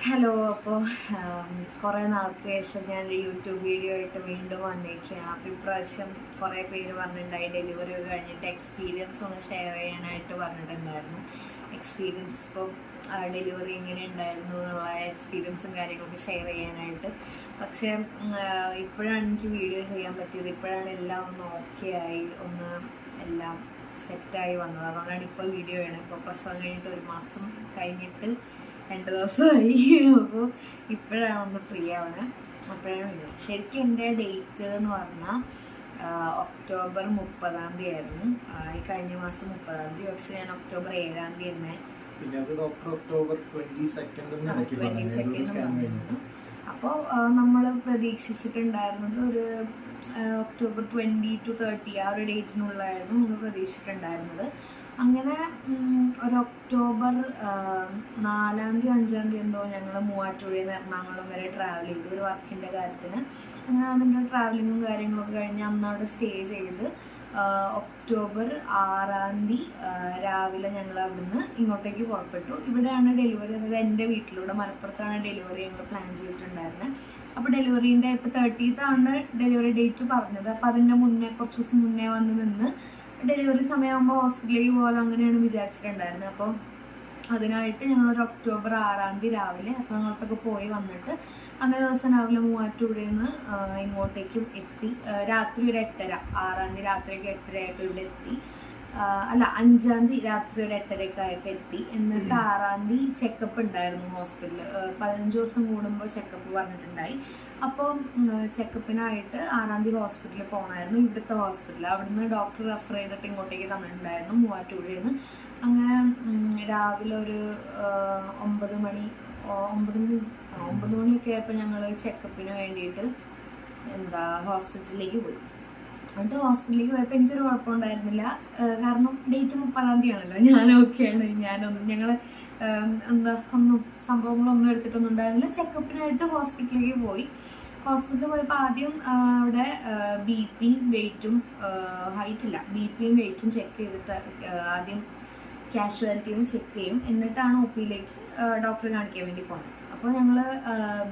Hello. അപ്പോൾ കുറേ നാൾക്ക് ശേഷം ഞാൻ യൂട്യൂബ് വീഡിയോ ആയിട്ട് വീണ്ടും വന്നിരിക്കുകയാണ്. അപ്പോൾ ഇപ്രാവശ്യം കുറേ പേര് പറഞ്ഞിട്ടുണ്ടായി ഡെലിവറി കഴിഞ്ഞിട്ട് എക്സ്പീരിയൻസ് ഒന്ന് ഷെയർ ചെയ്യാനായിട്ട് പറഞ്ഞിട്ടുണ്ടായിരുന്നു. എക്സ്പീരിയൻസ് ഇപ്പോൾ ഡെലിവറി എങ്ങനെ ഉണ്ടായിരുന്നു എന്നുള്ള എക്സ്പീരിയൻസും കാര്യങ്ങളൊക്കെ ഷെയർ ചെയ്യാനായിട്ട്. പക്ഷേ ഇപ്പോഴാണ് എനിക്ക് വീഡിയോ ചെയ്യാൻ പറ്റിയത്. ഇപ്പോഴാണ് എല്ലാം ഒന്ന് ഓക്കെ ആയി, ഒന്ന് എല്ലാം സെറ്റായി വന്നത്. അതുകൊണ്ടാണ് ഇപ്പോൾ വീഡിയോ ചെയ്യണത്. ഇപ്പോൾ പ്രസവം കഴിഞ്ഞിട്ട് 1 മാസം കഴിഞ്ഞിട്ട് 2 ദിവസമായി. അപ്പോൾ ഇപ്പോഴാണ് ഒന്ന് ഫ്രീ ആവണേ. അപ്പോഴാണ് ശരിക്കും എൻ്റെ ഡേറ്റ് എന്ന് പറഞ്ഞാൽ ഒക്ടോബർ 30 ആയിരുന്നു. ഈ കഴിഞ്ഞ മാസം 30. പക്ഷെ ഞാൻ ഒക്ടോബർ 7 തന്നെ. ഒക്ടോബർ 22 അപ്പോൾ നമ്മൾ പ്രതീക്ഷിച്ചിട്ടുണ്ടായിരുന്നത് ഒരു ഒക്ടോബർ 20 to 30 ആ ഒരു ഡേറ്റിനുള്ളായിരുന്നു നമ്മൾ പ്രതീക്ഷിച്ചിട്ടുണ്ടായിരുന്നത്. അങ്ങനെ ഒരു ഒക്ടോബർ 4-ാം തീയതി 5-ാം തീയതി എന്തോ ഞങ്ങൾ മൂവാറ്റുപുഴയിൽ നിന്ന് എറണാകുളം വരെ ട്രാവൽ ചെയ്തു ഒരു വർക്കിൻ്റെ കാര്യത്തിന്. അങ്ങനെ അതിൻ്റെ ട്രാവലിങ്ങും കാര്യങ്ങളൊക്കെ കഴിഞ്ഞ് അന്ന് അവിടെ സ്റ്റേ ചെയ്ത് ഒക്ടോബർ 6-ാം തീയതി രാവിലെ ഞങ്ങൾ അവിടുന്ന് ഇങ്ങോട്ടേക്ക് പുറപ്പെട്ടു. ഇവിടെയാണ് ഡെലിവറി, അതായത് എൻ്റെ വീട്ടിലൂടെ മലപ്പുറത്താണ് ഡെലിവറി ഞങ്ങൾ പ്ലാൻ ചെയ്തിട്ടുണ്ടായിരുന്നത്. അപ്പോൾ ഡെലിവറീൻ്റെ ഇപ്പോൾ 30th ആണ് ഡെലിവറി ഡേറ്റ് പറഞ്ഞത്. അപ്പോൾ അതിൻ്റെ മുന്നേ കുറച്ച് ദിവസം മുന്നേ വന്ന് നിന്ന് ഡെലിവറി സമയമാകുമ്പോൾ ഹോസ്പിറ്റലിലേക്ക് പോകാൻ അങ്ങനെയാണ് വിചാരിച്ചിട്ടുണ്ടായിരുന്നത്. അപ്പോൾ അതിനായിട്ട് ഞങ്ങളൊരു ഒക്ടോബർ 6-ാം തീയതി രാവിലെ എറണാകുളത്തൊക്കെ പോയി വന്നിട്ട് അന്നേ ദിവസം രാവിലെ മൂവാറ്റുപുഴയിൽ നിന്ന് ഇങ്ങോട്ടേക്കും എത്തി. രാത്രി ഒരു 8:30, 6-ാം തീയതി രാത്രിക്ക് 8:30 ആയിട്ട് ഇവിടെ എത്തി. അല്ല, 5-ാം തീയതി രാത്രി ഒരു 8:30 ആയിട്ട് എത്തി. എന്നിട്ട് 6-ാം തീയതി ചെക്കപ്പ് ഉണ്ടായിരുന്നു ഹോസ്പിറ്റലിൽ. 15 ദിവസം കൂടുമ്പോൾ ചെക്കപ്പ് പറഞ്ഞിട്ടുണ്ടായി. അപ്പോൾ ചെക്കപ്പിനായിട്ട് 6-ാം തീയതി ഹോസ്പിറ്റലിൽ പോകണമായിരുന്നു, ഇവിടുത്തെ ഹോസ്പിറ്റലിൽ. അവിടുന്ന് ഡോക്ടർ റെഫർ ചെയ്തിട്ട് ഇങ്ങോട്ടേക്ക് തന്നിട്ടുണ്ടായിരുന്നു മൂവാറ്റുപുഴയിൽ നിന്ന്. അങ്ങനെ രാവിലെ ഒരു 9 മണിയൊക്കെ ആയപ്പോൾ ഞങ്ങൾ ചെക്കപ്പിന് വേണ്ടിയിട്ട് ഹോസ്പിറ്റലിലേക്ക് പോയി. എന്നിട്ട് ഹോസ്പിറ്റലിലേക്ക് പോയപ്പോൾ എനിക്കൊരു കുഴപ്പമുണ്ടായിരുന്നില്ല. കാരണം ഡേറ്റ് 30-ാം തീയതി ആണല്ലോ. ഞാൻ ഓക്കെയാണ്. ഞങ്ങൾ ഒന്നും സംഭവങ്ങളൊന്നും എടുത്തിട്ടൊന്നും ഉണ്ടായിരുന്നില്ല. ചെക്കപ്പിനായിട്ട് ഹോസ്പിറ്റലിലേക്ക് പോയി. ഹോസ്പിറ്റലിൽ പോയപ്പോൾ ആദ്യം അവിടെ BP-യും വെയിറ്റും, ഹൈറ്റില്ല, BP-യും വെയിറ്റും ചെക്ക് ചെയ്തിട്ട് ആദ്യം കാഷ്വാലിറ്റിന്ന് ചെക്ക് ചെയ്യും. എന്നിട്ടാണ് OP-യിലേക്ക് ഡോക്ടറെ കാണിക്കാൻ വേണ്ടി പോകുന്നത്. അപ്പോൾ ഞങ്ങൾ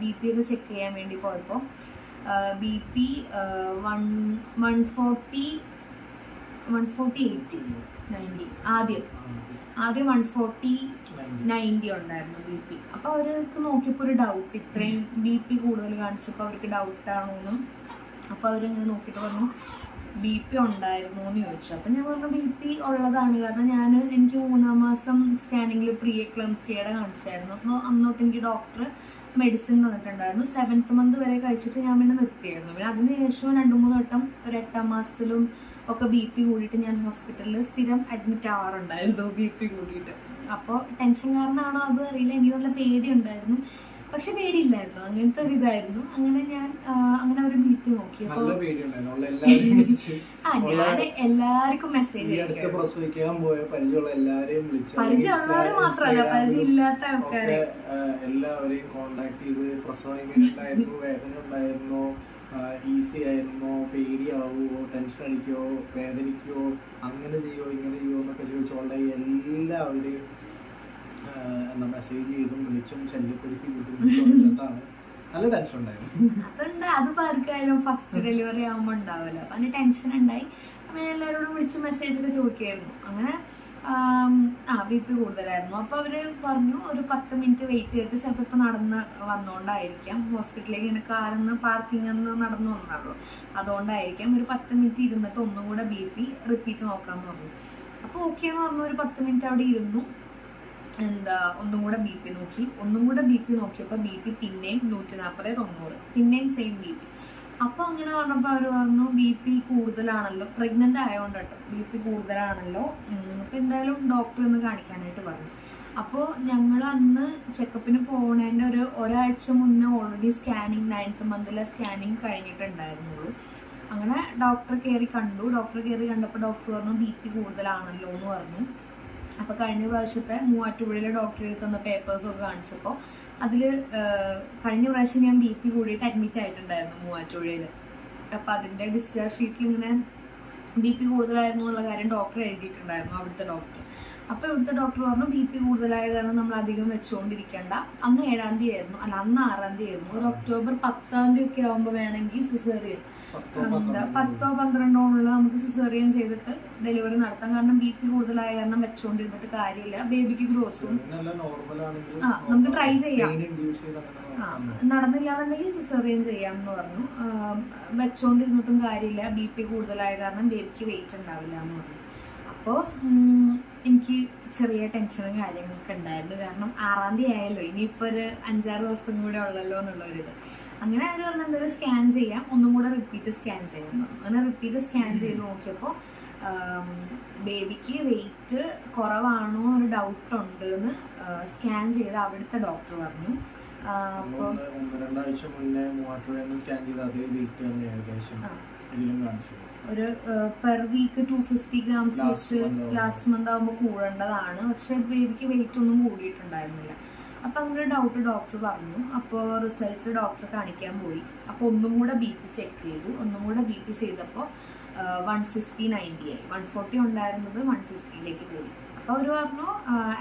BP ഒക്കെ ചെക്ക് ചെയ്യാൻ വേണ്ടി പോയപ്പോൾ BP 140, 140/80, 90. ആദ്യം 140/90 ഉണ്ടായിരുന്നു BP. അപ്പോൾ അവർക്ക് നോക്കിയപ്പോൾ ഒരു ഡൗട്ട്, ഇത്രയും BP കൂടുതൽ കാണിച്ചപ്പോൾ അവർക്ക് ഡൗട്ടാണോന്നും. അപ്പോൾ അവരിങ്ങനെ നോക്കിയിട്ട് പറഞ്ഞു BP ഉണ്ടായിരുന്നു എന്ന് ചോദിച്ചു. അപ്പം ഞാൻ പറഞ്ഞു BP ഉള്ളതാണ്, കാരണം എനിക്ക് 3-ാം മാസം സ്കാനിങ്ങിൽ പ്രീ എക്ലംസിയയുടെ കാണിച്ചായിരുന്നു. അപ്പോൾ അന്നോട്ട് എനിക്ക് ഡോക്ടർ മെഡിസിൻ തന്നിട്ടുണ്ടായിരുന്നു. 7th month വരെ കഴിച്ചിട്ട് ഞാൻ പിന്നെ നിർത്തിയായിരുന്നു. പിന്നെ അതിന് ശേഷം 2-3 വട്ടം ഒരു 8-ാം മാസത്തിലും ഒക്കെ BP കൂടിയിട്ട് ഞാൻ ഹോസ്പിറ്റലിൽ സ്ഥിരം അഡ്മിറ്റ് ആവാറുണ്ടായിരുന്നു, BP കൂടിയിട്ട്. അപ്പോൾ ടെൻഷൻ കാരണമാണോ അത് അറിയില്ല, എനിക്ക് നല്ല പേടിയുണ്ടായിരുന്നു. പക്ഷെ പേടിയില്ലായിരുന്നു, അങ്ങനത്തെ ഒരു ഇതായിരുന്നു. അങ്ങനെ ഞാൻ അങ്ങനെ ഒരു BP നോക്കി. അപ്പോൾ ഞാൻ എല്ലാവർക്കും മെസ്സേജ് പരിചയമുള്ളവർ മാത്രമല്ല, പരിചയമില്ലാത്ത ആൾക്കാരെ എല്ലാവരെയും കോണ്ടാക്ട് ചെയ്ത് പ്രസവം എങ്ങനെ ഉണ്ടായിരുന്നു, വേദന ഉണ്ടായിരുന്നോ, ഈസി ആയിരുന്നോ, പേടിയാവോ, ടെൻഷൻ അടിക്കോ, വേദനിക്കോ, അങ്ങനെ ചെയ്യോ ഇങ്ങനെ ചെയ്യോ എന്നൊക്കെ ചോദിച്ചോളെ എല്ലാവരെയും മെസ്സേജ് ചെയ്തും വിളിച്ചും ശല്യപ്പെടുത്തി ബുദ്ധിമുട്ടാണ്. നല്ല ടെൻഷൻ ഉണ്ടായിരുന്നു. അതുണ്ട്, അതിപ്പോൾ ആർക്കായാലും ഫസ്റ്റ് ഡെലിവറി ആകുമ്പോൾ ഉണ്ടാവുമല്ലോ. അപ്പം അതിന് ടെൻഷൻ ഉണ്ടായി. അപ്പം എല്ലാവരോടും വിളിച്ച് മെസ്സേജ് ഒക്കെ ചോദിക്കുകയായിരുന്നു. അങ്ങനെ BP കൂടുതലായിരുന്നു. അപ്പോൾ അവർ പറഞ്ഞു ഒരു 10 മിനിറ്റ് വെയിറ്റ് ചെയ്തിട്ട്, ചിലപ്പോൾ ഇപ്പോൾ നടന്ന് വന്നുകൊണ്ടായിരിക്കാം, ഹോസ്പിറ്റലിലേക്ക് ഇങ്ങനെ കാറിന്ന് പാർക്കിങ്ങിൽ നിന്ന് നടന്നു വന്നാണല്ലോ, അതുകൊണ്ടായിരിക്കാം. ഒരു 10 മിനിറ്റ് ഇരുന്നിട്ട് ഒന്നും കൂടെ BP റിപ്പീറ്റ് നോക്കാൻ പറഞ്ഞു. അപ്പോൾ ഓക്കെ എന്ന് പറഞ്ഞു. ഒരു 10 മിനിറ്റ് അവിടെ ഇരുന്നു. ഒന്നും കൂടെ BP നോക്കി. നോക്കിയപ്പോൾ BP പിന്നെയും 140/90, പിന്നെയും സെയിം BP. അപ്പോൾ അങ്ങനെ പറഞ്ഞപ്പോൾ അവർ പറഞ്ഞു BP കൂടുതലാണല്ലോ, പ്രഗ്നൻ്റ് ആയതുകൊണ്ട് കേട്ടോ, BP കൂടുതലാണല്ലോ, അപ്പോൾ എന്തായാലും ഡോക്ടറെ ഒന്ന് കാണിക്കാനായിട്ട് പറഞ്ഞു. അപ്പോൾ ഞങ്ങൾ അന്ന് ചെക്കപ്പിന് പോകുന്നതിൻ്റെ ഒരാഴ്ച മുന്നേ ഓൾറെഡി സ്കാനിങ് 9th monthലെ സ്കാനിങ് കഴിഞ്ഞിട്ടുണ്ടായിരുന്നുള്ളൂ. അങ്ങനെ ഡോക്ടറെ കയറി കണ്ടപ്പോൾ ഡോക്ടർ പറഞ്ഞു BP കൂടുതലാണല്ലോ എന്ന് പറഞ്ഞു. അപ്പോൾ കഴിഞ്ഞ പ്രാവശ്യത്തെ മൂവാറ്റുപുഴയിലെ ഡോക്ടറെ എടുത്ത് തന്ന പേപ്പേഴ്സൊക്കെ കാണിച്ചപ്പോൾ അതിൽ കഴിഞ്ഞ പ്രാവശ്യം ഞാൻ BP കൂടിയിട്ട് അഡ്മിറ്റ് ആയിട്ടുണ്ടായിരുന്നു മൂവാറ്റുപുഴയിൽ. അപ്പോൾ അതിൻ്റെ ഡിസ്ചാർജ് ഷീറ്റിൽ ഇങ്ങനെ BP കൂടുതലായിരുന്നു എന്നുള്ള കാര്യം ഡോക്ടർ എഴുതിയിട്ടുണ്ടായിരുന്നു, അവിടുത്തെ ഡോക്ടർ. അപ്പോൾ ഇവിടുത്തെ ഡോക്ടർ പറഞ്ഞു BP കൂടുതലായ കാരണം നമ്മൾ അധികം വെച്ചുകൊണ്ടിരിക്കേണ്ട. അന്ന് 7-ാം തീയതി ആയിരുന്നു, അല്ല അന്ന് 6-ാം തീയതി ആയിരുന്നു. ഒരു ഒക്ടോബർ 10-ാം തീയതി ഒക്കെ ആകുമ്പോൾ വേണമെങ്കിൽ സിസേറിയൻ 10-12 നമുക്ക് സിസേറിയൻ ചെയ്തിട്ട് ഡെലിവറി നടത്താം. കാരണം BP കൂടുതലായ കാരണം വെച്ചുകൊണ്ടിരുന്നിട്ട് കാര്യമില്ല, ബേബിക്ക് ഗ്രോത്തും നമുക്ക് ട്രൈ ചെയ്യാം. നടന്നില്ലാന്നുണ്ടെങ്കിൽ സിസേറിയൻ ചെയ്യാമെന്ന് പറഞ്ഞു. വെച്ചോണ്ടിരുന്നിട്ടും കാര്യമില്ല, BP കൂടുതലായ കാരണം ബേബിക്ക് വെയിറ്റ് ഉണ്ടാവില്ല എന്ന് പറഞ്ഞു. അപ്പോൾ എനിക്ക് ചെറിയ ടെൻഷനും കാര്യങ്ങളൊക്കെ ഉണ്ടായിരുന്നു. കാരണം 6-ാം തീയതി ആയല്ലോ, ഇനിയിപ്പോൾ ഒരു 5-6 ദിവസം കൂടെ ഉള്ളല്ലോ എന്നുള്ളൊരിത്. അങ്ങനെ അവർ പറഞ്ഞു എന്തായാലും സ്കാൻ ചെയ്യാം, ഒന്നും കൂടെ റിപ്പീറ്റ് സ്കാൻ ചെയ്യാൻ പറഞ്ഞു. അങ്ങനെ റിപ്പീറ്റ് സ്കാൻ ചെയ്ത് നോക്കിയപ്പോൾ ബേബിക്ക് വെയിറ്റ് കുറവാണോ ഒരു ഡൗട്ട് ഉണ്ട് എന്ന് സ്കാൻ ചെയ്ത് അവിടുത്തെ ഡോക്ടർ പറഞ്ഞു. അപ്പോൾ 2-ആഴ്ച മുന്നേ സ്കാൻ ചെയ്ത അതേ വെയിറ്റ് തന്നെ ഏകദേശം ഇതിലും കാണിച്ചു. ഒരു പെർ വീക്ക് 250 ഗ്രാംസ് വെച്ച് ലാസ്റ്റ് മന്ത് ആകുമ്പോൾ കൂടേണ്ടതാണ്. പക്ഷെ ബേബിക്ക് വെയിറ്റ് ഒന്നും കൂടിയിട്ടുണ്ടായിരുന്നില്ല. അപ്പം അങ്ങനെ ഡൗട്ട് ഡോക്ടർ പറഞ്ഞു. അപ്പോൾ റിസൾട്ട് ഡോക്ടറെ കാണിക്കാൻ പോയി. അപ്പോൾ ഒന്നും കൂടെ BP ചെക്ക് ചെയ്തു. ഒന്നും കൂടെ BP ചെയ്തപ്പോൾ 150/90 ആയി. 140 ഉണ്ടായിരുന്നത് 150ലേക്ക് കൂടി. അപ്പോൾ അവർ പറഞ്ഞു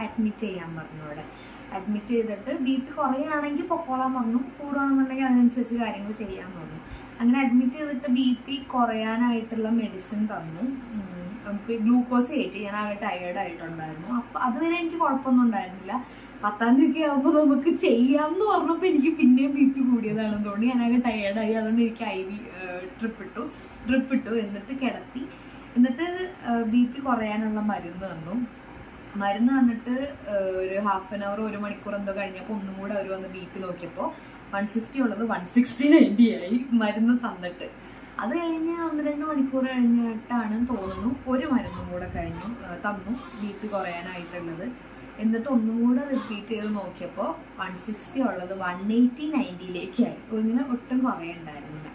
അഡ്മിറ്റ് ചെയ്യാൻ പറഞ്ഞു. അവിടെ അഡ്മിറ്റ് ചെയ്തിട്ട് BP കുറയുകയാണെങ്കിൽ പൊക്കോളാൻ പറഞ്ഞു, കൂടുകയാണെന്നുണ്ടെങ്കിൽ അതിനനുസരിച്ച് കാര്യങ്ങൾ ചെയ്യാൻ പറഞ്ഞു. അങ്ങനെ അഡ്മിറ്റ് ചെയ്തിട്ട് BP കുറയാനായിട്ടുള്ള മെഡിസിൻ തന്നു. ഗ്ലൂക്കോസ് കയറ്റി. ഞാൻ ആകെ ടയേർഡായിട്ടുണ്ടായിരുന്നു. അപ്പോൾ അതുവരെ എനിക്ക് കുഴപ്പമൊന്നും ഉണ്ടായിരുന്നില്ല. 10-ാം തീയതി ആകുമ്പോൾ നമുക്ക് ചെയ്യാമെന്ന് പറഞ്ഞപ്പോൾ എനിക്ക് പിന്നെയും BP കൂടിയതാണെന്ന് തോന്നി. ഞാനാകെ ടയേർഡായി. അതുകൊണ്ട് എനിക്ക് IV ഡ്രിപ്പ് ഇട്ടു. എന്നിട്ട് കിടത്തി. എന്നിട്ട് BP കുറയാനുള്ള മരുന്ന് തന്നു. മരുന്ന് തന്നിട്ട് ഒരു 1/2 hour 1 മണിക്കൂർ എന്തോ കഴിഞ്ഞപ്പോൾ ഒന്നും കൂടെ അവർ വന്ന് BP നോക്കിയപ്പോൾ 150 ഉള്ളത് 160/90 ആയി മരുന്ന് തന്നിട്ട്. അത് കഴിഞ്ഞ് 1-2 മണിക്കൂർ കഴിഞ്ഞിട്ടാണ് തോന്നുന്നു ഒരു മരുന്നും കൂടെ തന്നു BP കുറയാനായിട്ടുള്ളത്. എന്നിട്ട് ഒന്നും കൂടെ റിപ്പീറ്റ് ചെയ്ത് നോക്കിയപ്പോൾ 160 ഉള്ളത് 180/90ലേക്കായി. ഇങ്ങനെ ഒട്ടും കുറയുണ്ടായിരുന്നില്ല.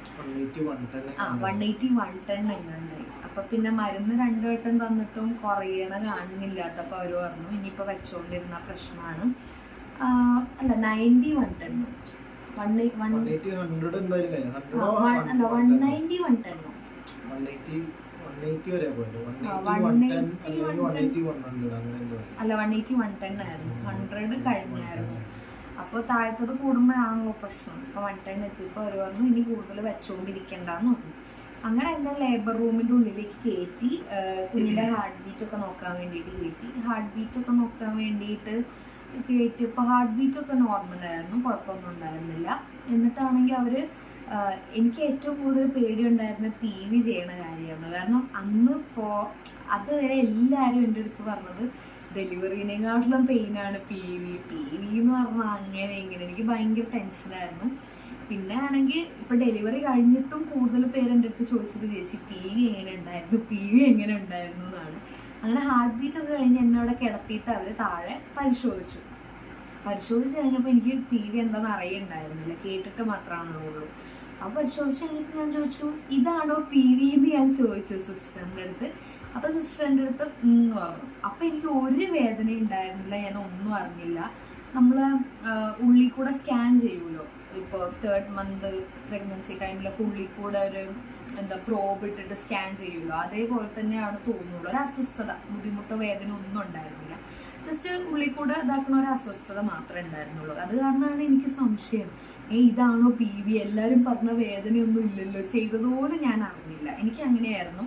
180/110 എങ്ങാണ്ടായി. അപ്പൊ പിന്നെ മരുന്ന് 2 വട്ടം തന്നിട്ടും കുറയണ കാണുന്നില്ലാത്തപ്പോൾ അവർ പറഞ്ഞു ഇനിയിപ്പോൾ വെച്ചോണ്ടിരുന്ന പ്രശ്നമാണ്. അല്ല 90/110 അല്ല 180/110 ആയിരുന്നു. 100 കഴിഞ്ഞായിരുന്നു. അപ്പോൾ താഴത്തത് കൂടുമ്പോഴാണല്ലോ പ്രശ്നം. അപ്പോൾ 110 എത്തിയപ്പോൾ അവർ പറഞ്ഞു ഇനി കൂടുതൽ വെച്ചുകൊണ്ടിരിക്കേണ്ടെന്ന് പറഞ്ഞു. അങ്ങനെ എന്നെ ലേബർ റൂമിൻ്റെ ഉള്ളിലേക്ക് കയറ്റി. കുഞ്ഞിൻ്റെ ഹാർട്ട് ബീറ്റൊക്കെ നോക്കാൻ വേണ്ടിയിട്ട് കയറ്റി. ഹാർട്ട് ബീറ്റൊക്കെ നോക്കാൻ വേണ്ടിയിട്ട് കയറ്റിയപ്പോൾ ഹാർട്ട് ബീറ്റൊക്കെ നോർമലായിരുന്നു, കുഴപ്പമൊന്നും ഉണ്ടായിരുന്നില്ല. എന്നിട്ടാണെങ്കിൽ അവർ എനിക്ക് ഏറ്റവും കൂടുതൽ പേടിയുണ്ടായിരുന്ന PV ചെയ്യണ കാര്യമാണ്. കാരണം അന്ന് അതുവരെ എല്ലാവരും എൻ്റെ അടുത്ത് പറഞ്ഞത് ഡെലിവറിനെക്കാട്ടിലും പെയിനാണ് PV എന്ന് പറഞ്ഞാൽ അങ്ങനെ ഇങ്ങനെ. എനിക്ക് ഭയങ്കര ടെൻഷനായിരുന്നു. പിന്നെ ആണെങ്കിൽ ഇപ്പം ഡെലിവറി കഴിഞ്ഞിട്ടും കൂടുതൽ പേര് എൻ്റെ അടുത്ത് ചോദിച്ചത് ചേച്ചി PV എങ്ങനെ ഉണ്ടായിരുന്നു എന്നാണ്. അങ്ങനെ ഹാർട്ട് ബീറ്റ് ഒക്കെ കഴിഞ്ഞ് എന്നെ അവിടെ കിടത്തിയിട്ട് അവർ താഴെ പരിശോധിച്ചു കഴിഞ്ഞപ്പോൾ എനിക്ക് PV എന്താണെന്ന് അറിയണ്ടായിരുന്നില്ല, കേട്ടിട്ട് മാത്രമാണുള്ളൂ. അപ്പോൾ പരിശോധിച്ച് കഴിഞ്ഞിട്ട് ഞാൻ ചോദിച്ചു ഇതാണോ PV എന്ന് ഞാൻ ചോദിച്ചു സിസ്റ്ററിൻ്റെ അടുത്ത്. അപ്പോൾ സിസ്റ്റർ എൻ്റെ അടുത്ത് എന്ന് പറഞ്ഞു. അപ്പോൾ എനിക്ക് ഒരു വേദന ഉണ്ടായിരുന്നില്ല, ഞാൻ ഒന്നും അറിഞ്ഞില്ല. നമ്മൾ ഉള്ളിൽ കൂടെ സ്കാൻ ചെയ്യുമല്ലോ, ഇപ്പോൾ 3rd month പ്രഗ്നൻസി ടൈമിലൊക്കെ ഉള്ളിൽ കൂടെ ഒരു പ്രോബ് ഇട്ടിട്ട് സ്കാൻ ചെയ്യുമല്ലോ, അതേപോലെ തന്നെയാണ് തോന്നുള്ളൂ. ഒരു അസ്വസ്ഥത, ബുദ്ധിമുട്ടോ വേദന ഒന്നും ഉണ്ടായിരുന്നില്ല. ജസ്റ്റ് ഉള്ളിൽ കൂടെ ഇതാക്കുന്ന ഒരു അസ്വസ്ഥത മാത്രമേ ഉണ്ടായിരുന്നുള്ളൂ. അത് കാരണമാണ് എനിക്ക് സംശയം ഇതാണോ PV. എല്ലാവരും പറഞ്ഞ വേദനയൊന്നും ഇല്ലല്ലോ, ചെയ്തതുപോലെ ഞാൻ അറിഞ്ഞില്ല. എനിക്ക് അങ്ങനെയായിരുന്നു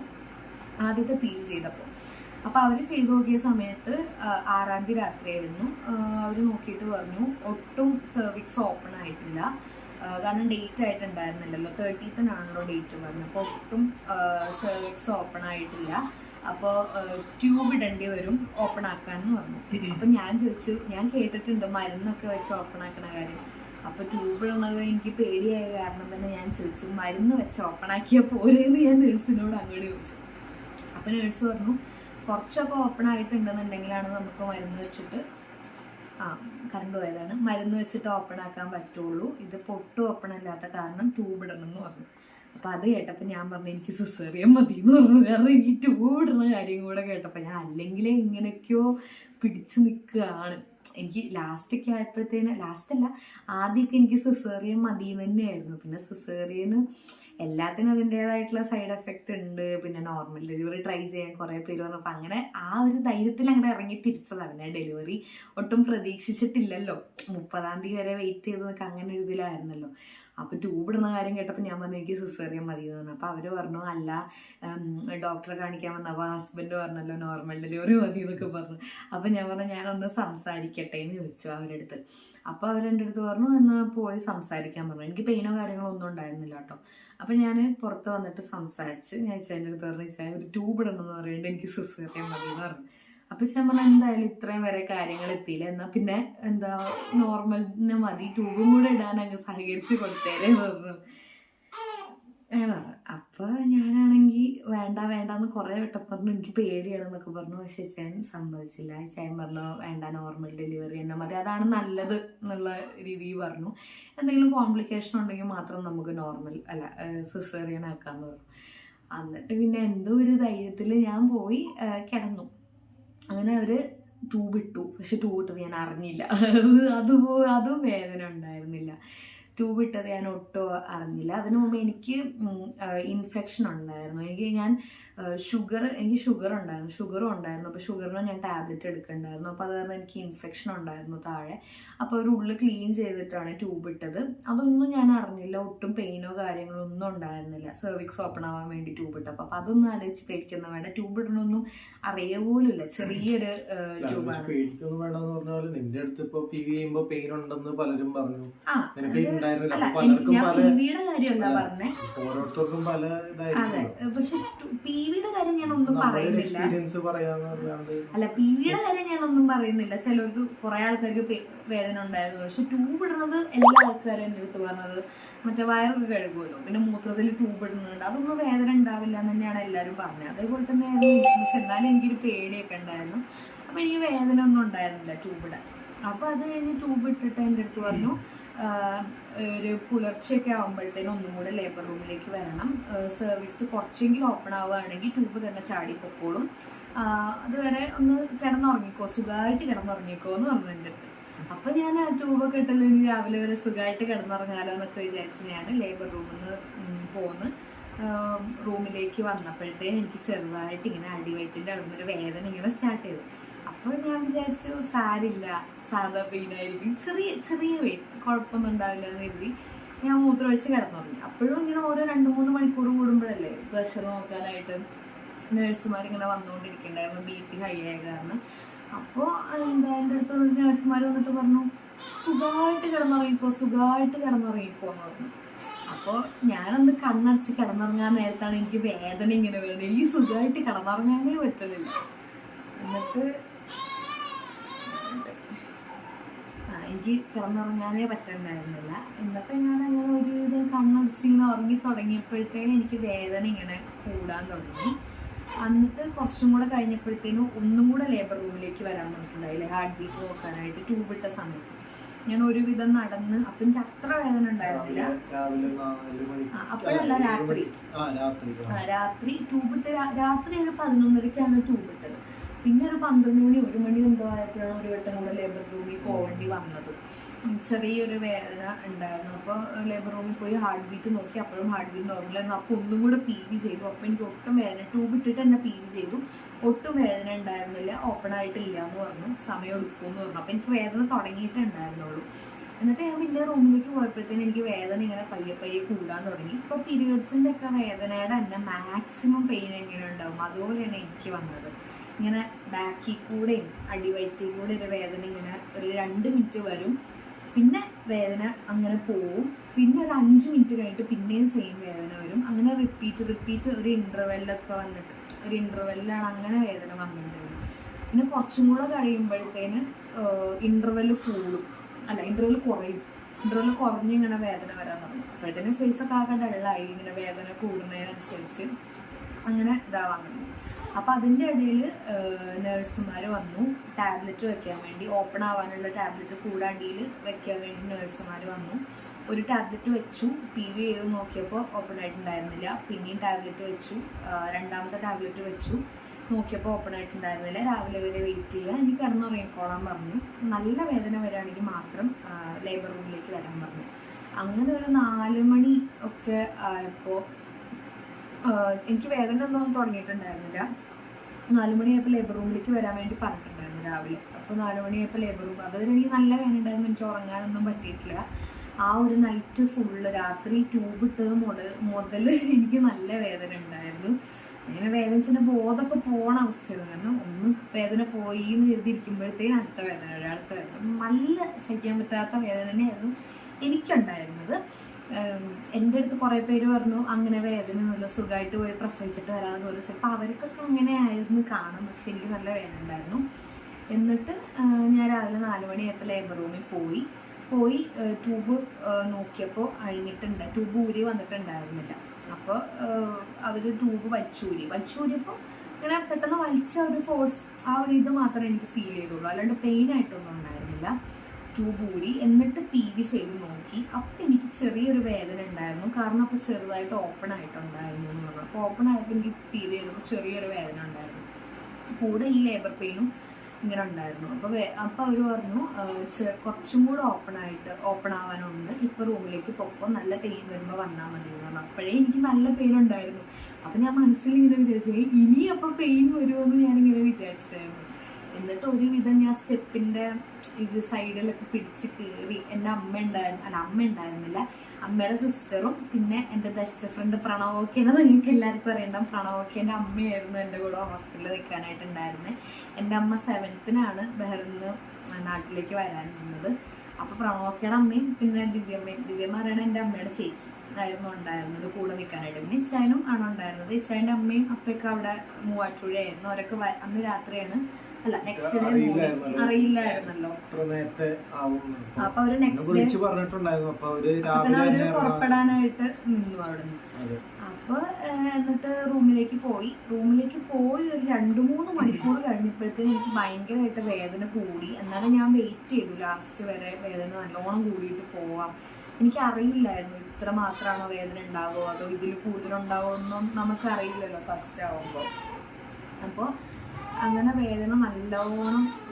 ആദ്യത്തെ PV ചെയ്തപ്പോൾ. അപ്പോൾ അവർ ചെയ്തു നോക്കിയ സമയത്ത് 6-ാം തീയതി രാത്രിയായിരുന്നു. അവർ നോക്കിയിട്ട് പറഞ്ഞു ഒട്ടും സെർവിക്സ് ഓപ്പൺ ആയിട്ടില്ല. കാരണം ഡേറ്റ് ആയിട്ടുണ്ടായിരുന്നില്ലല്ലോ, 30th ഡേറ്റ് പറഞ്ഞു. അപ്പോൾ ഒട്ടും സെർവിക്സ് ഓപ്പൺ ആയിട്ടില്ല. അപ്പോൾ ട്യൂബ് ഇടേണ്ടി വരും ഓപ്പൺ ആക്കാനെന്ന് പറഞ്ഞു. അപ്പം ഞാൻ ചോദിച്ചു, ഞാൻ കേട്ടിട്ടുണ്ട് മരുന്നൊക്കെ വെച്ച് ഓപ്പൺ ആക്കണ കാര്യം. അപ്പോൾ ട്യൂബ് ഇടുന്നത് എനിക്ക് പേടിയായ കാരണം തന്നെ ഞാൻ ചോദിച്ചു മരുന്ന് വെച്ച് ഓപ്പൺ ആക്കിയാൽ പോരെയെന്ന് ഞാൻ നേഴ്സിനോട് അങ്ങോട്ട് ചോദിച്ചു. അപ്പം നേഴ്സ് പറഞ്ഞു കുറച്ചൊക്കെ ഓപ്പൺ ആയിട്ടുണ്ടെന്നുണ്ടെങ്കിലാണ് നമുക്ക് മരുന്ന് വെച്ചിട്ട് കറണ്ട് പോയതാണ്, മരുന്ന് വെച്ചിട്ട് ഓപ്പൺ ആക്കാൻ പറ്റുള്ളൂ. ഇത് പൊട്ടും ഓപ്പൺ അല്ലാത്ത കാരണം ട്യൂബ് ഇടണം എന്ന് പറഞ്ഞു. അപ്പോൾ അത് കേട്ടപ്പോൾ ഞാൻ പറഞ്ഞു എനിക്ക് സിസേറിയൻ മതി എന്ന് പറഞ്ഞു. കാരണം എനിക്ക് ട്യൂബ് ഇടുന്ന കാര്യം കൂടെ കേട്ടപ്പോൾ ഞാൻ അല്ലെങ്കിലേ ഇങ്ങനെയൊക്കെയോ പിടിച്ചു നിൽക്കുകയാണ്. എനിക്ക് ലാസ്റ്റൊക്കെ ആയപ്പോഴത്തേന്, ലാസ്റ്റല്ല ആദ്യമൊക്കെ എനിക്ക് സിസേറിയൻ മതി തന്നെയായിരുന്നു. പിന്നെ സിസേറിയന് എല്ലാത്തിനും അതിൻ്റേതായിട്ടുള്ള സൈഡ് എഫക്റ്റ് ഉണ്ട്. പിന്നെ നോർമൽ ഡെലിവറി ട്രൈ ചെയ്യാൻ കുറേ പേര് പറഞ്ഞപ്പോൾ അങ്ങനെ ആ ഒരു ധൈര്യത്തിൽ അങ്ങനെ ഇറങ്ങി തിരിച്ചതാണ്. പിന്നെ ഡെലിവറി ഒട്ടും പ്രതീക്ഷിച്ചിട്ടില്ലല്ലോ, 30-ാം തീയതി വരെ വെയിറ്റ് ചെയ്തതൊക്കെ അങ്ങനെ ഒരു ഇതിലായിരുന്നല്ലോ. അപ്പോൾ ട്യൂബ് ഇടുന്ന കാര്യം കേട്ടപ്പോൾ ഞാൻ പറഞ്ഞു എനിക്ക് സിസേറിയൻ മതി എന്ന് പറഞ്ഞു. അപ്പോൾ അവർ പറഞ്ഞു അല്ല, ഡോക്ടറെ കാണിക്കാൻ വന്നപ്പോൾ ഹസ്ബൻഡ് പറഞ്ഞല്ലോ നോർമൽ ഡെലിവറി മതി എന്നൊക്കെ പറഞ്ഞു. അപ്പോൾ ഞാൻ പറഞ്ഞു ഞാനൊന്ന് സംസാരിക്കട്ടെ എന്ന് ചോദിച്ചു അവരുടെ അടുത്ത്. അപ്പോൾ അവരെൻ്റെ അടുത്ത് പറഞ്ഞു എന്നാൽ പോയി സംസാരിക്കാൻ പറഞ്ഞു. എനിക്ക് പെയിനോ കാര്യങ്ങളോ ഒന്നും ഉണ്ടായിരുന്നില്ല കേട്ടോ. അപ്പോൾ ഞാൻ പുറത്ത് വന്നിട്ട് സംസാരിച്ച് ഞാൻ ചേട്ടൻ്റെ അടുത്ത് പറഞ്ഞു ചായ ഒരു ട്യൂബ് ഇടണമെന്ന് പറയുന്നത് എനിക്ക് സിസേറിയൻ മതി എന്ന് പറഞ്ഞു. അപ്പോൾ ഞാൻ പറഞ്ഞു എന്തായാലും ഇത്രയും വരെ കാര്യങ്ങൾ എത്തിയില്ല, എന്നാൽ പിന്നെ എന്താ നോർമലിന് മതി, ട്യൂബും കൂടെ ഇടാൻ അങ്ങ് സഹകരിച്ച് കൊടുത്തേരെ പറഞ്ഞു. അങ്ങനെ പറഞ്ഞു. അപ്പോൾ ഞാനാണെങ്കിൽ വേണ്ട വേണ്ടാന്ന് കുറേ വട്ടം പറഞ്ഞു, എനിക്ക് പേടിയാണെന്നൊക്കെ പറഞ്ഞു. പക്ഷേ ചേൻ സമ്മതിച്ചില്ല. ചേൻ പറഞ്ഞു വേണ്ട, നോർമൽ ഡെലിവറി തന്നെ മതി, അതാണ് നല്ലത് എന്നുള്ള രീതിയിൽ പറഞ്ഞു. എന്തെങ്കിലും കോംപ്ലിക്കേഷൻ ഉണ്ടെങ്കിൽ മാത്രം നമുക്ക് നോർമൽ അല്ല സിസേറിയൻ ആക്കാമെന്ന് പറഞ്ഞു. എന്നിട്ട് പിന്നെ എന്തോ ഒരു ധൈര്യത്തിൽ ഞാൻ പോയി കിടന്നു. അങ്ങനെ അവർ ട്യൂബ് ഇട്ടു. പക്ഷെ ട്യൂബ് ഇട്ടത് ഞാൻ അറിഞ്ഞില്ല. അതും വേദന ഉണ്ടായിരുന്നില്ല. ട്യൂബ് ഇട്ടത് ഞാൻ ഒട്ടും അറിഞ്ഞില്ല. അതിനു മുമ്പ് എനിക്ക് ഇൻഫെക്ഷൻ ഉണ്ടായിരുന്നു. എനിക്ക് ഷുഗർ ഉണ്ടായിരുന്നു, ഷുഗറും ഉണ്ടായിരുന്നു. അപ്പോൾ ഷുഗറിന് ഞാൻ ടാബ്ലറ്റ് എടുക്കണ്ടായിരുന്നു. അപ്പോൾ അത് കാരണം എനിക്ക് ഇൻഫെക്ഷൻ ഉണ്ടായിരുന്നു താഴെ. അപ്പോൾ അവർ ഉള്ളിൽ ക്ലീൻ ചെയ്തിട്ടാണ് ട്യൂബ് ഇട്ടത്. അതൊന്നും ഞാൻ അറിഞ്ഞില്ല, ഒട്ടും പെയിനോ കാര്യങ്ങളോ ഒന്നും ഉണ്ടായിരുന്നില്ല. സെർവിക്സ് ഓപ്പൺ ആവാൻ വേണ്ടി ട്യൂബ് ഇട്ടപ്പോൾ. അപ്പോൾ അതൊന്നും ആലോചിച്ച് പേടിക്കുന്ന വേണ്ട, ട്യൂബ് ഇടണമൊന്നും അറിയ പോലുമില്ല, ചെറിയൊരു ട്യൂബാണ്. നിന്റെ അടുത്ത് ഇപ്പൊ PV ചെയ്യുമ്പോ പെയിൻ ഉണ്ടെന്ന് പലരും പറഞ്ഞു. ഞാൻ PVയുടെ കാര്യമല്ല പറഞ്ഞേ. ഓരോരുത്തർക്കും പല അതെ, പക്ഷെ PVയുടെ കാര്യം ഞാനൊന്നും പറയുന്നില്ല. അല്ല, PVയുടെ കാര്യം ഞാനൊന്നും പറയുന്നില്ല. ചിലർക്ക് കുറെ ആൾക്കാർക്ക് വേദന ഉണ്ടായിരുന്നു. പക്ഷെ ട്യൂബ് ഇടുന്നത് എല്ലാ ആൾക്കാരും എൻ്റെ അടുത്ത് പറഞ്ഞത് മറ്റേ വയറൊക്കെ കഴുകുമല്ലോ, പിന്നെ മൂത്രത്തിൽ ട്യൂബ് ഇടുന്നുണ്ട്, അതൊന്നും വേദന ഉണ്ടാവില്ല എന്ന് തന്നെയാണ് എല്ലാവരും പറഞ്ഞത്. അതേപോലെ തന്നെയായിരുന്നു എനിക്ക്. പക്ഷെ എന്നാലും എനിക്കൊരു പേടിയൊക്കെ ഉണ്ടായിരുന്നു. അപ്പോൾ എനിക്ക് വേദന ഒന്നും ഉണ്ടായിരുന്നില്ല ട്യൂബിടാൻ. അപ്പോൾ അത് കഴിഞ്ഞ് ട്യൂബ് ഇട്ടിട്ട് എൻ്റെ അടുത്ത് പറഞ്ഞു ഒരു പുലർച്ചയൊക്കെ ആകുമ്പോഴത്തേനും ഒന്നും കൂടെ ലേബർ റൂമിലേക്ക് വരണം, സെർവിക്സ് കുറച്ചെങ്കിലും ഓപ്പൺ ആവുകയാണെങ്കിൽ ട്യൂബ് തന്നെ ചാടി പൊക്കോളും, അതുവരെ ഒന്ന് കിടന്നുറങ്ങിക്കോ, സുഖമായിട്ട് കിടന്നുറങ്ങിക്കോ എന്ന് പറഞ്ഞു എൻ്റെ അടുത്ത്. അപ്പോൾ ഞാൻ ആ ട്യൂബൊക്കെ ഇട്ടല്ലെങ്കിൽ രാവിലെ വരെ സുഖമായിട്ട് കിടന്നുറങ്ങാലോ എന്നൊക്കെ വിചാരിച്ച് ഞാൻ ലേബർ റൂമിൽ നിന്ന് പോന്ന് റൂമിലേക്ക് വന്നപ്പോഴത്തേനും എനിക്ക് ചെറുതായിട്ട് ഇങ്ങനെ അടിവയറ്റിൻ്റെ അവിടെ നിന്നൊരു വേദന ഇങ്ങനെ സ്റ്റാർട്ട് ചെയ്തു. അപ്പോൾ ഞാൻ വിചാരിച്ചു സാരില്ല, സാധാ പെയിനായിരിക്കും, ചെറിയ പെയിൻ, കുഴപ്പമൊന്നും ഉണ്ടാവില്ല എന്ന് കരുതി ഞാൻ മൂത്രമൊഴിച്ച് കിടന്നുറങ്ങി. അപ്പോഴും ഇങ്ങനെ ഓരോ 2-3 മണിക്കൂർ കൂടുമ്പോഴല്ലേ പ്രഷർ നോക്കാനായിട്ട് നേഴ്സുമാരിങ്ങനെ വന്നുകൊണ്ടിരിക്കണ്ടായിരുന്നു, BP ഹൈ ആയ കാരണം. അപ്പോൾ എന്താ എൻ്റെ അടുത്ത് നേഴ്സുമാർ വന്നിട്ട് പറഞ്ഞു സുഖമായിട്ട് കിടന്നുറങ്ങിക്കോ എന്ന് പറഞ്ഞു. അപ്പോൾ ഞാനൊന്ന് കണ്ണടച്ച് കിടന്നുറങ്ങാൻ നേരത്താണ് എനിക്ക് വേദന ഇങ്ങനെ വരുന്നത്. എനിക്ക് സുഖമായിട്ട് കിടന്നുറങ്ങാനേ പറ്റുന്നില്ല. എന്നിട്ട് എനിക്ക് കിടന്നുറങ്ങാനേ പറ്റണ്ടായിരുന്നില്ല. എന്നിട്ട് ഞാൻ അങ്ങനെ ഒരു ഇത് കണ്ണടച്ച് ഇങ്ങനെ ഉറങ്ങി തുടങ്ങിയപ്പോഴത്തേനും എനിക്ക് വേദന ഇങ്ങനെ കൂടാൻ തുടങ്ങി. എന്നിട്ട് കുറച്ചും കൂടെ കഴിഞ്ഞപ്പോഴത്തേനും ഒന്നും കൂടെ ലേബർ റൂമിലേക്ക് വരാൻ പറഞ്ഞിട്ടുണ്ടായില്ലേ, ഹാർട്ട് ബീറ്റ് നോക്കാനായിട്ട് ട്യൂബ് ഇട്ട സമയത്ത്. ഞാൻ ഒരുവിധം നടന്ന്, അപ്പം എനിക്ക് അത്ര വേദന ഉണ്ടായിരുന്നില്ല. അപ്പോഴല്ല, രാത്രി ട്യൂബ് ഇട്ട് രാത്രി ഒരു 11:30ക്കാണ് ട്യൂബ് ഇട്ടത്. പിന്നെ ഒരു 12 മണി 1 മണി എന്തോ ആയപ്പോഴാണ് ഒരു വട്ടം കൂടെ ലേബർ റൂമിൽ പോകേണ്ടി വന്നത്. ചെറിയൊരു വേദന ഉണ്ടായിരുന്നു. അപ്പോൾ ലേബർ റൂമിൽ പോയി ഹാർട്ട് ബീറ്റ് നോക്കി, അപ്പോഴും ഹാർട്ട് ബീറ്റ് നോർമലായിരുന്നു. അപ്പോൾ ഒന്നും കൂടെ PV ചെയ്തു. അപ്പോൾ എനിക്ക് ഒട്ടും വേദന, ട്യൂബ് ഇട്ടിട്ട് തന്നെ PV ചെയ്തു, ഒട്ടും വേദന ഉണ്ടായിരുന്നില്ല, ഓപ്പൺ ആയിട്ടില്ല എന്ന് പറഞ്ഞു, സമയം എടുക്കുമെന്ന് പറഞ്ഞു. അപ്പോൾ എനിക്ക് വേദന തുടങ്ങിയിട്ടേ ഉണ്ടായിരുന്നുള്ളൂ. എന്നിട്ട് ഞാൻ പിന്നെ റൂമിലേക്ക് പോയപ്പോഴത്തേനും എനിക്ക് വേദന ഇങ്ങനെ പയ്യെ കൂടാൻ തുടങ്ങി. ഇപ്പോൾ പീരിയഡ്സിൻ്റെ ഒക്കെ വേദനയുടെ തന്നെ മാക്സിമം പെയിൻ എങ്ങനെ ഉണ്ടാവും അതുപോലെയാണ് എനിക്ക് വന്നത്. ഇങ്ങനെ ബാക്കിൽ കൂടെയും അടിവയറ്റിൽ കൂടെ ഒരു വേദന ഇങ്ങനെ ഒരു 2 മിനിറ്റ് വരും, പിന്നെ വേദന അങ്ങനെ പോവും, പിന്നെ ഒരു 5 മിനിറ്റ് കഴിഞ്ഞിട്ട് പിന്നെയും സെയിം വേദന വരും. അങ്ങനെ റിപ്പീറ്റ് ഒരു ഇൻ്റർവെല്ലൊക്കെ വന്നിട്ട്, ഒരു ഇൻ്റർവെല്ലാണ് അങ്ങനെ വേദന വന്നിട്ടുള്ളത്. പിന്നെ കുറച്ചും കൂടെ കഴിയുമ്പോഴത്തേന് ഇൻ്റർവെല്ല് കുറയും. ഇൻ്റർവെല്ല് കുറഞ്ഞ് ഇങ്ങനെ വേദന വരാൻ തുടങ്ങും. അപ്പോഴത്തേനും ഫേസൊക്കെ ആകെ ഡള്ളായി, ഇങ്ങനെ വേദന കൂടുന്നതിനനുസരിച്ച് അങ്ങനെ ഇതാവാൻ തുടങ്ങി. അപ്പോൾ അതിൻ്റെ ഇടയിൽ നേഴ്സുമാർ വന്നു ടാബ്ലറ്റ് വെക്കാൻ വേണ്ടി, ഓപ്പൺ ആവാനുള്ള ടാബ്ലറ്റ് കൂടാണ്ടിയിൽ വെക്കാൻ വേണ്ടി നേഴ്സുമാർ വന്നു. ഒരു ടാബ്ലറ്റ് വെച്ചു, PV ചെയ്ത് നോക്കിയപ്പോൾ ഓപ്പൺ ആയിട്ടുണ്ടായിരുന്നില്ല. പിന്നെയും ടാബ്ലറ്റ് വെച്ചു, രണ്ടാമത്തെ ടാബ്ലറ്റ് വെച്ചു. നോക്കിയപ്പോൾ ഓപ്പൺ ആയിട്ടുണ്ടായിരുന്നില്ല. രാവിലെ വരെ വെയിറ്റ് ചെയ്യുക, എനിക്ക് കിടന്നുറങ്ങിക്കോളാൻ പറഞ്ഞു. നല്ല വേദന വരികയാണെങ്കിൽ മാത്രം ലേബർ റൂമിലേക്ക് വരാൻ പറഞ്ഞു. അങ്ങനെ ഒരു 4 മണി ഒക്കെ ആയപ്പോൾ എനിക്ക് വേദന ഒന്നും തുടങ്ങിയിട്ടുണ്ടായിരുന്നില്ല. 4 മണിയായപ്പോൾ ലേബർ റൂമിലേക്ക് വരാൻ വേണ്ടി പറഞ്ഞിട്ടുണ്ടായിരുന്നു രാവിലെ. അപ്പോൾ 4 മണിയായപ്പോൾ ലേബർ റൂം, അതുവരെ എനിക്ക് നല്ല വേദന ഉണ്ടായിരുന്നു. എനിക്ക് ഉറങ്ങാനൊന്നും പറ്റിയിട്ടില്ല. ആ ഒരു നൈറ്റ് ഫുള്ള് രാത്രി ട്യൂബ് ഇട്ടത് മുതൽ എനിക്ക് നല്ല വേദന ഉണ്ടായിരുന്നു. അങ്ങനെ വേദനിച്ചതിൻ്റെ ബോധമൊക്കെ പോണ അവസ്ഥയായിരുന്നു. കാരണം ഒന്ന് വേദന പോയി എന്ന് കരുതിയിരിക്കുമ്പോഴത്തേക്കും അടുത്ത വേദന നല്ല സഹിക്കാൻ പറ്റാത്ത വേദന തന്നെയായിരുന്നു എനിക്കുണ്ടായിരുന്നത്. എൻ്റെ അടുത്ത് കുറേ പേര് പറഞ്ഞു അങ്ങനെ വേദന നല്ല സുഖമായിട്ട് പോയി പ്രസവിച്ചിട്ട് വരാമെന്ന് പോലെ. ചിലപ്പോൾ അവർക്കൊക്കെ അങ്ങനെ ആയിരുന്നു കാണും, പക്ഷെ എനിക്ക് നല്ല വേദന ഉണ്ടായിരുന്നു. എന്നിട്ട് ഞാൻ രാവിലെ 4 മണിയായപ്പോൾ ലേബർ റൂമിൽ പോയി ട്യൂബ് നോക്കിയപ്പോൾ അഴിഞ്ഞിട്ടുണ്ട്, ട്യൂബ് ഊരി വന്നിട്ടുണ്ടായിരുന്നില്ല. അപ്പോൾ അവർ ട്യൂബ് വലിച്ചൂരിയപ്പോൾ ഇങ്ങനെ പെട്ടെന്ന് വലിച്ച ഒരു ഫോഴ്സ്, ആ ഒരു ഇത് മാത്രമേ എനിക്ക് ഫീൽ ചെയ്തുള്ളൂ, അല്ലാണ്ട് പെയിൻ ആയിട്ടൊന്നും ഉണ്ടായിരുന്നില്ല. ട്യൂബ് ഊരി എന്നിട്ട് PV ചെയ്ത് നോക്കി. അപ്പം എനിക്ക് ചെറിയൊരു വേദന ഉണ്ടായിരുന്നു, കാരണം അപ്പോൾ ചെറുതായിട്ട് ഓപ്പൺ ആയിട്ടുണ്ടായിരുന്നു എന്ന് പറഞ്ഞു. അപ്പോൾ ഓപ്പൺ ആയപ്പോൾ എനിക്ക് PV ചെയ്തപ്പോൾ ചെറിയൊരു വേദന ഉണ്ടായിരുന്നു, കൂടെ ഈ ലേബർ പെയിനും ഇങ്ങനെ ഉണ്ടായിരുന്നു. അപ്പോൾ അവർ പറഞ്ഞു കുറച്ചും കൂടെ ഓപ്പൺ ആവാനുണ്ട്, ഇപ്പോൾ റൂമിലേക്ക് പൊക്കോ, നല്ല പെയിൻ വരുമ്പോൾ വന്നാൽ മതി എന്ന് പറഞ്ഞു. അപ്പോഴേ എനിക്ക് നല്ല പെയിൻ ഉണ്ടായിരുന്നു. അപ്പം ഞാൻ മനസ്സിൽ ഇങ്ങനെ വിചാരിച്ചു, ഇനി അപ്പോൾ പെയിൻ വരുമെന്ന് ഞാനിങ്ങനെ വിചാരിച്ചായിരുന്നു. എന്നിട്ട് ഒരുവിധം ഞാൻ സ്റ്റെപ്പിൻ്റെ ഇത് സൈഡിലൊക്കെ പിടിച്ച് കയറി. എൻ്റെ അമ്മ ഉണ്ടായിരുന്നില്ല, അമ്മയുടെ സിസ്റ്ററും പിന്നെ എൻ്റെ ബെസ്റ്റ് ഫ്രണ്ട് പ്രണവോക്കേനെ നിങ്ങൾക്ക് എല്ലാവർക്കും അറിയണ്ടാവും. പ്രണവോക്കേൻ്റെ അമ്മയായിരുന്നു എൻ്റെ കൂടെ ഹോസ്പിറ്റലിൽ നിൽക്കാനായിട്ടുണ്ടായിരുന്നത്. എൻ്റെ അമ്മ 7th ബഹ്റിന്ന് നാട്ടിലേക്ക് വരാനിരുന്നത്. അപ്പോൾ പ്രണവോക്കേടെ അമ്മയും പിന്നെ ദിവ്യമ്മ പറയുന്നത് എൻ്റെ അമ്മയുടെ ചേച്ചി ആയിരുന്നു ഉണ്ടായിരുന്നത് കൂടെ നിൽക്കാനായിട്ട്. പിന്നെ ഇച്ചായനും ആണ് ഉണ്ടായിരുന്നത്. ഇച്ചായൻ്റെ അമ്മയും അപ്പയൊക്കെ അവിടെ മൂവാറ്റുപുഴയായിരുന്നു. അവരൊക്കെ അന്ന് രാത്രിയാണ്, അല്ല നെക്സ്റ്റ് ഡേ അറിയില്ലായിരുന്നല്ലോ. അപ്പൊ അവര് നെക്സ്റ്റ് ഡേ അവര് പുറപ്പെടാനായിട്ട് നിന്നു അവിടുന്ന്. അപ്പൊ എന്നിട്ട് റൂമിലേക്ക് പോയി ഒരു 2-3 മണിക്കൂർ കഴിഞ്ഞപ്പോഴത്തേക്കും എനിക്ക് ഭയങ്കരമായിട്ട് വേദന കൂടി. എന്നാലും ഞാൻ വെയിറ്റ് ചെയ്തു ലാസ്റ്റ് വരെ, വേദന നല്ലോണം കൂടിയിട്ട് പോവാം. എനിക്കറിയില്ലായിരുന്നു ഇത്ര മാത്രമാണോ വേദന ഉണ്ടാവുമോ അതോ ഇതിൽ കൂടുതലുണ്ടാവുമോ ഒന്നും നമുക്കറിയില്ലല്ലോ ഫസ്റ്റ് ആവുമ്പോൾ. അപ്പോൾ അങ്ങനെ വേദന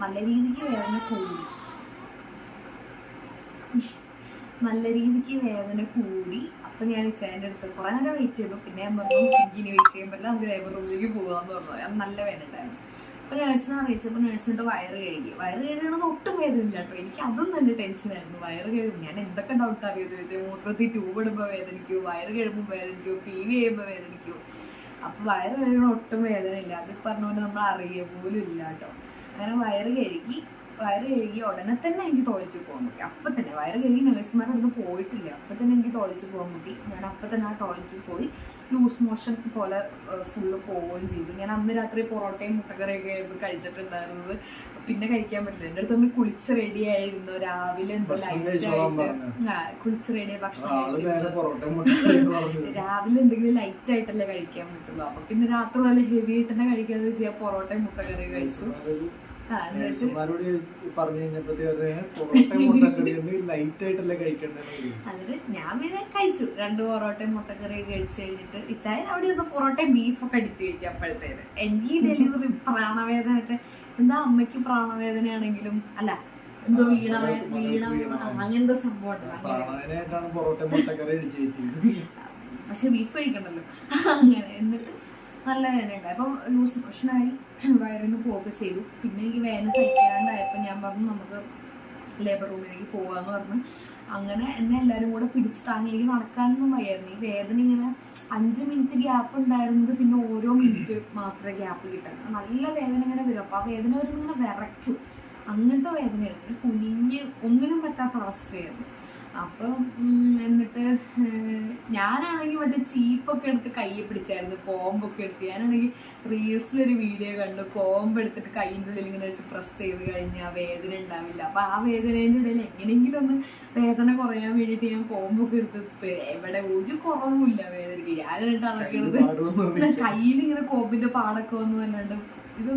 നല്ല രീതിക്ക് വേദന കൂടി. അപ്പം ഞാൻ ഇച്ചായൻ്റെ അടുത്ത് കുറേ നേരം വെയിറ്റ് ചെയ്തു. പിന്നെ ഞാൻ പറഞ്ഞു ഇനി വെയിറ്റ് ചെയ്യാൻ പറ്റില്ല, നമുക്ക് ലേബർ റൂമിലേക്ക് പോകാമെന്ന് പറഞ്ഞു. ഞാൻ നല്ല വേദന ഉണ്ടായിരുന്നു. അപ്പോൾ നേഴ്സിനെ അറിയിച്ചപ്പോൾ നേഴ്സിൻ്റെ വയറ് കഴുകണമെന്ന് ഒട്ടും വേദനയില്ല കേട്ടോ. എനിക്ക് അതും നല്ല ടെൻഷനായിരുന്നു. വയറ് കഴുകും, ഞാൻ എന്തൊക്കെ ഡൗട്ട് അറിയോ ചോദിച്ചാൽ, മൂത്രത്തിൽ ട്യൂബ് ഇടുമ്പോൾ വേദനിക്കുമോ, വയറ് കഴുകുമ്പോൾ വേദനിക്കുമോ, PV ചെയ്യുമ്പോൾ വേദനിക്കുമോ. അപ്പോൾ വയറ് കഴുകണ ഒട്ടും വേദനയില്ല, അത് പറഞ്ഞ പോലെ നമ്മൾ അറിയുക പോലും ഇല്ല കേട്ടോ. അങ്ങനെ വയറ് കഴുകി ഉടനെ തന്നെ എനിക്ക് ടോയ്ലറ്റിൽ പോകാൻ പറ്റി. അപ്പം തന്നെ വയറ് കഴുകി നേഴ്സുമാരൊന്നും പോയിട്ടില്ല, അപ്പം തന്നെ എനിക്ക് ടോയ്ലറ്റിൽ പോകാൻ പറ്റി. ഞാൻ അപ്പം തന്നെ ആ ടോയ്ലറ്റിൽ പോയി ലൂസ് മോഷൻ പോലെ ഫുള്ള് പോവുകയും ചെയ്തു. ഞാൻ അന്ന് രാത്രി പൊറോട്ടയും മുട്ടക്കറിയൊക്കെ ആയിരുന്നു കഴിച്ചിട്ടുണ്ടായിരുന്നത്. പിന്നെ കഴിക്കാൻ പറ്റില്ല. എൻ്റെ അടുത്ത് കുളിച്ച് റെഡി ആയിരുന്നു. രാവിലെ എന്തോ ലൈറ്റായിട്ട് കുളിച്ച് റെഡി ഭക്ഷണം കഴിച്ചിട്ടുണ്ട്. രാവിലെ എന്തെങ്കിലും ലൈറ്റ് ആയിട്ടല്ലേ കഴിക്കാൻ പറ്റുള്ളൂ. അപ്പൊ പിന്നെ രാത്രി നല്ല ഹെവി ആയിട്ട് തന്നെ കഴിക്കാതെ ചെയ്യാൻ പൊറോട്ടയും മുട്ടക്കറിയും കഴിച്ചു. അതിന് ഞാൻ പിന്നെ കഴിച്ചു 2 പൊറോട്ടയും മുട്ടക്കറിയും കഴിച്ചു കഴിഞ്ഞിട്ട് ഇച്ചായ അവിടെ ഇരുന്ന് പൊറോട്ടയും ബീഫൊക്കെ അടിച്ചു കഴിക്കും. അപ്പോഴത്തേന് എനിക്ക് ഈ ഡെലിവറി പ്രാണവേദന വെച്ചാൽ എന്താ അമ്മയ്ക്ക് പ്രാണവേദനയാണെങ്കിലും അല്ല എന്തോ വീണ അങ്ങനെന്തോ സംഭവം പക്ഷെ ബീഫ് കഴിക്കണ്ടല്ലോ. അങ്ങനെ എന്നിട്ട് നല്ല വേദന ഉണ്ടായി. അപ്പം ലൂസ് മോഷനായി വയറിന് പോവുക ചെയ്തു. പിന്നെ എനിക്ക് വേദന സഹിക്കാണ്ടായപ്പോൾ ഞാൻ പറഞ്ഞു നമുക്ക് ലേബർ റൂമിലേക്ക് പോകാമെന്ന് പറഞ്ഞു. അങ്ങനെ എന്നെ എല്ലാവരും കൂടെ പിടിച്ച് താങ്ങി. എനിക്ക് നടക്കാനൊന്നും വയ്യായിരുന്നു. ഈ വേദന ഇങ്ങനെ 5 മിനിറ്റ് ഗ്യാപ്പ് ഉണ്ടായിരുന്നത് പിന്നെ ഓരോ മിനിറ്റ് മാത്രമേ ഗ്യാപ്പ് കിട്ടാൻ. നല്ല വേദന ഇങ്ങനെ വരും. അപ്പോൾ ആ വേദന വരുമ്പോൾ ഇങ്ങനെ വിറയ്ക്കും. അങ്ങനത്തെ വേദനയായിരുന്നു. കുനിഞ്ഞ് ഒന്നിനും പറ്റാത്ത അവസ്ഥയായിരുന്നു. അപ്പം എന്നിട്ട് ഞാനാണെങ്കിൽ മറ്റേ ചീപ്പൊക്കെ എടുത്ത് കയ്യെ പിടിച്ചായിരുന്നു, കോമ്പൊക്കെ എടുത്ത്. ഞാനാണെങ്കിൽ റീൽസിലൊരു വീഡിയോ കണ്ടു, കോമ്പ് എടുത്തിട്ട് കയ്യിൻ്റെ ഉള്ളിൽ ഇങ്ങനെ വെച്ച് പ്രസ് ചെയ്ത് കഴിഞ്ഞാൽ വേദന ഉണ്ടാവില്ല. അപ്പം ആ വേദനേൻ്റെ ഇടയിൽ എങ്ങനെയെങ്കിലും ഒന്ന് വേദന കുറയാൻ വേണ്ടിയിട്ട് ഞാൻ കോമ്പൊക്കെ എടുത്ത് എവിടെ ഒരു കുറവുമില്ല വേദനയ്ക്ക്. ഞാനായിട്ട് അതൊക്കെ എടുത്ത് കയ്യിൽ ഇങ്ങനെ കോമ്പിൻ്റെ പാടൊക്കെ വന്നു അല്ലാണ്ട് ഇത്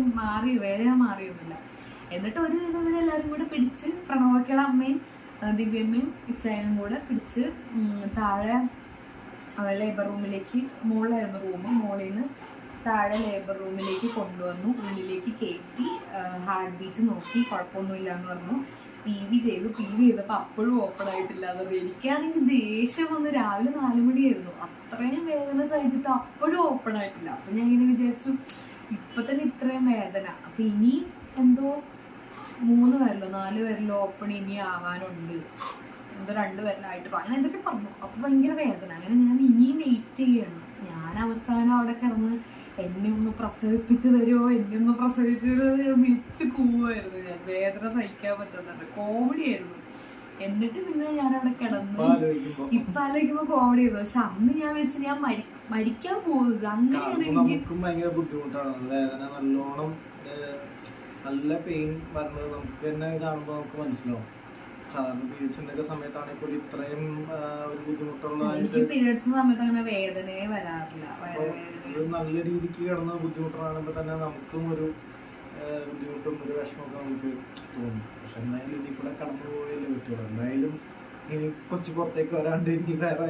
വേദന മാറിയൊന്നുമില്ല. എന്നിട്ട് ഒരു വിധം എല്ലാവരും കൂടെ പിടിച്ച് പ്രണവക്കയുടെ അമ്മയും ദിവ്യമ്മയും ഇച്ചായനും കൂടെ പിടിച്ച് താഴെ ലേബർ റൂമിലേക്ക്, മുകളിലായിരുന്നു റൂം, മുകളിൽ നിന്ന് താഴെ ലേബർ റൂമിലേക്ക് കൊണ്ടുവന്നു, ഉള്ളിലേക്ക് കയറ്റി, ഹാർട്ട് ബീറ്റ് നോക്കി, കുഴപ്പമൊന്നുമില്ല എന്ന് പറഞ്ഞു. PV ചെയ്തപ്പോൾ അപ്പോഴും ഓപ്പൺ ആയിട്ടില്ല എന്ന് പറഞ്ഞു. എനിക്കാണെങ്കിൽ ദേഷ്യം വന്ന്, രാവിലെ 4 മണിയായിരുന്നു, അത്രയും വേദന സഹിച്ചിട്ട് അപ്പോഴും ഓപ്പൺ ആയിട്ടില്ല. അപ്പം ഞാൻ ഇങ്ങനെ വിചാരിച്ചു ഇപ്പം തന്നെ ഇത്രയും വേദന, അപ്പം ഇനിയും എന്തോ 3 വിരലോ 4 വിരലോ ഓപ്പൺ ഇനി ആവാനുണ്ട്, എന്തോ 2 വിരലായിട്ട് അങ്ങനെ എന്തൊക്കെ പറഞ്ഞു. അപ്പം ഭയങ്കര വേദന. അങ്ങനെ ഞാൻ ഇനിയും വെയിറ്റ് ചെയ്യണം. ഞാൻ അവസാനം അവിടെ കിടന്ന് എന്നെ ഒന്ന് പ്രസവിപ്പിച്ച് തരുമോ, എന്നെ ഒന്ന് പ്രസവിച്ച് തരുമോ വിളിച്ച് കൂവായിരുന്നു ഞാൻ. വേദന സഹിക്കാൻ പറ്റുന്നുണ്ട്. കോമഡി ആയിരുന്നു. എന്നിട്ട് പിന്നെ ഞാൻ അവിടെ കിടന്ന് ഇപ്പൊ ആലോചിക്കുമ്പോ കോമഡി ആയിരുന്നു. പക്ഷെ അന്ന് ഞാൻ വെച്ച് ഞാൻ മരിക്കാൻ പോകുന്നത് അങ്ങനെയാണ്. നമുക്കും ഭയങ്കര ബുദ്ധിമുട്ടാണ്. വേദന നല്ലോണം നല്ല പെയിൻ വരുന്നത് നമുക്ക് തന്നെ കാണുമ്പോൾ നമുക്ക് മനസ്സിലാവും. സാധാരണ പീരിയഡ്സിന്റെ ഒക്കെ സമയത്താണെങ്കിൽ പോലും ഇത്രയും ഒരു ബുദ്ധിമുട്ടുള്ള അങ്ങനെ വേദനയെ വരാറില്ല. നല്ല രീതിക്ക് കിടന്ന് ബുദ്ധിമുട്ട് കാണുമ്പോൾ തന്നെ നമുക്കും ഒരു ബുദ്ധിമുട്ടും ഒരു വിഷമമൊക്കെ നമുക്ക് തോന്നും. പക്ഷെ എന്തായാലും ഇതിൽ കൂടെ കടന്നു പോയല്ലേ പറ്റുള്ളൂ. എന്തായാലും ഇനി കൊച്ചു പുറത്തേക്ക് വരാണ്ട് ഇനി വേറെ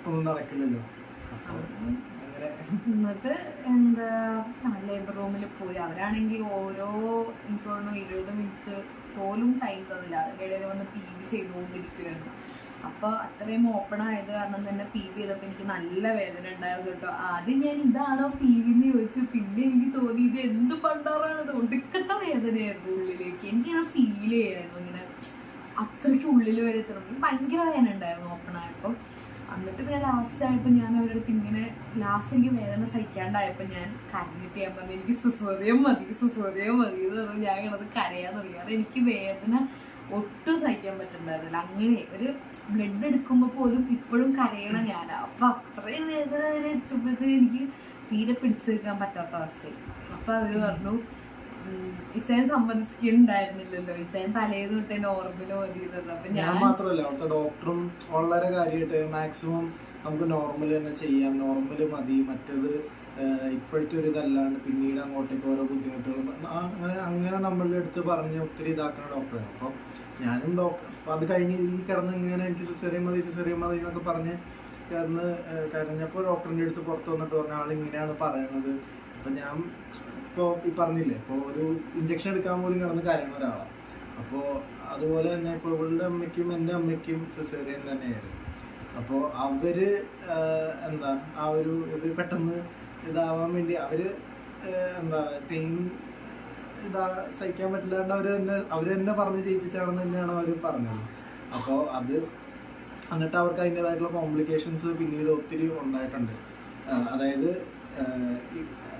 ഒന്നും നടക്കില്ലല്ലോ. എന്നിട്ട് എന്താ ലേബർ റൂമിൽ പോയി. അവരാണെങ്കിൽ ഓരോ എനിക്ക് തോന്നുന്നു 20 മിനിറ്റ് പോലും ടൈം തന്നില്ല. അതിൻ്റെ ഇടയിൽ വന്ന് PV ചെയ്തുകൊണ്ടിരിക്കുകയായിരുന്നു. അപ്പോൾ അത്രയും ഓപ്പൺ ആയത് കാരണം തന്നെ PV ചെയ്തപ്പോൾ എനിക്ക് നല്ല വേദന ഉണ്ടായിരുന്നു കേട്ടോ. ആദ്യം ഞാൻ ഇതാണോ PV എന്ന് ചോദിച്ചു. പിന്നെ എനിക്ക് തോന്നി ഇത് എന്ത് പണ്ടാറാണത്, ഒടുക്കത്തെ വേദനയായിരുന്നു ഉള്ളിലേക്ക്. എനിക്കിങ്ങനെ ഫീൽ ചെയ്യായിരുന്നു, ഇങ്ങനെ അത്രയ്ക്ക് ഉള്ളിൽ വരെ എത്തണം. ഭയങ്കര വേദന ഉണ്ടായിരുന്നു ഓപ്പൺ ആയപ്പോൾ. എന്നിട്ട് പിന്നെ ലാസ്റ്റ് ആയപ്പോൾ ഞാൻ അവരുടെ അടുത്ത് ഇങ്ങനെ ലാസ്റ്റ് എനിക്ക് വേദന സഹിക്കാണ്ടായപ്പോൾ ഞാൻ കരഞ്ഞിട്ട് ഞാൻ പറഞ്ഞു എനിക്ക് സിസേറിയൻ മതി എന്ന് പറഞ്ഞു. ഞാൻ കിടന്ന് കരയാൻ തുടങ്ങി. അത് എനിക്ക് വേദന ഒട്ടും സഹിക്കാൻ പറ്റുന്നുണ്ടായിരുന്നില്ല. അങ്ങനെ ഒരു ബ്ലഡ് എടുക്കുമ്പോൾ പോലും ഇപ്പോഴും കരയണം ഞാൻ. അപ്പം അത്രയും വേദന വരെ എത്തുമ്പോഴത്തേക്കും എനിക്ക് തീരെ പിടിച്ചു വെക്കാൻ പറ്റാത്ത അവസ്ഥയായി. അപ്പം അവർ പറഞ്ഞു ഇച്ചാൻ സമ്മതിക്കുന്നുണ്ടായിരുന്നില്ലല്ലോ, ഇച്ചാൻ തലേന്ന് തൊട്ടേ നോർമൽ മതി. അപ്പൊ ഞാൻ മാത്രമല്ല അവിടുത്തെ ഡോക്ടറും വളരെ കാര്യമായിട്ട് മാക്സിമം നമുക്ക് നോർമൽ തന്നെ ചെയ്യാം, നോർമൽ മതി, മറ്റേത് ഇപ്പോഴത്തെ ഒരു ഇതല്ലാണ്ട് പിന്നീട് അങ്ങോട്ടേക്ക് ഓരോ ബുദ്ധിമുട്ടുകളും അങ്ങനെ നമ്മളുടെ അടുത്ത് പറഞ്ഞ് ഒത്തിരി ഇതാക്കുന്ന ഡോക്ടറാണ്. അപ്പം ഞാനും ഡോക്ടർ അത് കഴിഞ്ഞ് ഈ കിടന്ന് ഇങ്ങനെ എനിക്ക് സിസേറിയൻ മതി എന്നൊക്കെ പറഞ്ഞ് കരഞ്ഞപ്പോൾ ഡോക്ടറിൻ്റെ അടുത്ത് പുറത്ത് വന്നിട്ട് പറഞ്ഞ ആൾ ഇങ്ങനെയാണ് പറയണത്. അപ്പം ഞാൻ ഇപ്പോൾ ഈ പറഞ്ഞില്ലേ, ഇപ്പോൾ ഒരു ഇഞ്ചക്ഷൻ എടുക്കാൻ പോലും കിടന്ന് കരയുന്ന ഒരാളാണ്. അപ്പോൾ അതുപോലെ തന്നെ ഇപ്പോൾ ഇവളുടെ അമ്മയ്ക്കും എൻ്റെ അമ്മയ്ക്കും സിസേറിയൻ തന്നെയായിരുന്നു. അപ്പോൾ അവർ എന്താ ആ ഒരു ഇത് പെട്ടെന്ന് ഇതാവാൻ വേണ്ടി അവർ എന്താ പെയിൻ സഹിക്കാൻ പറ്റില്ലാണ്ട് അവർ തന്നെ പറഞ്ഞ് ചെയ്യിപ്പിച്ചാണെന്ന് തന്നെയാണ് അവർ പറഞ്ഞത്. അപ്പോൾ അത് എന്നിട്ട് അവർക്ക് അതിൻ്റേതായിട്ടുള്ള കോംപ്ലിക്കേഷൻസ് പിന്നീട് ഒത്തിരി ഉണ്ടായിട്ടുണ്ട്. അതായത്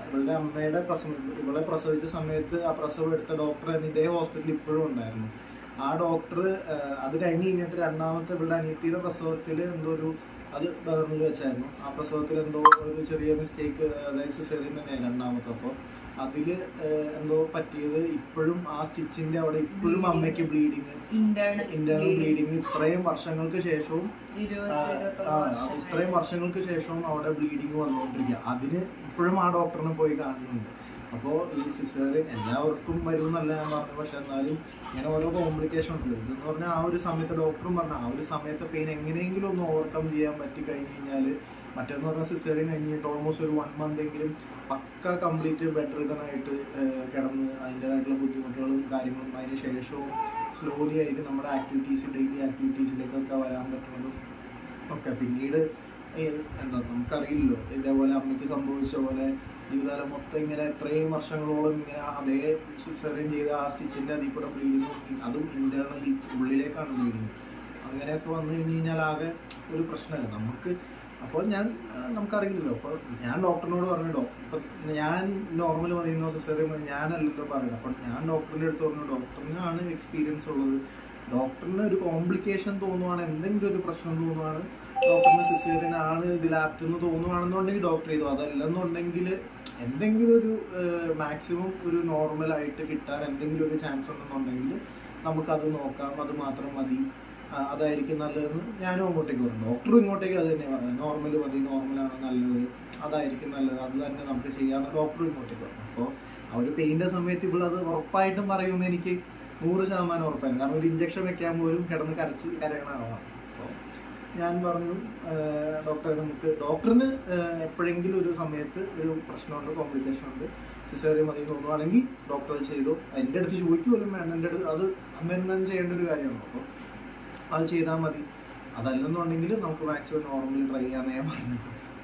ഇവളുടെ അമ്മയുടെ ഇവളെ പ്രസവിച്ച സമയത്ത് ആ പ്രസവം എടുത്ത ഡോക്ടർ ഇതേ ഹോസ്പിറ്റലിൽ ഇപ്പോഴും ഉണ്ടായിരുന്നു. ആ ഡോക്ടർ അത് കഴിഞ്ഞിട്ട് രണ്ടാമത്തെ ഇവളുടെ അനിയത്തിയുടെ പ്രസവത്തിൽ എന്തോ അത് ബഹറിൽ വെച്ചായിരുന്നു. ആ പ്രസവത്തിൽ എന്തോ ഒരു ചെറിയ മിസ്റ്റേക്ക്, അതായത് സിസേറിയൻ തന്നെയാണ് രണ്ടാമത്തെ. അപ്പോൾ അതിൽ എന്തോ പറ്റിയത് ഇപ്പോഴും ആ സ്റ്റിച്ചിന്റെ അവിടെ ഇപ്പോഴും അമ്മയ്ക്ക് ബ്ലീഡിങ്, ഇന്റേണൽ ബ്ലീഡിങ് ഇത്രയും വർഷങ്ങൾക്ക് ശേഷവും അവിടെ ബ്ലീഡിങ് വന്നുകൊണ്ടിരിക്കുക. അതിന് ഇപ്പോഴും ആ ഡോക്ടറിനെ പോയി കാണുന്നുണ്ട്. അപ്പോൾ ഈ സിസേറിയൻ എല്ലാവർക്കും വരും എന്നല്ല ഞാൻ പറഞ്ഞു, പക്ഷെ എന്നാലും ഇങ്ങനെ ഓരോ കോംപ്ലിക്കേഷൻ ഉണ്ടല്ലോ. ഇതെന്ന് പറഞ്ഞാൽ ആ ഒരു സമയത്ത് ഡോക്ടറും പറഞ്ഞാൽ ആ ഒരു സമയത്ത് പെയിൻ എങ്ങനെയെങ്കിലും ഒന്ന് ഓവർകം ചെയ്യാൻ പറ്റി കഴിഞ്ഞ് കഴിഞ്ഞാൽ, മറ്റേന്ന് പറഞ്ഞാൽ സിസേറിയൻ കഴിഞ്ഞിട്ട് ഓൾമോസ്റ്റ് ഒരു 1 മന്ത് എങ്കിലും പക്ക കംപ്ലീറ്റ് ബെഡ് റിട്ടൺ ആയിട്ട് കിടന്ന് അതിൻ്റെതായിട്ടുള്ള ബുദ്ധിമുട്ടുകളും കാര്യങ്ങളും അതിന് ശേഷവും സ്ലോലി ആയിട്ട് നമ്മുടെ ഡെയിലി ആക്ടിവിറ്റീസിലേക്കൊക്കെ വരാൻ പറ്റുന്നതും ഒക്കെ. പിന്നീട് എന്താ നമുക്കറിയില്ലല്ലോ, ഇതേപോലെ അമ്മയ്ക്ക് സംഭവിച്ച പോലെ ജീവിതകാലം മൊത്തം ഇങ്ങനെ എത്രയും വർഷങ്ങളോളം ഇങ്ങനെ അതേ സിസേറിയൻ ചെയ്ത ആ സ്റ്റിച്ചിൻ്റെ അതിൽ കൂടെ ബ്ലീഡിങ്, അതും ഇന്റേണലി ഉള്ളിലേക്കാണ് ബ്ലീഡിങ്. അങ്ങനെയൊക്കെ വന്നു കഴിഞ്ഞ് കഴിഞ്ഞാൽ ആകെ ഒരു പ്രശ്നമല്ല നമുക്ക്. അപ്പോൾ നമുക്കറിയില്ലല്ലോ. അപ്പോൾ ഞാൻ ഡോക്ടറിനോട് പറഞ്ഞു, ഇപ്പം ഞാൻ നോർമൽ പറയുന്ന സിസേറിയൻ ഞാനല്ലല്ലോ പറയുന്നത്. അപ്പോൾ ഞാൻ ഡോക്ടറിൻ്റെ അടുത്ത് പറഞ്ഞു, ഡോക്ടറിനാണ് എക്സ്പീരിയൻസ് ഉള്ളത്, ഡോക്ടറിന് ഒരു കോംപ്ലിക്കേഷൻ തോന്നുവാണ്, എന്തെങ്കിലും ഒരു പ്രശ്നം തോന്നുവാണ്, ഡോക്ടറിന് സിസേറിയൻ ആണ് ഇതിൽ ആപ്റ്റ് എന്ന് തോന്നുവാണെന്നുണ്ടെങ്കിൽ ഡോക്ടർ ചെയ്തു. അതല്ലെന്നുണ്ടെങ്കിൽ എന്തെങ്കിലും ഒരു മാക്സിമം ഒരു നോർമലായിട്ട് കിട്ടാൻ എന്തെങ്കിലും ഒരു ചാൻസ് ഉണ്ടെന്നുണ്ടെങ്കിൽ നമുക്കത് നോക്കാം, അത് മാത്രം മതി, അതായിരിക്കും നല്ലതെന്ന് ഞാനും അങ്ങോട്ടേക്ക് പറഞ്ഞു. ഡോക്ടറും ഇങ്ങോട്ടേക്ക് അത് തന്നെ പറഞ്ഞു, നോർമൽ മതി, നോർമലാണ് നല്ലത്, അതായിരിക്കും നല്ലത്, അത് തന്നെ നമുക്ക് ചെയ്യാമെന്ന് ഡോക്ടറും ഇങ്ങോട്ടേക്ക് പറഞ്ഞു. അപ്പോൾ ആ ഒരു പെയിൻ്റെ സമയത്ത് ഇവളത് ഉറപ്പായിട്ടും പറയുമെന്ന് എനിക്ക് 100% ഉറപ്പായിരുന്നു. കാരണം ഒരു ഇഞ്ചക്ഷൻ വെക്കാൻ പോലും കിടന്ന് കരയണ ആളാണ്. അപ്പോൾ ഞാൻ പറഞ്ഞു ഡോക്ടറെ ഡോക്ടറിന് എപ്പോഴെങ്കിലും ഒരു സമയത്ത് ഒരു പ്രശ്നമുണ്ട്, കോംപ്ലിക്കേഷൻ ഉണ്ട്, സിസേറിയൻ മതി തോന്നുവാണെങ്കിൽ ഡോക്ടർ ചെയ്തു. എൻ്റെ അടുത്ത് ചോദിക്കുമല്ലോ വേണം, എൻ്റെ അടുത്ത് അത് അമ്മ ചെയ്യേണ്ട ഒരു കാര്യമാണ്. അപ്പോൾ അത് ചെയ്താൽ മതി. അതല്ലെന്നുണ്ടെങ്കിൽ നമുക്ക് മാക്സിമം നോർമലി ട്രൈ ചെയ്യാൻ ഞാൻ പറഞ്ഞു.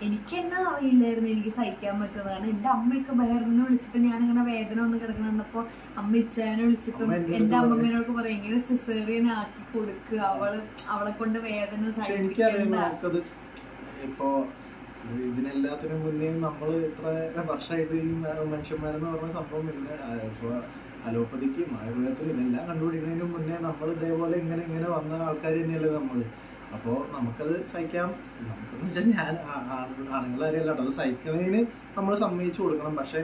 എനിക്ക് എന്നാ അറിയില്ലായിരുന്നു എനിക്ക് സഹിക്കാൻ പറ്റുന്നത്. കാരണം എൻ്റെ അമ്മയൊക്കെ ബഹറിന്ന് വിളിച്ചിട്ട് ഞാനിങ്ങനെ വേദന ഒന്ന് കിടക്കണപ്പോ അമ്മ ഇച്ചാനെ വിളിച്ചിട്ടും എൻ്റെ അമ്മമ്മേനോട് പറയും ഇങ്ങനെ സിസേറിയൻ ആക്കി കൊടുക്കുക, അവളെ കൊണ്ട് വേദന സഹിക്കണ്ട. ഇപ്പോ ഇതിനെല്ലാത്തിനും മുന്നേ നമ്മൾ ഇത്ര വർഷമായിട്ട് ഈ മനുഷ്യന്മാരെന്ന് പറഞ്ഞ സംഭവം ഇല്ല. ഇപ്പൊ അലോപ്പതിക്കും ആയുർവേദത്തിനും ഇതെല്ലാം കണ്ടുപിടിക്കുന്നതിന് മുന്നേ നമ്മൾ ഇതേപോലെ ഇങ്ങനെ വന്ന ആൾക്കാർ തന്നെയല്ലേ നമ്മള്. അപ്പോൾ നമുക്കത് സഹിക്കാം. നമുക്കെന്ന് വെച്ചാൽ ഞാൻ ആണുങ്ങളാരെയല്ല കേട്ടോ, അത് സഹിക്കുന്നതിന് നമ്മൾ സമ്മതിച്ചു കൊടുക്കണം. പക്ഷെ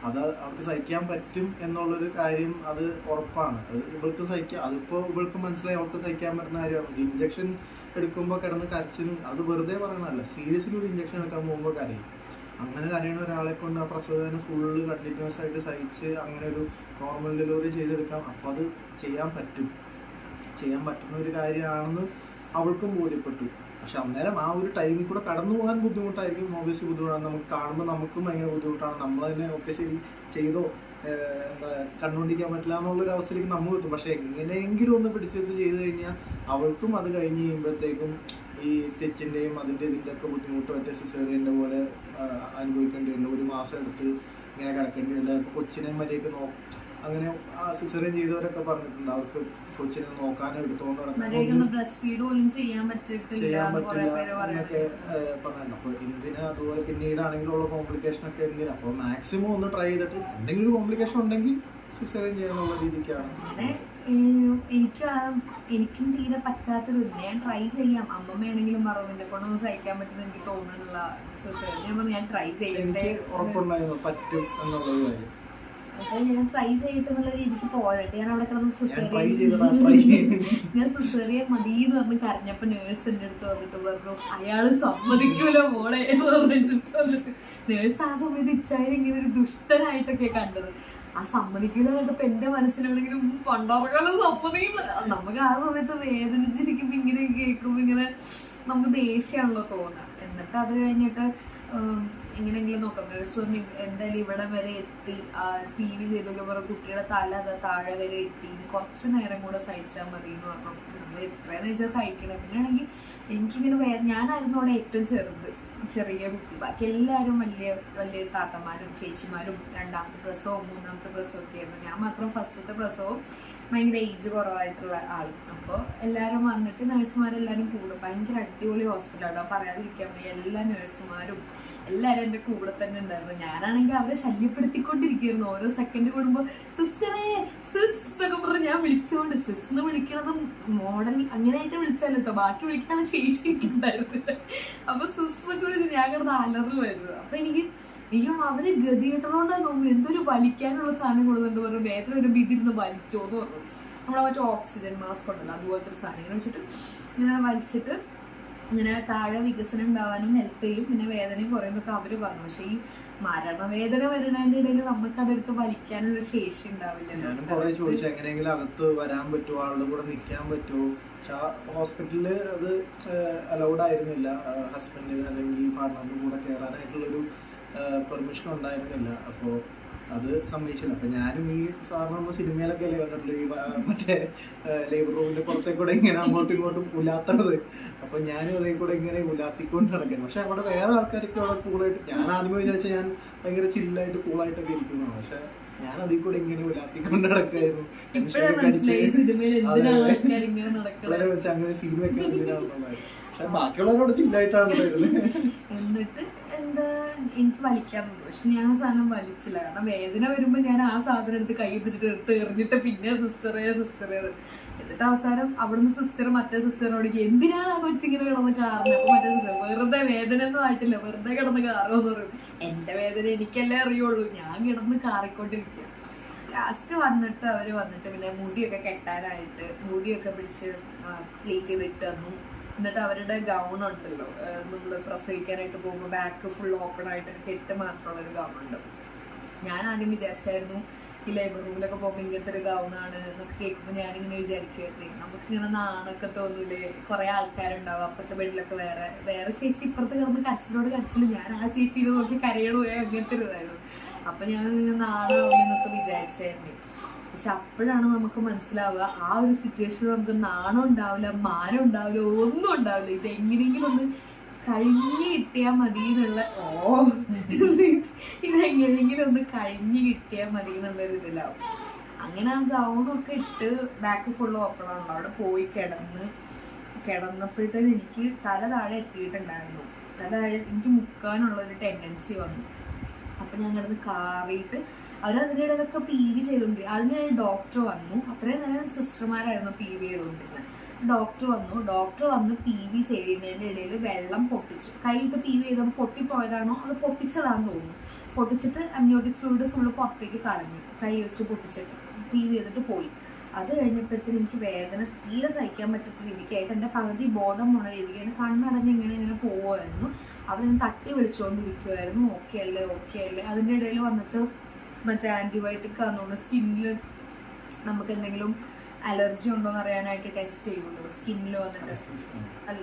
അത് അവർക്ക് സഹിക്കാൻ പറ്റും എന്നുള്ളൊരു കാര്യം അത് ഉറപ്പാണ്. അത് ഇവൾക്ക് സഹിക്കാം. അതിപ്പോൾ ഇവൾക്ക് മനസ്സിലായി അവൾക്ക് സഹിക്കാൻ പറ്റുന്ന കാര്യമാണ്. ഇഞ്ചക്ഷൻ എടുക്കുമ്പോൾ കിടന്ന് കരച്ചിലും അത് വെറുതെ പറയുന്നതല്ല, സീരിയസ്ലി ഒരു ഇഞ്ചക്ഷൻ എടുക്കാൻ പോകുമ്പോൾ കരയും. അങ്ങനെ കരയുന്ന ഒരാളെ കൊണ്ട് ആ പ്രസവത്തിന് ഫുള്ള് കണ്ടിന്യൂസ് ആയിട്ട് സഹിച്ച് അങ്ങനെ ഒരു നോർമൽ ഡെലിവറി ചെയ്തെടുക്കാം. അപ്പോൾ അത് ചെയ്യാൻ പറ്റുന്ന ഒരു കാര്യമാണെന്ന് അവൾക്കും ബോധ്യപ്പെട്ടു. പക്ഷെ അന്നേരം ആ ഒരു ടൈമിൽ കൂടെ കടന്നു പോകാൻ ബുദ്ധിമുട്ടായിരിക്കും. ഓബിയസ്ലി ബുദ്ധിമുട്ടാണ്. നമുക്ക് കാണുമ്പോൾ നമുക്കും ഭയങ്കര ബുദ്ധിമുട്ടാണ്. നമ്മൾ തന്നെ ഒക്കെ ശരി ചെയ്തോ എന്താ കണ്ടുകൊണ്ടിരിക്കാൻ പറ്റില്ല എന്നുള്ളൊരു അവസ്ഥയിലേക്ക് നമ്മൾ എത്തും. പക്ഷെ എങ്ങനെയെങ്കിലും ഒന്ന് പിടിച്ചെടുത്ത് ചെയ്ത് കഴിഞ്ഞാൽ അവൾക്കും അത് കഴിഞ്ഞ് കഴിയുമ്പോഴത്തേക്കും ഈ സ്റ്റിച്ചിൻ്റെയും ഇതിൻ്റെ ഒക്കെ ബുദ്ധിമുട്ട് മറ്റേ സിസേറിയൻ്റെ പോലെ അനുഭവിക്കേണ്ടി വരില്ല. ഒരു മാസം എടുത്ത് ഇങ്ങനെ കിടക്കേണ്ടി വരില്ല. കൊച്ചിനെ മര്യാദയ്ക്ക് അങ്ങനെ സിസേറിയൻ ചെയ്തവരൊക്കെ പറഞ്ഞിട്ടുണ്ട് അവർക്ക് കൊച്ചിനെ നോക്കാനോ എടുത്തോണ്ട് ചെയ്യാൻ പറ്റില്ല എന്നൊക്കെ പറഞ്ഞു. അപ്പൊ എന്തിനാ അതുപോലെ പിന്നീടാണെങ്കിലുള്ള കോംപ്ലിക്കേഷൻ ഒക്കെ എന്തിനാ. അപ്പൊ മാക്സിമം ഒന്ന് ട്രൈ ചെയ്തിട്ട് എന്തെങ്കിലും കോംപ്ലിക്കേഷൻ ഉണ്ടെങ്കിൽ സിസേറിയൻ ചെയ്യാനുള്ള രീതിക്കാണ്. എനിക്കും തീരെ പറ്റാത്തൊരു ഞാൻ ട്രൈ ചെയ്യാം. അമ്മമ്മയാണെങ്കിലും പറഞ്ഞു നിന്നെ കൊണ്ടൊന്നും സഹിക്കാൻ പറ്റുന്ന എനിക്ക് തോന്നുന്നില്ല സിസേറിയൻ. ഞാൻ ട്രൈ ചെയ്യണ്ടേ, ഉറപ്പുണ്ടായിരുന്നു പറ്റും എന്നുള്ളത് കാര്യം. അപ്പൊ ഞാൻ ട്രൈ ചെയ്തിട്ട് എന്നുള്ള രീതിക്ക് പോരട്ടെ. ഞാൻ അവിടെ കിടന്ന് ഞാൻ സിസേറിയൻ മതിയെന്ന് പറഞ്ഞ് കരഞ്ഞപ്പോ നേഴ്സ് എന്റെ അടുത്ത് വന്നിട്ട് പറഞ്ഞു അയാള് സമ്മതിക്കൂലോ മോളെ എന്ന് പറഞ്ഞിട്ട് വന്നിട്ട്. നേഴ്സ് ആ സമയത്ത് ഇച്ചായാലും ഇങ്ങനെ ഒരു ദുഷ്ടനായിട്ടൊക്കെ കണ്ടത്. ആ സമ്മതിക്കൂല കണ്ടപ്പോ എന്റെ മനസ്സിലാണെങ്കിലും പണ്ടറക്കാലം സമ്മതിക്കില്ല. നമുക്ക് ആ സമയത്ത് വേദനിച്ചിരിക്കുമ്പോ ഇങ്ങനെ കേൾക്കുമ്പോ ഇങ്ങനെ നമുക്ക് ദേഷ്യമാണല്ലോ തോന്നുക. എന്നിട്ട് അത് കഴിഞ്ഞിട്ട് എങ്ങനെയെങ്കിലും നോക്കാം. നേഴ്സ് പറഞ്ഞ് എന്തായാലും ഇവിടെ വരെ എത്തി, TV ചെയ്തൊക്കെ പറഞ്ഞ കുട്ടിയുടെ തല താഴെ വരെ എത്തി, ഇനി കുറച്ച് നേരം കൂടെ സഹിച്ചാൽ മതി എന്ന് പറഞ്ഞു. നമ്മൾ എത്രയെന്ന് വെച്ചാൽ സഹിക്കണം. പിന്നെയാണെങ്കിൽ എനിക്കിങ്ങനെ ഞാനായിരുന്നു അവിടെ ഏറ്റവും ചെറിയ കുട്ടി. ബാക്കി എല്ലാവരും വലിയ വലിയ താത്തമാരും ചേച്ചിമാരും രണ്ടാമത്തെ പ്രസവവും മൂന്നാമത്തെ പ്രസവം ഒക്കെ ആയിരുന്നു. ഞാൻ മാത്രം ഫസ്റ്റത്തെ പ്രസവവും ഭയങ്കര ഏജ് കുറവായിട്ടുള്ള ആളും. അപ്പോൾ എല്ലാവരും വന്നിട്ട് നഴ്സുമാരെല്ലാവരും കൂടും. ഭയങ്കര അടിപൊളി ഹോസ്പിറ്റലാണ്, പറയാതിരിക്കാൻ മതി. എല്ലാ നഴ്സുമാരും എല്ലാവരും എൻ്റെ കൂടെ തന്നെ ഉണ്ടായിരുന്നു. ഞാനാണെങ്കിൽ അവരെ ശല്യപ്പെടുത്തിക്കൊണ്ടിരിക്കുകയായിരുന്നു. ഓരോ സെക്കൻഡ് കൂടുമ്പോൾ സിസ്റ്ററേ സിസ് എന്നൊക്കെ പറഞ്ഞ് ഞാൻ വിളിച്ചുകൊണ്ട് സിസ് എന്ന് വിളിക്കണത് മോഡൽ അങ്ങനെയായിട്ട് വിളിച്ചാലും കേട്ടോ, ബാക്കി വിളിക്കാനുള്ള ശേഷി എനിക്കുണ്ടായിരുന്നില്ല. അപ്പൊ സിസ് എന്നൊക്കെ വിളിച്ച് ഞാൻ കിടന്ന് അലറുമായിരുന്നു. അപ്പൊ എനിക്ക് അവര് ഗതികെട്ടതുകൊണ്ടാണ് തോന്നുന്നു എന്തൊരു വലിക്കാനുള്ള സാധനം കൊടുക്കുന്നുണ്ട് പറഞ്ഞു. വേദന വരുമ്പോൾ ഇതിരുന്ന് വലിച്ചോന്ന് പറഞ്ഞു. നമ്മളെ മറ്റേ ഓക്സിജൻ മാസ്ക് ഉണ്ടല്ലോ അതുപോലത്തെ ഒരു സാധനം ഇങ്ങനെ വെച്ചിട്ട് ഇങ്ങനെ വലിച്ചിട്ട് ഇങ്ങനെ താഴെ വികസനം ഉണ്ടാവാനും ഹെൽപ്പ് ചെയ്യും, പിന്നെ വേദനയും കുറയുന്നൊക്കെ അവര് പറഞ്ഞു. പക്ഷെ ഈ മരണവേദന വരുന്നതിന്റെ ഇടയിൽ നമുക്ക് അതെടുത്ത് വലിക്കാനുള്ള ശേഷി ഉണ്ടാവില്ല. ഞാനും കുറെ ചോദിച്ചു എങ്ങനെയെങ്കിലും അകത്ത് വരാൻ പറ്റുമോ, ആളുടെ കൂടെ നിൽക്കാൻ പറ്റുമോ. പക്ഷെ ഹോസ്പിറ്റലില് അത് അലൗഡ് ആയിരുന്നില്ല. ഹസ്ബൻഡിന് അല്ലെങ്കിൽ പാർട്ട്ണറിന്റെ കൂടെ കയറാനായിട്ടുള്ളൊരു പെർമിഷൻ ഉണ്ടായിരുന്നില്ല. അപ്പോൾ അത് സമ്മതിച്ചില്ല. അപ്പൊ ഞാനും ഈ സാറിന് നമ്മൾ സിനിമയിലൊക്കെ അല്ലേ കണ്ടിട്ടുള്ളൂ, ഈ മറ്റേ ലേബർ റൂമിന്റെ പുറത്തേക്കൂടെ ഇങ്ങനെ അങ്ങോട്ടും ഇങ്ങോട്ടും ഉലാത്തത്. അപ്പൊ ഞാനും അതേ കൂടെ ഇങ്ങനെ ഉലാത്തിക്കൊണ്ട് നടക്കുന്നു. പക്ഷെ അവിടെ വേറെ ആൾക്കാരൊക്കെ അവിടെ കൂളായിട്ട്, ഞാൻ ആദ്യമേ വിചാരിച്ചാൽ ഞാൻ ഭയങ്കര ചില്ലായിട്ട് കൂളായിട്ടൊക്കെ ഇരിക്കുന്നതാണ്. പക്ഷെ ഞാൻ അതിൽ കൂടെ ഇങ്ങനെ ഉലാത്തിക്കൊണ്ട് നടക്കായിരുന്നു. അങ്ങനെ സിനിമയൊക്കെ എന്തിനാണെന്നുള്ളത്. പക്ഷെ ബാക്കിയുള്ളവരോട് ചില്ലായിട്ടാണ് എന്നിട്ട് എന്താ എനിക്ക് വലിക്കാറുണ്ട്. പക്ഷെ ഞാൻ ആ സാധനം വലിച്ചില്ല. കാരണം വേദന വരുമ്പോൾ ഞാൻ ആ സാധനം എടുത്ത് കൈ പിടിച്ചിട്ട് എറിഞ്ഞിട്ട് പിന്നെ സിസ്റ്ററേ എന്നിട്ട് അവസാനം അവിടുന്ന് സിസ്റ്റർ മറ്റേ സിസ്റ്ററിനോട് എന്തിനാണ് ആ കൊച്ചിങ്ങനെ കിടന്ന് കാറുന്നത്. അപ്പൊ മറ്റേ സിസ്റ്റർ വെറുതെ വേദന ഒന്നും ആയിട്ടില്ല, വെറുതെ കിടന്ന് കാറുമെന്ന് പറയും. എന്റെ വേദന എനിക്കല്ലേ അറിയുള്ളൂ, ഞാൻ കിടന്ന് കാറിക്കൊണ്ടിരിക്കുക. ലാസ്റ്റ് വന്നിട്ട് അവര് വന്നിട്ട് പിന്നെ മുടിയൊക്കെ കെട്ടാനായിട്ട് മുടിയൊക്കെ പിടിച്ച് പ്ലേറ്റ് ചെയ്തിട്ട് തന്നു. എന്നിട്ട് അവരുടെ ഗൗൺ ഉണ്ടല്ലോ, നമ്മൾ പ്രസവിക്കാനായിട്ട് പോകുമ്പോൾ ബാക്ക് ഫുൾ ഓപ്പൺ ആയിട്ട് കെട്ട് മാത്രമുള്ളൊരു ഗൗൺ ഉണ്ട്. ഞാൻ ആദ്യം വിചാരിച്ചായിരുന്നു ഈ ലേബർ റൂമിലൊക്കെ പോകുമ്പോൾ ഇങ്ങനത്തെ ഒരു ഗൗണാണ് എന്നൊക്കെ കേൾക്കുമ്പോൾ ഞാനിങ്ങനെ വിചാരിക്കുമായിരുന്നേ, നമുക്കിങ്ങനെ നാണൊക്കെ തോന്നൂലേ, കുറെ ആൾക്കാരുണ്ടാവും അപ്പുറത്തെ ബെഡിലൊക്കെ വേറെ ചേച്ചി ഇപ്പുറത്ത് കിടന്ന് കരച്ചിലോട് കരച്ചില്, ഞാൻ ആ ചേച്ചിയിൽ നോക്കി കരയോട് പോയാൽ അങ്ങനത്തെ ഒരു ഇതായിരുന്നു. അപ്പൊ ഞാൻ നാണാവുമെന്നൊക്കെ വിചാരിച്ചായിരുന്നേ. പക്ഷെ അപ്പോഴാണ് നമുക്ക് മനസ്സിലാവുക ആ ഒരു സിറ്റുവേഷനിൽ നമുക്ക് നാണം ഉണ്ടാവില്ല, മാനം ഉണ്ടാവില്ല, ഒന്നും ഉണ്ടാവില്ല. ഇത് എങ്ങനെയെങ്കിലും ഒന്ന് കഴിഞ്ഞു കിട്ടിയാൽ മതി എന്നുള്ള ഇതെങ്ങനെയെങ്കിലും ഒന്ന് കഴിഞ്ഞു കിട്ടിയാൽ മതി എന്നുള്ളൊരു ഇതിലാവും. അങ്ങനെ ആ ഗൗണൊക്കെ ഇട്ട് ബാക്ക് ഫുള്ള് ഓപ്പൺ ആണല്ലോ, അവിടെ പോയി കിടന്നപ്പോഴത്തേനും എനിക്ക് തല താഴെ എത്തിയിട്ടുണ്ടായിരുന്നു. തല താഴെ എനിക്ക് മുക്കാനുള്ളൊരു ടെൻഡൻസി വന്നു. അപ്പം ഞാൻ കിടന്ന് കാറിയിട്ട് അവരതിനിടയിലൊക്കെ PV ചെയ്തുകൊണ്ടിരിക്കും. അതിനിടയിൽ ഡോക്ടർ വന്നു. അത്രയും നേരം സിസ്റ്റർമാരായിരുന്നു PV ചെയ്തുകൊണ്ടിരുന്നത്. ഡോക്ടർ വന്ന് PV ചെയ്യുന്നതിൻ്റെ ഇടയിൽ വെള്ളം പൊട്ടിച്ചു. കൈയിട്ട് PV ചെയ്തപ്പോൾ പൊട്ടിപ്പോയതാണോ അത് പൊട്ടിച്ചതാണെന്ന് തോന്നുന്നു. പൊട്ടിച്ചിട്ട് അമ്നിയോട്ടിക് ഫ്ലൂയിഡ് ഫുള്ള് പുറത്തേക്ക് കളഞ്ഞു. കൈ വെച്ച് പൊട്ടിച്ചിട്ട് PV ചെയ്തിട്ട് പോയി. അത് കഴിഞ്ഞപ്പോഴത്തേനും എനിക്ക് വേദന തീരെ സഹിക്കാൻ പറ്റാത്ത രീതിക്കായിട്ട് എൻ്റെ പകുതി ബോധം പോണ രീതിക്ക് കണ്ണടഞ്ഞ് ഇങ്ങനെ പോവുമായിരുന്നു. അവരെന്നെ തട്ടി വിളിച്ചുകൊണ്ടിരിക്കുമായിരുന്നു, ഓക്കെ അല്ലേ. അതിൻ്റെ ഇടയിൽ വന്നിട്ട് മറ്റേ ആൻറ്റിബയോട്ടിക് ആണെന്നുകൊണ്ട് സ്കിന്നിൽ നമുക്ക് എന്തെങ്കിലും അലർജി ഉണ്ടോ എന്ന് അറിയാനായിട്ട് ടെസ്റ്റ് ചെയ്യുള്ളൂ. സ്കിന്നിൽ വന്നിട്ട് അല്ല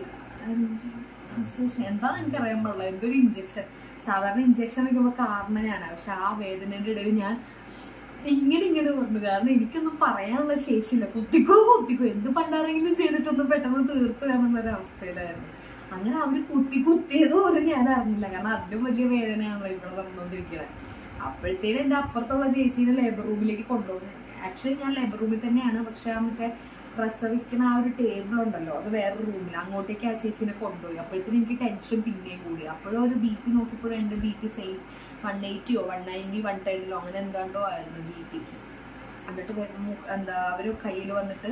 എന്താണെന്ന് എനിക്കറിയാൻ പാടില്ല, എന്തൊരു ഇഞ്ചക്ഷൻ. സാധാരണ ഇഞ്ചക്ഷൻ വയ്ക്കുമ്പോൾ കാരണം ഞാനാണ്. പക്ഷെ ആ വേദനയുടെ ഇടയിൽ ഞാൻ ഇങ്ങനെ പറഞ്ഞു, കാരണം എനിക്കൊന്നും പറയാനുള്ള ശേഷിയില്ല. കുത്തിക്കോ എന്ത് പണ്ടാരെങ്കിലും ചെയ്തിട്ടൊന്നും പെട്ടെന്ന് തീർത്ത് കാണുന്നൊരു അവസ്ഥയിലായിരുന്നു. അങ്ങനെ അവർ കുത്തിയത് പോലും ഞാൻ അറിഞ്ഞില്ല, കാരണം അതിലും വലിയ വേദനയാണല്ലോ ഇവിടെ നടന്നുകൊണ്ടിരിക്കുന്നത്. അപ്പോഴത്തേനും എൻ്റെ അപ്പുറത്തുള്ള ചേച്ചീനെ ലേബർ റൂമിലേക്ക് കൊണ്ടുപോകുന്നു. ആക്ച്വലി ഞാൻ ലേബർ റൂമിൽ തന്നെയാണ്, പക്ഷെ ആ മറ്റേ പ്രസവിക്കുന്ന ആ ഒരു ടേബിൾ ഉണ്ടല്ലോ അത് വേറെ റൂമിൽ, അങ്ങോട്ടേക്ക് ആ ചേച്ചീനെ കൊണ്ടുപോയി. അപ്പോഴത്തേനും എനിക്ക് ടെൻഷൻ പിന്നെയും കൂടി. അപ്പോഴും ഒരു BP നോക്കിയപ്പോഴും എൻ്റെ BP സെയിം 180 190 110 അങ്ങനെ എന്താണ്ടോ ആയിരുന്നു BP. എന്നിട്ട് അവർ കയ്യിൽ വന്നിട്ട്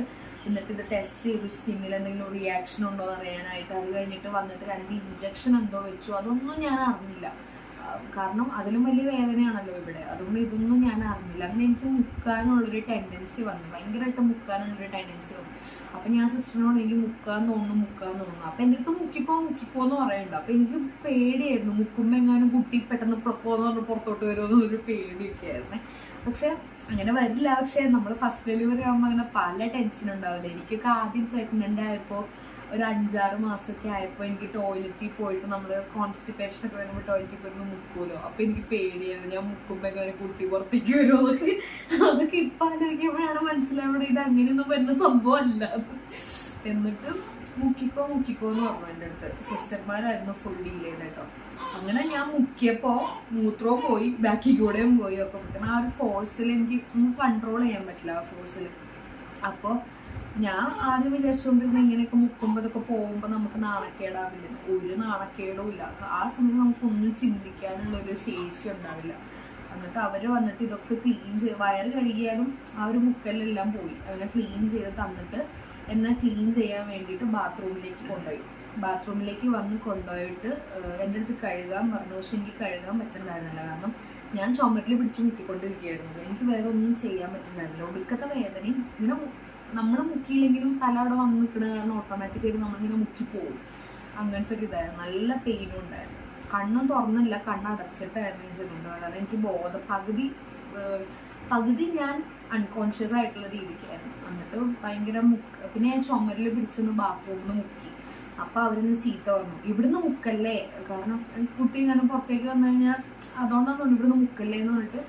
ഇത് ടെസ്റ്റ് ചെയ്തു, സ്കിന്നിൽ എന്തെങ്കിലും റിയാക്ഷൻ ഉണ്ടോ എന്ന് അറിയാനായിട്ട്. അത് കഴിഞ്ഞിട്ട് വന്നിട്ട് 2 ഇഞ്ചക്ഷൻ എന്തോ വെച്ചു. അതൊന്നും ഞാൻ അറിഞ്ഞില്ല, കാരണം അതിലും വലിയ വേദനയാണല്ലോ ഇവിടെ. അതുകൊണ്ട് ഇതൊന്നും ഞാൻ അറിഞ്ഞില്ല. അങ്ങനെ എനിക്ക് മുക്കാനുള്ളൊരു ടെൻഡൻസി വന്നു, ഭയങ്കരമായിട്ട് മുക്കാനുള്ളൊരു ടെൻഡൻസി വന്നു. അപ്പം ഞാൻ സിസ്റ്ററിനോട് എനിക്ക് മുക്കാൻ തോന്നുന്നു. അപ്പം എൻ്റെ അടുത്ത് മുക്കിക്കോ എന്ന് പറയണ്ട. അപ്പം എനിക്ക് പേടിയായിരുന്നു, മുക്കുമ്പോൾ എങ്ങാനും കുട്ടി പെട്ടെന്ന് പുറത്തോന്ന് പറഞ്ഞ് പുറത്തോട്ട് വരുമെന്നൊരു പേടിയൊക്കെ ആയിരുന്നേ. പക്ഷെ അങ്ങനെ വരില്ല. പക്ഷെ നമ്മൾ ഫസ്റ്റ് ഡെലിവറി ആകുമ്പോൾ അങ്ങനെ പല ടെൻഷൻ ഉണ്ടാവില്ല. എനിക്കൊക്കെ ആദ്യം പ്രഗ്നൻ്റ് ആയപ്പോൾ ഒരു 5-6 മാസമൊക്കെ ആയപ്പോൾ എനിക്ക് ടോയ്ലറ്റിൽ പോയിട്ട് നമ്മൾ കോൺസ്റ്റിപ്പേഷനൊക്കെ വരുമ്പോൾ ടോയ്ലറ്റിൽ പോയിട്ട് മുക്കുമല്ലോ. അപ്പോൾ എനിക്ക് പേടിയായിരുന്നു, ഞാൻ മുക്കുമ്പോൾ എങ്ങനെ കുട്ടി പുറത്തേക്ക് വരുമോ അതൊക്കെ ഇപ്പം ആലോചിക്കുമ്പോഴാണ് മനസ്സിലാവുന്നത് ഇത് അങ്ങനെയൊന്നും വരുന്ന സംഭവമല്ല. എന്നിട്ട് മുക്കിക്കോ എന്ന് പറഞ്ഞു എൻ്റെ അടുത്ത്. സിസ്റ്റർമാരായിരുന്നു ഫുൾ ഡീൽ ചെയ്ത് കേട്ടോ. അങ്ങനെ ഞാൻ മുക്കിയപ്പോൾ മൂത്രവും പോയി, ബാക്കിൽ കൂടെയും പോയി ഒക്കെ. കാരണം ആ ഒരു ഫോഴ്സിൽ എനിക്ക് കൺട്രോൾ ചെയ്യാൻ പറ്റില്ല, ആ ഫോഴ്സിൽ. അപ്പോൾ ഞാൻ ആദ്യം വിചാരിച്ചുകൊണ്ടിരുന്ന ഇങ്ങനെയൊക്കെ മുക്കുമ്പോൾ ഇതൊക്കെ പോകുമ്പോൾ നമുക്ക് നാണക്കേടാവില്ല. ഒരു നാണക്കേടും ഇല്ല. ആ സമയം നമുക്കൊന്നും ചിന്തിക്കാനുള്ള ഒരു ശേഷി ഉണ്ടാവില്ല. എന്നിട്ട് അവർ വന്നിട്ട് ഇതൊക്കെ ക്ലീൻ ചെയ്ത് വയറ് കഴുകിയാലും ആ ഒരു മുക്കലെല്ലാം പോയി. അതിനെ ക്ലീൻ ചെയ്ത് തന്നിട്ട് എന്നെ ക്ലീൻ ചെയ്യാൻ വേണ്ടിയിട്ട് ബാത്റൂമിലേക്ക് കൊണ്ടുപോയിട്ട് എൻ്റെ അടുത്ത് കഴുകാൻ പറഞ്ഞു. പക്ഷെ എനിക്ക് കഴുകാൻ പറ്റുന്നുണ്ടായിരുന്നില്ല, കാരണം ഞാൻ ചുമരിൽ പിടിച്ച് മുക്കിക്കൊണ്ടിരിക്കുകയായിരുന്നു. എനിക്ക് വേറെ ഒന്നും ചെയ്യാൻ പറ്റുന്നുണ്ടായിരുന്നില്ല. ഒടുക്കത്തെ വേദനയും ഇങ്ങനെ നമ്മൾ മുക്കിയില്ലെങ്കിലും തല അവിടെ വന്ന് നിൽക്കുന്നത് കാരണം ഓട്ടോമാറ്റിക്കായിട്ട് നമ്മളിങ്ങനെ മുക്കിപ്പോവും. അങ്ങനത്തെ ഒരു ഇതായിരുന്നു. നല്ല പെയിനും ഉണ്ടായിരുന്നു. കണ്ണും തുറന്നില്ല, കണ്ണടച്ചിട്ടായിരുന്നു ചെയ്തുകൊണ്ട്. കാരണം എനിക്ക് പകുതി ഞാൻ അൺകോൺഷ്യസ് ആയിട്ടുള്ള രീതിക്കായിരുന്നു. എന്നിട്ട് ഭയങ്കര പിന്നെ ഞാൻ ചുമരിൽ പിടിച്ചൊന്ന് ബാത്റൂമിൽ നിന്ന് മുക്കി. അപ്പം അവരൊന്ന് ചീത്ത പറഞ്ഞു, ഇവിടുന്ന് മുക്കല്ലേ, കാരണം കുട്ടി ഇങ്ങനെ പുറത്തേക്ക് വന്നു കഴിഞ്ഞാൽ അതുകൊണ്ടാണ് ഇവിടുന്ന് മുക്കല്ലേ എന്ന് പറഞ്ഞിട്ട്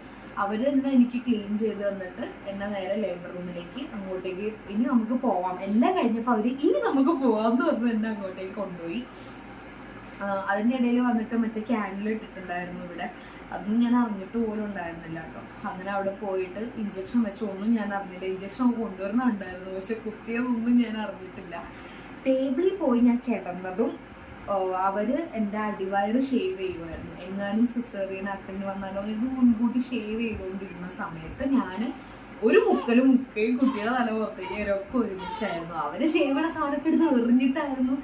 അവർ തന്നെ എനിക്ക് ക്ലീൻ ചെയ്ത് തന്നിട്ട് എന്നെ നേരെ ലേബർ റൂമിലേക്ക് അങ്ങോട്ടേക്ക് ഇനി നമുക്ക് പോവാം എല്ലാം കഴിഞ്ഞപ്പോൾ അവർ ഇനി നമുക്ക് പോവാം എന്ന് പറഞ്ഞ് എന്നെ അങ്ങോട്ടേക്ക് കൊണ്ടുപോയി. അതിൻ്റെ ഇടയിൽ വന്നിട്ട് മറ്റേ ക്യാൻഡിൽ ഇട്ടിട്ടുണ്ടായിരുന്നു ഇവിടെ. അതൊന്നും ഞാൻ അറിഞ്ഞിട്ട് പോലും ഉണ്ടായിരുന്നില്ല കേട്ടോ. അങ്ങനെ അവിടെ പോയിട്ട് ഇഞ്ചക്ഷൻ വെച്ചൊന്നും ഞാൻ അറിഞ്ഞില്ല. ഇഞ്ചക്ഷൻ കൊണ്ടുവരണുണ്ടായിരുന്നു, പക്ഷെ കുത്തിയതൊന്നും ഞാൻ അറിഞ്ഞിട്ടില്ല. ടേബിളിൽ പോയി ഞാൻ കിടന്നതും അവർ എൻ്റെ അടിവയറ് ഷേവ് ചെയ്യുമായിരുന്നു. എങ്ങാനും സിസേറിയൻ ആക്കേണ്ടി വന്നാലോ ഇത് മുൻകൂട്ടി ഷേവ് ചെയ്തുകൊണ്ടിരുന്ന സമയത്ത് ഞാൻ ഒരു മുക്കയും കുട്ടിയുടെ തല പുറത്തേക്ക് വരൊക്കെ ഒരുമിച്ചായിരുന്നു. അവര് ഷേവ് ചെയ്യണ സാധനമൊക്കെ എടുത്ത് എറിഞ്ഞിട്ടായിരുന്നു.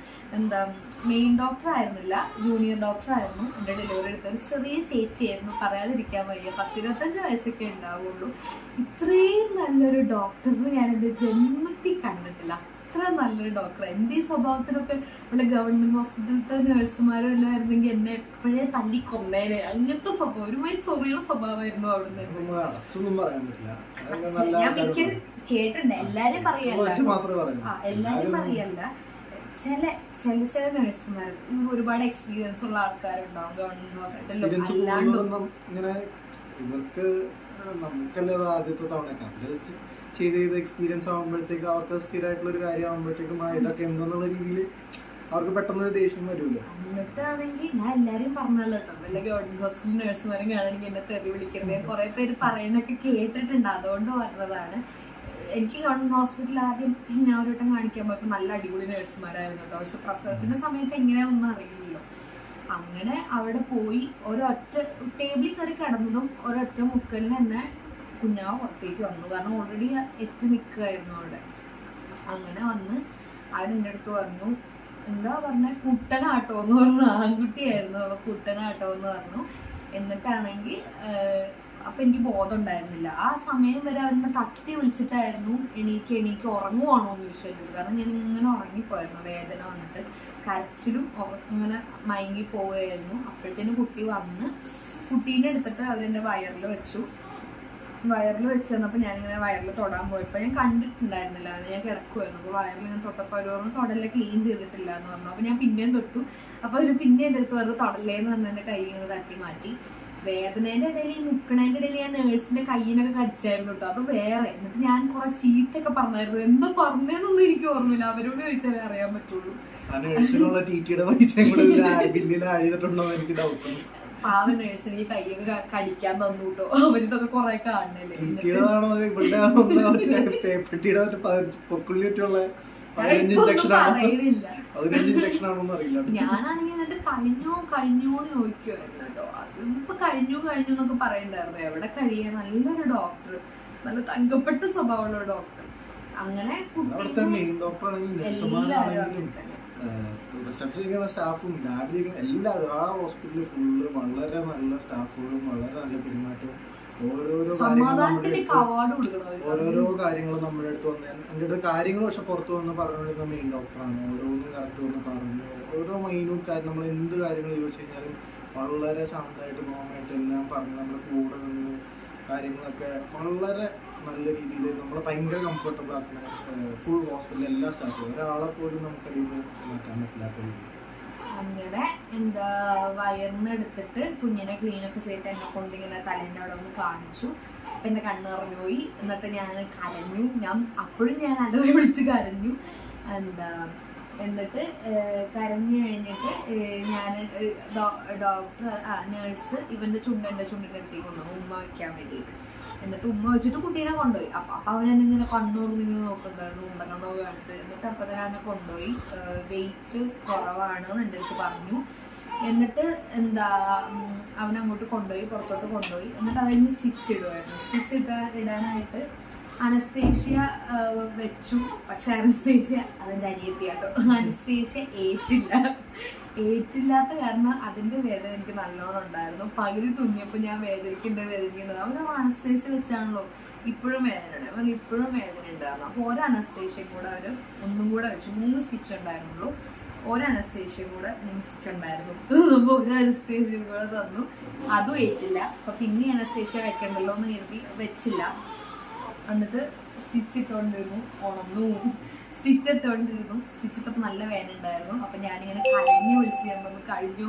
മെയിൻ ഡോക്ടർ ആയിരുന്നില്ല, ജൂനിയർ ഡോക്ടർ ആയിരുന്നു എൻ്റെ ഡെലിവറി എടുത്ത ഒരു ചെറിയ ചേച്ചിയായിരുന്നു. പറയാതിരിക്കാൻ വയ്യ, 10-25 വയസ്സൊക്കെ ഉണ്ടാവുള്ളൂ. ഇത്രയും നല്ലൊരു ഡോക്ടറിന് ഞാൻ എൻ്റെ ജന്മത്തിൽ കണ്ടിട്ടില്ല. അത്ര നല്ലൊരു ഡോക്ടർ. എൻ്റെ ഈ സ്വഭാവത്തിനൊക്കെ വല്ല ഗവൺമെന്റ് ഹോസ്പിറ്റലിലത്തെ നഴ്സുമാരും എല്ലാം ആയിരുന്നെങ്കിൽ എന്നെ എപ്പോഴേ തല്ലി കൊന്നേനെ. അങ്ങനത്തെ സ്വഭാവം, ഒരുമാതിരി ചൊറിയുള്ള സ്വഭാവമായിരുന്നു അവിടുന്ന്. ഞാൻ മിക്ക കേട്ടിട്ടുണ്ട്, എല്ലാരും പറയല്ല, എല്ലാരും പറയല്ല, ചില നഴ്സുമാർ ഒരുപാട് എക്സ്പീരിയൻസ് ഉള്ള ആൾക്കാരുണ്ടാവും ഗവൺമെന്റ് ഹോസ്പിറ്റലിലും അല്ലാണ്ടും. ഇവർക്ക് നമുക്കല്ലേ ആദ്യത്തെ തവണ ചെയ്ത് എക്സ്പീരിയൻസ് ആകുമ്പോഴത്തേക്ക് അവർക്ക് സ്ഥിരമായിട്ടുള്ള ഒരു കാര്യം ആകുമ്പോഴത്തേക്കും ഇതൊക്കെ എന്തെന്നുള്ള രീതിയിൽ അവർക്ക് പെട്ടെന്നൊരു ദേഷ്യം വരുമല്ലോ. എന്നിട്ടാണെങ്കിൽ ഞാൻ എല്ലാരും പറഞ്ഞല്ലോ കേട്ടോ, വല്ല ഗവൺമെന്റ് ഹോസ്പിറ്റൽ നഴ്സുമാരും കാണണമെങ്കിൽ എന്നെ തെറി വിളിക്കരുത്. ഞാൻ കുറെ പേര് പറയുന്നൊക്കെ കേട്ടിട്ടുണ്ട്, അതുകൊണ്ട് പറഞ്ഞതാണ്. എനിക്ക് ഗവൺമെന്റ് ഹോസ്പിറ്റലിൽ ആദ്യം ഞാൻ ഒരു വട്ടം കാണിക്കാൻ പോയപ്പോൾ നല്ല അടിപൊളി നഴ്സുമാരായിരുന്നു കേട്ടോ. പക്ഷെ പ്രസവത്തിന്റെ സമയത്ത് എങ്ങനെയാണെന്നൊന്നും അറിയില്ലല്ലോ. അങ്ങനെ അവിടെ പോയി ഒരൊറ്റ ടേബിളിൽ കയറി കിടന്നതും ഒരൊറ്റ മുക്കലിന് തന്നെ കുഞ്ഞാവ് പുറത്തേക്ക് വന്നു. കാരണം ഓൾറെഡി എത്തി നിൽക്കുകയായിരുന്നു അവിടെ. അങ്ങനെ വന്ന് അവരെൻ്റെ അടുത്ത് പറഞ്ഞു, എന്താ പറഞ്ഞ കുട്ടനാട്ടോ എന്ന് പറഞ്ഞു. ആൺകുട്ടിയായിരുന്നു, അപ്പൊ കുട്ടനാട്ടോ എന്ന് പറഞ്ഞു. എന്നിട്ടാണെങ്കിൽ അപ്പൊ എനിക്ക് ബോധം ഉണ്ടായിരുന്നില്ല. ആ സമയം വരെ അവരെന്നെ തട്ടി വിളിച്ചിട്ടായിരുന്നു എണീക്ക് ഉറങ്ങുവാണോ എന്ന് ചോദിച്ചത്. കാരണം ഞാൻ ഇങ്ങനെ ഉറങ്ങിപ്പോയിരുന്നു, വേദന വന്നിട്ട് കരച്ചിലും ഇങ്ങനെ മയങ്ങി പോവുകയായിരുന്നു. അപ്പോഴത്തേനും കുട്ടി വന്ന് കുട്ടീനെ എടുത്തിട്ട് അവരെൻ്റെ വയറിൽ വെച്ചു തന്നപ്പോൾ ഞാനിങ്ങനെ വയറിൽ തൊടാൻ പോയപ്പോൾ ഞാൻ കണ്ടിട്ടുണ്ടായിരുന്നില്ല, ഞാൻ കിടക്കുമായിരുന്നു. അപ്പോൾ വയറിൽ ഞാൻ തൊട്ടപ്പോൾ അവർ പറഞ്ഞു തൊടല്ലേ ക്ലീൻ ചെയ്തിട്ടില്ല എന്ന് പറഞ്ഞു. അപ്പോൾ ഞാൻ പിന്നെയും തൊട്ടു. അപ്പോൾ അവർ പിന്നെ എൻ്റെ അടുത്ത് പറഞ്ഞു തൊടല്ലേന്ന് പറഞ്ഞ് എൻ്റെ കൈ ഇങ്ങനെ തട്ടി മാറ്റി. വേദനേൻ്റെ ഇടയിൽ ഈ മുക്കണേൻ്റെ ഇടയിൽ ഞാൻ നേഴ്സിന്റെ കയ്യിനൊക്കെ കടിച്ചായിരുന്നു കേട്ടോ, അത് വേറെ. എന്നിട്ട് ഞാൻ കുറെ ചീത്തൊക്കെ പറഞ്ഞായിരുന്നു, എന്താ പറഞ്ഞതെന്നൊന്നും എനിക്ക് ഓർമ്മയില്ല, അവരോട് ചോദിച്ചാലേ അറിയാൻ പറ്റുള്ളൂ. പാവ നേഴ്സിന് ഈ കൈയൊക്കെ കടിക്കാൻ തന്നു കേട്ടോ, അവരിതൊക്കെ കുറെ കാണണല്ലേ. ഞാനാണെങ്കിൽ എന്നിട്ട് കഴിഞ്ഞോന്ന് ചോദിക്കുമായിരുന്നു കേട്ടോ. അതിപ്പോ കഴിഞ്ഞു എന്നൊക്കെ പറയണ്ടായിരുന്നു. എവിടെ കഴിയാ, നല്ലൊരു ഡോക്ടർ, നല്ല തങ്കപ്പെട്ട സ്വഭാവമുള്ള ഡോക്ടർ. അങ്ങനെ റിസപ്ഷനിരിക്കുന്ന സ്റ്റാഫും ലാബിലിരിക്കുന്ന എല്ലാവരും ആ ഹോസ്പിറ്റലിൽ ഫുള്ള് വളരെ നല്ല സ്റ്റാഫുകളും വളരെ നല്ല പെരുമാറ്റവും ഓരോരോ കാര്യങ്ങളും നമ്മുടെ അടുത്ത് വന്ന് എൻ്റെ അടുത്ത് കാര്യങ്ങൾ പക്ഷെ പുറത്ത് വന്ന് പറഞ്ഞുകൊണ്ടിരുന്ന മെയിൻ ഡോക്ടറാണ്. ഓരോന്നും കറക്റ്റ് വന്ന് പറഞ്ഞു, ഓരോ മൈന്യൂട്ട് കാര്യം നമ്മൾ എന്ത് കാര്യങ്ങൾ ചോദിച്ചു കഴിഞ്ഞാലും വളരെ ശാന്തമായിട്ട് നോർമലായിട്ട് എല്ലാം പറഞ്ഞ് നമ്മുടെ കൂടെ നിന്ന് കാര്യങ്ങളൊക്കെ വളരെ നല്ല രീതിയിൽ നമ്മളെ ഭയങ്കര കംഫർട്ടബിൾ ആക്കുന്ന ഫുൾ ഹോസ്പിറ്റലിൽ എല്ലാ സ്റ്റാഫും ഒരാളെ പോലും നമുക്കതിൽ നിന്ന് മാറ്റാൻ പറ്റില്ലാത്ത രീതി. അങ്ങനെ എന്താ വയറിന്ന് എടുത്തിട്ട് കുഞ്ഞിനെ ക്ലീനൊക്കെ ചെയ്തിട്ട് എന്നെ കൊണ്ട് ഇങ്ങനെ തലേൻ്റെ അവിടെ ഒന്ന് കാണിച്ചു. അപ്പം എൻ്റെ കണ്ണ് നിറഞ്ഞു പോയി. എന്നിട്ട് ഞാൻ കരഞ്ഞു. അപ്പോഴും ഞാൻ അലറി വിളിച്ച് കരഞ്ഞു. എന്നിട്ട് കരഞ്ഞു കഴിഞ്ഞിട്ട് ഞാൻ ഡോക്ടർ നേഴ്സ് ഇവൻ്റെ ചുണ്ടിൻ്റെ അടുത്തേക്ക് കൊണ്ടുവന്നു ഉമ്മ വയ്ക്കാൻ വേണ്ടിയിട്ട്. എന്നിട്ട് ഉമ്മ വെച്ചിട്ട് കുട്ടീനെ കൊണ്ടുപോയി. അപ്പം അവനെന്നിങ്ങനെ കണ്ണൂർന്ന് ഇങ്ങനെ നോക്കുന്നുണ്ടായിരുന്നു, ഉണ്ടക്കണ്ണോ കാണിച്ച്. എന്നിട്ട് അപ്പം ഞാൻ കൊണ്ടുപോയി. വെയിറ്റ് കുറവാണെന്ന് എൻ്റെ അടുത്ത് പറഞ്ഞു. എന്നിട്ട് അവനങ്ങോട്ട് കൊണ്ടുപോയി, പുറത്തോട്ട് കൊണ്ടുപോയി. എന്നിട്ട് അത് കഴിഞ്ഞ് സ്റ്റിച്ച് ഇടുമായിരുന്നു. സ്റ്റിച്ച് ഇടാനായിട്ട് അനസ്തേഷ്യ വെച്ചു. പക്ഷെ അനസ്തേഷ്യ അതിൻ്റെ അനിയത്തിയാട്ടോ. അനസ്തേഷ്യ ഏറ്റില്ലാത്ത കാരണം അതിൻ്റെ വേദന എനിക്ക് നല്ലോണം ഉണ്ടായിരുന്നു. പകുതി തുന്നിയപ്പോൾ ഞാൻ വേദനിക്കുന്നത് അവർ അനസ്തേഷ്യ വെച്ചാണല്ലോ ഇപ്പോഴും വേദന ഉണ്ട്. അവർ ഇപ്പോഴും വേദന ഉണ്ടായിരുന്നു. അപ്പോൾ ഒരു അനസ്തേഷ്യ കൂടെ അവർ ഒന്നും കൂടെ വെച്ചു. 3 സ്റ്റിച്ച് ഉണ്ടായിരുന്നുള്ളൂ. ഒരു അനസ്തേഷ്യ കൂടെ 3 സ്റ്റിച്ച് ഉണ്ടായിരുന്നു. അപ്പോൾ ഒരു അനസ്തേഷ്യ കൂടെ തന്നു. അതും ഏറ്റില്ല. അപ്പോൾ പിന്നെ അനസ്തേഷ്യ വെക്കണ്ടല്ലോ എന്ന് കരുതി വെച്ചില്ല. എന്നിട്ട് സ്റ്റിച്ച് ഇട്ടുകൊണ്ടിരുന്നു, ഉണർന്നു. സ്റ്റിച്ച് ഇട്ടപ്പോൾ നല്ല വേദന ഉണ്ടായിരുന്നു. അപ്പം ഞാനിങ്ങനെ കരഞ്ഞു വിളിച്ച് ഞാൻ പറഞ്ഞു കഴിഞ്ഞോ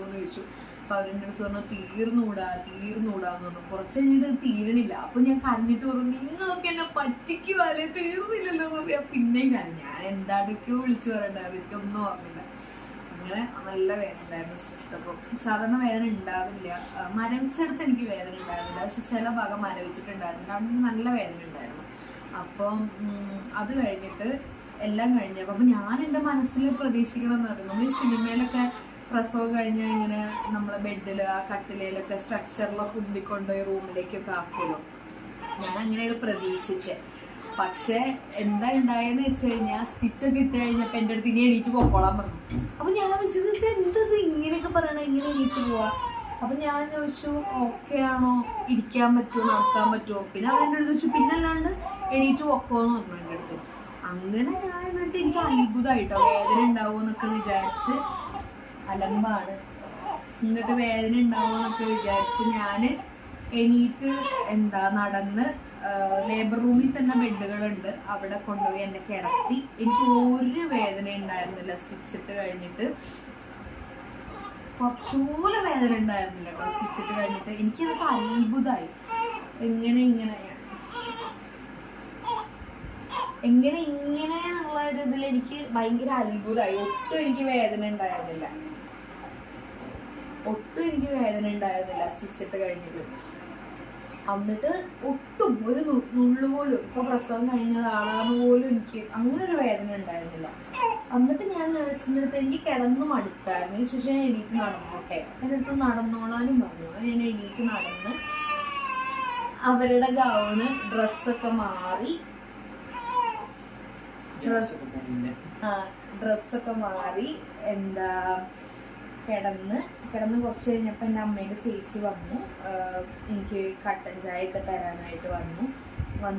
എന്ന് ചോദിച്ചു. അപ്പോൾ അവരെൻ്റെ അടുത്ത് പറഞ്ഞു തീർന്നുകൂടാന്ന് പറഞ്ഞു. കുറച്ച് കഴിഞ്ഞിട്ട് തീരണില്ല. അപ്പോൾ ഞാൻ കരഞ്ഞിട്ട് പറഞ്ഞു നിങ്ങളൊക്കെ എന്നെ പറ്റിക്കുവാലേ, തീർന്നില്ലല്ലോ എന്ന് പറയാം. പിന്നെയും കരഞ്ഞു. ഞാൻ എന്താടൊക്കെയോ വിളിച്ച് പറയണ്ടായിരുന്നു, എനിക്കൊന്നും ഓർമ്മില്ല. അങ്ങനെ നല്ല വേദന ഉണ്ടായിരുന്നു സ്റ്റിച്ചിട്ടപ്പോൾ. സാധാരണ വേദന ഉണ്ടാവില്ല, മരവിച്ചെടുത്ത് എനിക്ക് വേദന ഉണ്ടായിരുന്നില്ല. പക്ഷെ ചില ഭാഗം മരവിച്ചിട്ടുണ്ടായിരുന്നില്ല, അവിടെ നല്ല വേദന ഉണ്ടായിരുന്നു. അപ്പം അത് കഴിഞ്ഞിട്ട് എല്ലാം കഴിഞ്ഞപ്പോൾ അപ്പം ഞാൻ എൻ്റെ മനസ്സിൽ പ്രതീക്ഷിക്കണമെന്ന് പറഞ്ഞു. നമ്മൾ ഈ സിനിമയിലൊക്കെ പ്രസവം കഴിഞ്ഞാൽ ഇങ്ങനെ നമ്മളെ ബെഡിൽ ആ കട്ടിലയിലൊക്കെ സ്ട്രക്ചറിലൊക്കെ ഉന്തിക്കൊണ്ടുപോയി റൂമിലേക്കൊക്കെ ആക്കുമല്ലോ. ഞാൻ അങ്ങനെയാണ് പ്രതീക്ഷിച്ചത്. പക്ഷെ എന്താ ഉണ്ടായെന്ന് വെച്ച് കഴിഞ്ഞാൽ സ്റ്റിച്ചൊക്കെ ഇട്ട് കഴിഞ്ഞപ്പോൾ എൻ്റെ അടുത്ത് ഇനി എണീറ്റ് പോക്കോളാൻ പറഞ്ഞു. അപ്പം ഞാൻ വിശ്വസിച്ചത് എന്തത് ഇങ്ങനെയൊക്കെ പറയണം, ഇങ്ങനെ എണീറ്റ് പോവാ. അപ്പം ഞാൻ ചോദിച്ചു ഓക്കെ ആണോ, ഇരിക്കാൻ പറ്റുമോ, നടക്കാൻ പറ്റുമോ. പിന്നെ അവരെൻ്റെ അടുത്ത് ചോദിച്ചു പിന്നെ അല്ലാണ്ട് എണീറ്റ് പോക്കോന്ന് പറഞ്ഞു എൻ്റെ അടുത്ത്. അങ്ങനെ ഞാൻ എന്നിട്ട് എനിക്ക് അത്ഭുതമായിട്ടോ, വേദന ഉണ്ടാവുമെന്നൊക്കെ വിചാരിച്ച് അലമ്പാണ്. എന്നിട്ട് വേദന ഉണ്ടാവുമെന്നൊക്കെ വിചാരിച്ച് ഞാൻ എണീറ്റ് നടന്ന് ലേബർ റൂമിൽ തന്നെ ബെഡുകളുണ്ട്, അവിടെ കൊണ്ടുപോയി എന്നെ കിടത്തി. എനിക്ക് ഒരു വേദന ഉണ്ടായിരുന്നില്ല സ്റ്റിച്ചിട്ട് കഴിഞ്ഞിട്ട്, കുറച്ചുപോലും വേദന ഉണ്ടായിരുന്നില്ല കേട്ടോ സ്റ്റിച്ചിട്ട് കഴിഞ്ഞിട്ട്. എനിക്കതൊക്കെ അത്ഭുതമായി, എങ്ങനെ എന്നുള്ള ഒരു ഇതിൽ എനിക്ക് ഭയങ്കര അത്ഭുതമായി. ഒട്ടും എനിക്ക് വേദന ഉണ്ടായിരുന്നില്ല സ്റ്റിച്ചിട്ട് കഴിഞ്ഞിട്ട്. എന്നിട്ട് ഒട്ടും ഒരു നുള്ളു പോലും, ഇപ്പൊ പ്രസവം കഴിഞ്ഞതാണെന്ന് പോലും എനിക്ക് അങ്ങനെ ഒരു വേദന ഉണ്ടായിരുന്നില്ല. എന്നിട്ട് ഞാൻ നേഴ്സിൻ്റെ അടുത്ത് എനിക്ക് കിടന്നു മടുത്തായിരുന്നു. ശേഷം ഞാൻ എണീറ്റ് നടന്നോട്ടെ, എൻ്റെ അടുത്ത് നടന്നോളാനും പറഞ്ഞു. ഞാൻ എണീറ്റ് നടന്ന് അവരുടെ ഗൗണ് ഡ്രസ്സൊക്കെ മാറി കിടന്ന് കുറച്ച് കഴിഞ്ഞപ്പോൾ എൻ്റെ അമ്മേൻ്റെ ചേച്ചി വന്നു, എനിക്ക് കട്ടൻ ചായ ഒക്കെ തരാനായിട്ട് വന്നു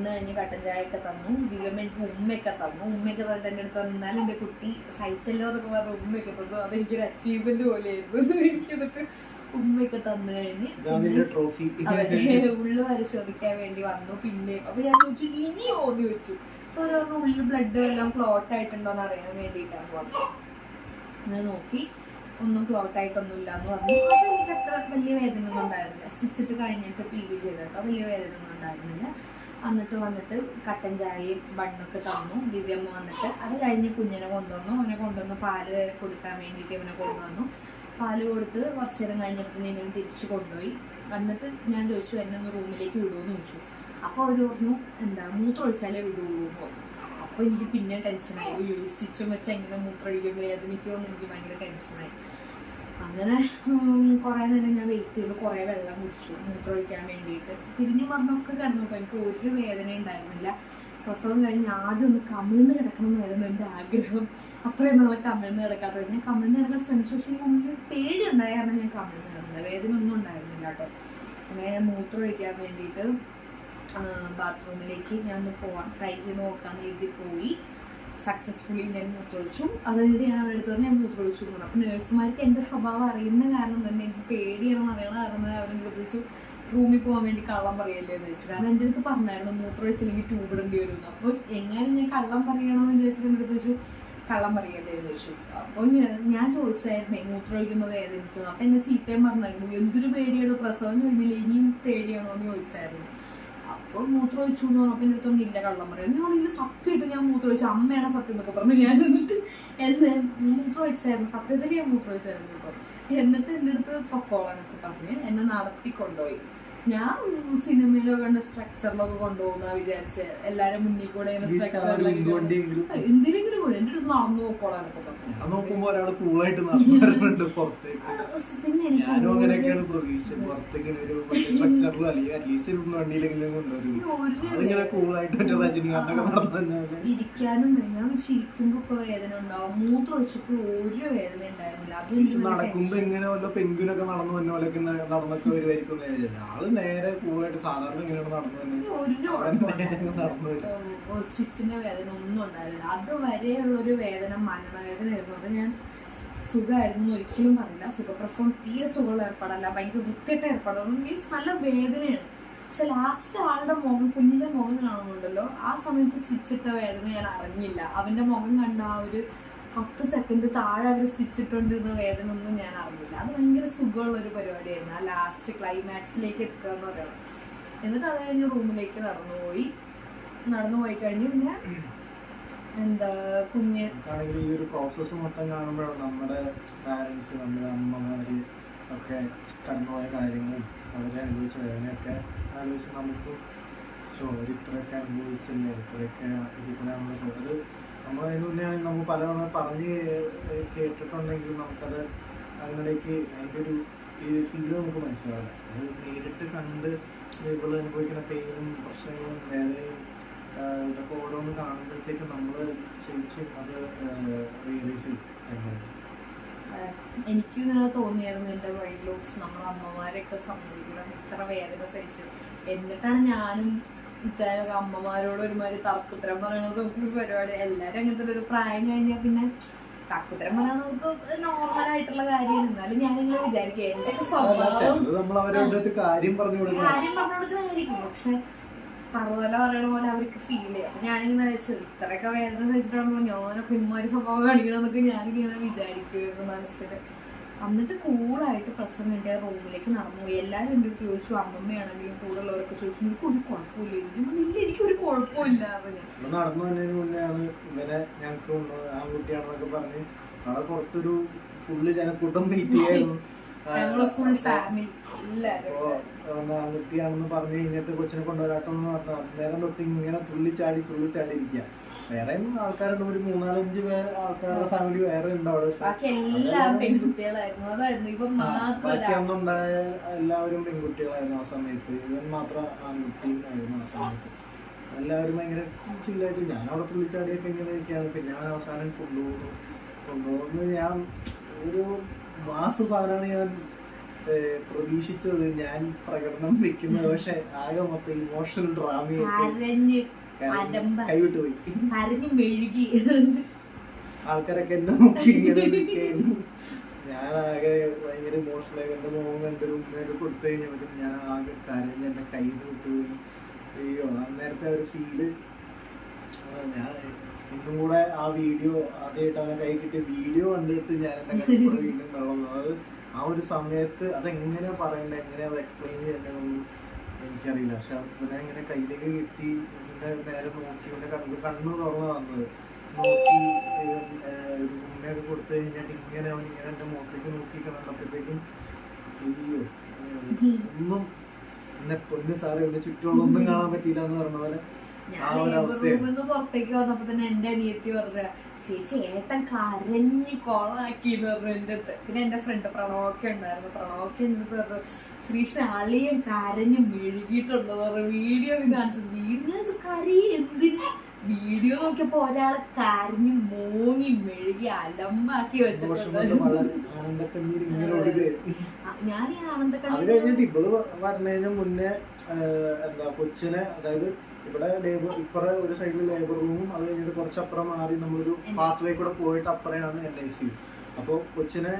കഴിഞ്ഞ് കട്ടൻ ചായ ഒക്കെ തന്നു. ദിവ്യമ്മ എനിക്ക് ഉമ്മയൊക്കെ തന്നിട്ട് എൻ്റെ അടുത്ത് വന്നാലും എൻ്റെ കുട്ടി സഹിച്ചല്ലോ എന്നൊക്കെ പറഞ്ഞ ഉമ്മയൊക്കെ തന്നു. അതെനിക്കൊരു അച്ചീവ്മെന്റ് പോലെയായിരുന്നു. എനിക്കെടുത്ത് ഉമ്മയൊക്കെ തന്നു കഴിഞ്ഞ് ഉള്ളു പരിശോധിക്കാൻ വേണ്ടി വന്നു. പിന്നെ അപ്പൊ ഞാൻ ചോദിച്ചു ഇനിയോ എന്ന് ചോദിച്ചു. ഓരോ ഉള്ളിൽ ബ്ലഡ് എല്ലാം ക്ലോട്ട് ആയിട്ടുണ്ടോന്ന് അറിയാൻ വേണ്ടിയിട്ടാണ് വന്നത്. അങ്ങനെ നോക്കി, ഒന്നും ക്ലോട്ട് ആയിട്ടൊന്നും ഇല്ല എന്ന് പറഞ്ഞു. അത് എനിക്ക് അത്ര വലിയ വേദന ഒന്നും ഉണ്ടായിരുന്നില്ല. സ്റ്റിച്ചിട്ട് കഴിഞ്ഞിട്ട് PV ചെയ്തിട്ടോ വലിയ വേദന ഒന്നും ഉണ്ടായിരുന്നില്ല. എന്നിട്ട് വന്നിട്ട് കട്ടൻ ചായയും ബണ്ണൊക്കെ തന്നു. ദിവ്യമ്മ വന്നിട്ട് അത് കഴിഞ്ഞ് കുഞ്ഞിനെ കൊണ്ടുവന്നു. അവനെ കൊണ്ടുവന്ന് പാല് കൊടുക്കാൻ വേണ്ടിയിട്ട് അവനെ കൊണ്ടുവന്നു. പാല് കൊടുത്ത് കുറച്ചു നേരം കഴിഞ്ഞിട്ട് ഞാൻ തിരിച്ചു കൊണ്ടുപോയി. എന്നിട്ട് ഞാൻ ചോദിച്ചു എന്നെ ഒന്ന് റൂമിലേക്ക് വിടുമെന്ന് ചോദിച്ചു. അപ്പോൾ അവർ പറഞ്ഞു മൂത്രം ഒഴിച്ചാലേ വിടുള്ളൂ എന്ന് പറഞ്ഞു. അപ്പോൾ എനിക്ക് പിന്നെ ടെൻഷനായി, സ്റ്റിച്ചും വെച്ച് എങ്ങനെ മൂത്രം ഒഴിക്കുമ്പോൾ വേദനിക്കുമെന്ന് എനിക്ക് ഭയങ്കര ടെൻഷനായി. അങ്ങനെ കുറേ നേരം ഞാൻ വെയിറ്റ് ചെയ്തു, കുറേ വെള്ളം കുടിച്ചു മൂത്രം ഒഴിക്കാൻ വേണ്ടിയിട്ട്. തിരിഞ്ഞു പറഞ്ഞൊക്കെ കിടന്നു കേട്ടോ, എനിക്ക് ഒരു വേദന ഉണ്ടായിരുന്നില്ല. പ്രസവം കഴിഞ്ഞ് ആദ്യം ഒന്ന് കമിഴ്ന്ന് കിടക്കണം എന്നായിരുന്നു എൻ്റെ ആഗ്രഹം. അത്രയും നാളെ കമിഴ്ന്ന് കിടക്കാത്തത്. ഞാൻ കമിഴ്ന്ന് കിടക്കാൻ ശ്രമിച്ചു, പക്ഷേ എനിക്ക് പേടി ഉണ്ടായ കാരണം ഞാൻ കമിഴ്ന്ന് കിടന്നത്. വേദന ഒന്നും ഉണ്ടായിരുന്നില്ല കേട്ടോ. അങ്ങനെ ഞാൻ മൂത്രം ഒഴിക്കാൻ വേണ്ടിയിട്ട് ബാത്റൂമിലേക്ക് ഞാൻ ഒന്ന് ട്രൈ ചെയ്ത് നോക്കാമെന്ന് എഴുതി പോയി. സക്സസ്ഫുള്ളി ഞാൻ മൂത്രമൊഴിച്ചു. അതുകഴിഞ്ഞിട്ട് ഞാൻ അവരുടെ അടുത്ത് ഞാൻ മൂത്രമൊഴിച്ചു എന്ന് പറഞ്ഞു. അപ്പോൾ നേഴ്സുമാർക്ക് എൻ്റെ സ്വഭാവം അറിയുന്ന കാരണം തന്നെ, എനിക്ക് പേടിയാണെന്ന് അറിയണ കാരണം തന്നെ അവരെൻ്റെ അടുത്ത് വെച്ചു റൂമിൽ പോകാൻ വേണ്ടി കള്ളം പറയല്ലേ എന്ന് വെച്ചു. കാരണം എൻ്റെ അടുത്ത് പറഞ്ഞായിരുന്നു മൂത്രമൊഴിച്ചില്ലെങ്കിൽ ട്യൂബ് ഇടേണ്ടി വരുന്നു. അപ്പോൾ എങ്ങാനും ഞാൻ കള്ളം പറയണമെന്ന് വിചാരിച്ചിട്ട് എൻ്റെ അടുത്ത് വെച്ചു കള്ളം പറയല്ലേ എന്ന് ചോദിച്ചു. അപ്പോൾ ഞാൻ ചോദിച്ചായിരുന്നേ മൂത്രമൊഴിക്കുമ്പോൾ വേദനിക്കുന്നു. അപ്പം എന്നെ ചീത്തയും പറഞ്ഞായിരുന്നു, എന്തൊരു പേടിയാണ്, പ്രസവം കഴിഞ്ഞില്ല ഇനിയും പേടിയാണോ എന്ന് ചോദിച്ചായിരുന്നു. അപ്പോൾ മൂത്രം ഒഴിച്ചു എന്ന് പറഞ്ഞപ്പോൾ എൻ്റെ അടുത്തൊന്നും ഇല്ല കള്ളം പറയാം. ഞാനെങ്കിൽ സത്യമായിട്ട് ഞാൻ മൂത്രം ഒഴിച്ചു, അമ്മയാണ് സത്യം എന്നൊക്കെ പറഞ്ഞു. ഞാൻ എന്നിട്ട് എന്നെ മൂത്രം ഒഴിച്ചായിരുന്നു, സത്യത്തിൽ ഞാൻ മൂത്രം ഒഴിച്ചായിരുന്നു കേട്ടോ. എന്നിട്ട് എൻ്റെ അടുത്ത് പൊക്കോളാന്നൊക്കെ പറഞ്ഞ് എന്നെ നടത്തിക്കൊണ്ടുപോയി. ഞാൻ സിനിമയിലോ കണ്ട സ്ട്രക്ചറിലൊക്കെ കൊണ്ടുപോകുന്ന വിചാരിച്ച് എല്ലാരും മുന്നിൽ കൂടെ എന്തിനെങ്കിലും കൂടെ എൻ്റെ അടുത്ത് നടന്നു പോക്കോളാനൊക്കെ പറഞ്ഞു. പിന്നെ എനിക്ക് ഇരിക്കാനും ഞാൻ ശരിക്കുമ്പോ ഒക്കെ വേദന ഉണ്ടാവും. മൂത്രം ഒഴിച്ചപ്പോൾ ഒരു വേദന ഉണ്ടായിരുന്നില്ല. നടക്കുമ്പോ ഇങ്ങനെ വല്ല പെൻഗ്വിനൊക്കെ നടന്നു തന്നെ പോലെയൊക്കെ നടന്നൊക്കെ വരുമായിരിക്കും. ആള് നേരെ കൂളായിട്ട് സാധാരണ ഇങ്ങനെയാണ് നടന്നു. സ്റ്റിച്ചിന്റെ വേദന ഒന്നും ഉണ്ടായിരുന്നില്ല. അതുവരെയുള്ളൊരു വേദന മരണവേദന ആയിരുന്നു. അത് ഞാൻ സുഖമായിരുന്നു ഒരിക്കലും പറയില്ല. സുഖപ്രസവം തീരെ സുഖമുള്ള ഏർപ്പാടല്ല, ഭയങ്കര വൃത്തിയായിട്ട് ഏർപ്പാടാണ്. മീൻസ് നല്ല വേദനയാണ്. പക്ഷെ ലാസ്റ്റ് ആളുടെ മുഖം, കുഞ്ഞിന്റെ മുഖം കാണുന്നുണ്ടല്ലോ, ആ സമയത്ത് സ്റ്റിച്ചിട്ട വേദന ഞാൻ അറിഞ്ഞില്ല. അവന്റെ മുഖം കണ്ട ആ ഒരു 10 സെക്കൻഡ് താഴെ അവർ സ്റ്റിച്ചിട്ടുകൊണ്ടിരുന്ന വേദന ഒന്നും ഞാൻ അറിഞ്ഞില്ല. അത് ഭയങ്കര സുഖമുള്ളൊരു പരിപാടിയായിരുന്നു. ആ ലാസ്റ്റ് ക്ലൈമാക്സിലേക്ക് എത്തുക എന്ന് പറയുന്നത്. എന്നിട്ട് അത് കഴിഞ്ഞ് റൂമിലേക്ക് നടന്നുപോയി കഴിഞ്ഞ് പിന്നെ കുഞ്ഞ് ഈ ഒരു പ്രോസസ്സ് മൊത്തം കാണുമ്പോഴാണ് നമ്മുടെ പാരൻസ്, നമ്മുടെ അമ്മമാര് ഒക്കെ കടന്നുപോയ കാര്യങ്ങളും അവരെ അനുഭവിച്ച വേദനയൊക്കെ ആലോചിച്ച് നമുക്ക് ഇത്രയൊക്കെ അനുഭവിച്ചില്ലേ, ഇത്രയൊക്കെ ഇതിലാണ്. അത് നമ്മളതിന് മുന്നെയാണെങ്കിൽ നമ്മൾ പലതവണ പറഞ്ഞ് കേട്ടിട്ടുണ്ടെങ്കിലും നമുക്കത് അങ്ങനെയൊക്കെ അതിൻ്റെ ഒരു ഫീല് നമുക്ക് മനസ്സിലാവില്ല. അത് നേരിട്ട് കണ്ട് ഇവള് അനുഭവിക്കുന്ന പെയിനും പ്രശ്നങ്ങളും വേദനയും ഇതൊക്കെ ഓരോന്ന് കാണുമ്പോഴത്തേക്കും നമ്മൾ ശരിക്കും അത് റിയലൈസ് ചെയ്യും. എനിക്കും ഇങ്ങനെ തോന്നിയായിരുന്നു എൻ്റെ വൈൽഡ് ലൈഫ് നമ്മളെ അമ്മമാരെയൊക്കെ സമ്മതിക്കണം ഇത്ര വേദന സഹിച്ച്. എന്നിട്ടാണ് ഞാനും ഇച്ചാലൊക്കെ അമ്മമാരോട് ഒരുമാതിരി തർക്കുത്തരം പറയണതും പരിപാടി എല്ലാരും അങ്ങനത്തെ ഒരു പ്രായം കഴിഞ്ഞാൽ പിന്നെ തർക്കുത്തരം പറയണവർക്ക് നോർമലായിട്ടുള്ള കാര്യമാണ്. എന്നാലും ഞാനിങ്ങനെ വിചാരിക്കും എന്റെ ഒക്കെ സ്വഭാവം കാര്യം പറഞ്ഞു കൊടുക്കണമായിരിക്കും, പക്ഷെ തറുതല പറയണ പോലെ അവർക്ക് ഫീൽ ചെയ്യും. അപ്പൊ ഞാനിങ്ങനെ ഇത്രയൊക്കെ വേദന സഹിച്ചിട്ടാണല്ലോ ഞാനൊക്കെ ഇമ്മാതിരി സ്വഭാവം കാണിക്കണമെന്നൊക്കെ ഞാനിങ്ങനെ വിചാരിക്കുമായിരുന്നു മനസ്സിൽ. എന്നിട്ട് കൂളായിട്ട് പ്രസവം കഴിഞ്ഞ റൂമിലേക്ക് നടന്നു പോയി. എല്ലാവരും എൻ്റെ അടുത്ത് ചോദിച്ചു, അമ്മമ്മയാണെങ്കിലും കൂടെ ഉള്ളവരൊക്കെ ചോദിച്ചു എനിക്ക് ഒരു കുഴപ്പമില്ല, എനിക്കൊരു കുഴപ്പമില്ല. അപ്പൊ ഞാൻ നടന്നു വന്നതിന് മുന്നെയാണ് ഇവനെ ഞങ്ങൾക്ക് ആൺകുട്ടിയാണെന്നൊക്കെ പറഞ്ഞ് അവിടെ പുറത്തൊരു ഫുള്ള് ജനക്കൂട്ടം മീറ്റ് ചെയ്യായിരുന്നു. ഫുൾ ഫാമിലി എല്ലാവരും ആൺകുട്ടിയാണെന്ന് പറഞ്ഞു കഴിഞ്ഞിട്ട് കൊച്ചിനെ കൊണ്ടുവരാട്ടോ എന്ന് പറഞ്ഞു അന്നേരം തൊട്ട് ഇങ്ങനെ തുള്ളിച്ചാടി ഇരിക്കുക. വേറെ ആൾക്കാരുണ്ട്, ഒരു 4-5 ആൾക്കാരുടെ ഫാമിലി വേറെ ഉണ്ട് അവിടെ. ബാക്കി അന്നുണ്ടായ എല്ലാവരും പെൺകുട്ടികളായിരുന്നു ആ സമയത്ത്. ഇവൻ മാത്രം ആൺകുട്ടിയായിരുന്നു ആ സമയത്ത്. എല്ലാവരും ഭയങ്കര ചില്ലായിട്ട് ഞാൻ അവിടെ തുള്ളിച്ചാടിയൊക്കെ ഇങ്ങനെ ഇരിക്കുകയാണ്. പിന്നെ ഞാൻ അവസാനം കൊണ്ടുപോകുന്നു. ഞാൻ ഒരു മാസ സാധനമാണ് ഞാൻ പ്രതീക്ഷിച്ചത്, ഞാൻ പ്രകടനം വെക്കുന്നത്. പക്ഷെ ആകെ മൊത്തം ഇമോഷണൽ ഡ്രാമയൊക്കെ കൈവിട്ട് പോയി. ആൾക്കാരൊക്കെ എന്നെ നോക്കി ഞാനാകെ ഭയങ്കര ഇമോഷണലായി. എന്റെ മോൻ എന്റെ ഉമ്മയൊക്കെ കൊടുത്തു കഴിഞ്ഞപ്പോൾ ഞാൻ ആകെ കരഞ്ഞ് എന്റെ കയ്യിൽ വിട്ടുപോയി. അയ്യോ അന്നേരത്തെ ഒരു ഫീല് ഞാൻ ഇന്നും കൂടെ ആ വീഡിയോ ആദ്യമായിട്ട് അവനെ കൈ കിട്ടിയ വീഡിയോ കണ്ടിട്ട് ഞാൻ എന്റെ കയ്യിൽ കൂടെ വീണ്ടും വെള്ളം. അത് ആ ഒരു സമയത്ത് അതെങ്ങനെ പറയണ്ടേ, എങ്ങനെ അത് എക്സ്പ്ലെയിൻ ചെയ്യണ്ടെന്നൊന്നും എനിക്കറിയില്ല. പക്ഷെ അവനെ ഇങ്ങനെ കയ്യിലേക്ക് കിട്ടി നേരെ നോക്കി കണ്ണു തുറന്നു വന്നത് നോക്കി ഉമ്മയൊക്കെ കൊടുത്തു കഴിഞ്ഞിട്ട് ഇങ്ങനെ അവൻ ഇങ്ങനെ എന്റെ മുഖത്തേക്ക് നോക്കി കണ്ടപ്പോഴത്തേക്കും അയ്യോ ഒന്നും എന്നെ പൊന്നു സാറ് എന്റെ ചുറ്റുമുള്ള ഒന്നും കാണാൻ പറ്റിയില്ല എന്ന് പറഞ്ഞ പോലെ പുറത്തേക്ക് വന്നപ്പോ തന്നെ എന്റെ അനിയത്തി പറഞ്ഞ ചേച്ചി ഏട്ടൻ കരഞ്ഞു കോളാക്കി എന്ന് പറഞ്ഞു എന്റെ അടുത്ത്. പിന്നെ എന്റെ ഫ്രണ്ട് പ്രണവൊക്കെ ഉണ്ടായിരുന്നു. പ്രണവൊക്കെ എന്റെ അടുത്ത് പറഞ്ഞു ശ്രീകൃഷ്ണ അളിയൻ കരഞ്ഞു മെഴുകിയിട്ടുണ്ടോ പറഞ്ഞു. വീഡിയോ കാണിച്ചത് വീഡിയോ കരയും എന്തിന്, വീഡിയോ നോക്കിയപ്പോ ഒരാളെ കരഞ്ഞു മോങ്ങി മെഴുകി അലമ്പാക്കി വെച്ചിട്ടുണ്ട്. ഞാൻ ഈ ആനന്ദക്കണ്ണി ഇവള് പറഞ്ഞതിന് മുന്നേ എന്താ കൊച്ചിനെ, അതായത് ഇവിടെ ലേബർ ഇപ്പറേ ഒരു സൈഡിൽ ലേബർ റൂമും അത് കഴിഞ്ഞിട്ട് കുറച്ചപ്പുറം മാറി നമ്മളൊരു പാത്വേ കൂടെ പോയിട്ട് അപ്പുറയാണ് NICU. അപ്പോൾ കൊച്ചിനെ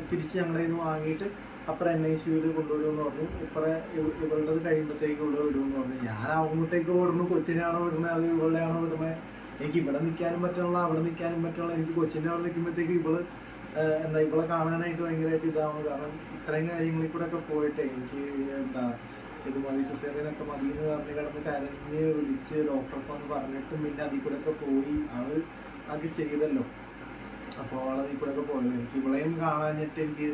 തിരിച്ച് ഞങ്ങളുടെ നിന്ന് വാങ്ങിയിട്ട് അപ്പുറം NICUവിൽ കൊണ്ടുവിടുമെന്ന് പറഞ്ഞു. ഇപ്പറേ ഇവളുടെ കഴിയുമ്പോഴത്തേക്ക് ഇവിടെ വിടുമെന്ന് പറഞ്ഞു. ഞാൻ അങ്ങോട്ടേക്ക് ഓടുന്നു, കൊച്ചിനെയാണോ വിടുന്നത് അത് ഇവളുടെയാണോ വിടുന്നത്? എനിക്ക് ഇവിടെ നിൽക്കാനും പറ്റുള്ള അവിടെ നിൽക്കാനും പറ്റുള്ള. എനിക്ക് കൊച്ചിനെ അവിടെ നിൽക്കുമ്പോഴത്തേക്ക് ഇവള് എന്താ ഇവളെ കാണാനായിട്ട് ഭയങ്കരമായിട്ട് ഇതാവും. കാരണം ഇത്രയും കാര്യങ്ങളിൽ കൂടെ ഒക്കെ പോയിട്ടേ എനിക്ക് എന്താ ഇത് മതി സിസേറിയനൊക്കെ മതി എന്ന് പറഞ്ഞ് കിടന്ന് കരഞ്ഞ് വിളിച്ച് ഡോക്ടർക്ക് വന്ന് പറഞ്ഞിട്ടും പിന്നെ അതിൽ കൂടെ ഒക്കെ പോയി അവൾ അതൊക്കെ ചെയ്തല്ലോ. അപ്പോൾ അവൾ അതിൽ കൂടെ ഒക്കെ പോയത് എനിക്ക് ഇവളെയും കാണാഞ്ഞിട്ട് എനിക്ക്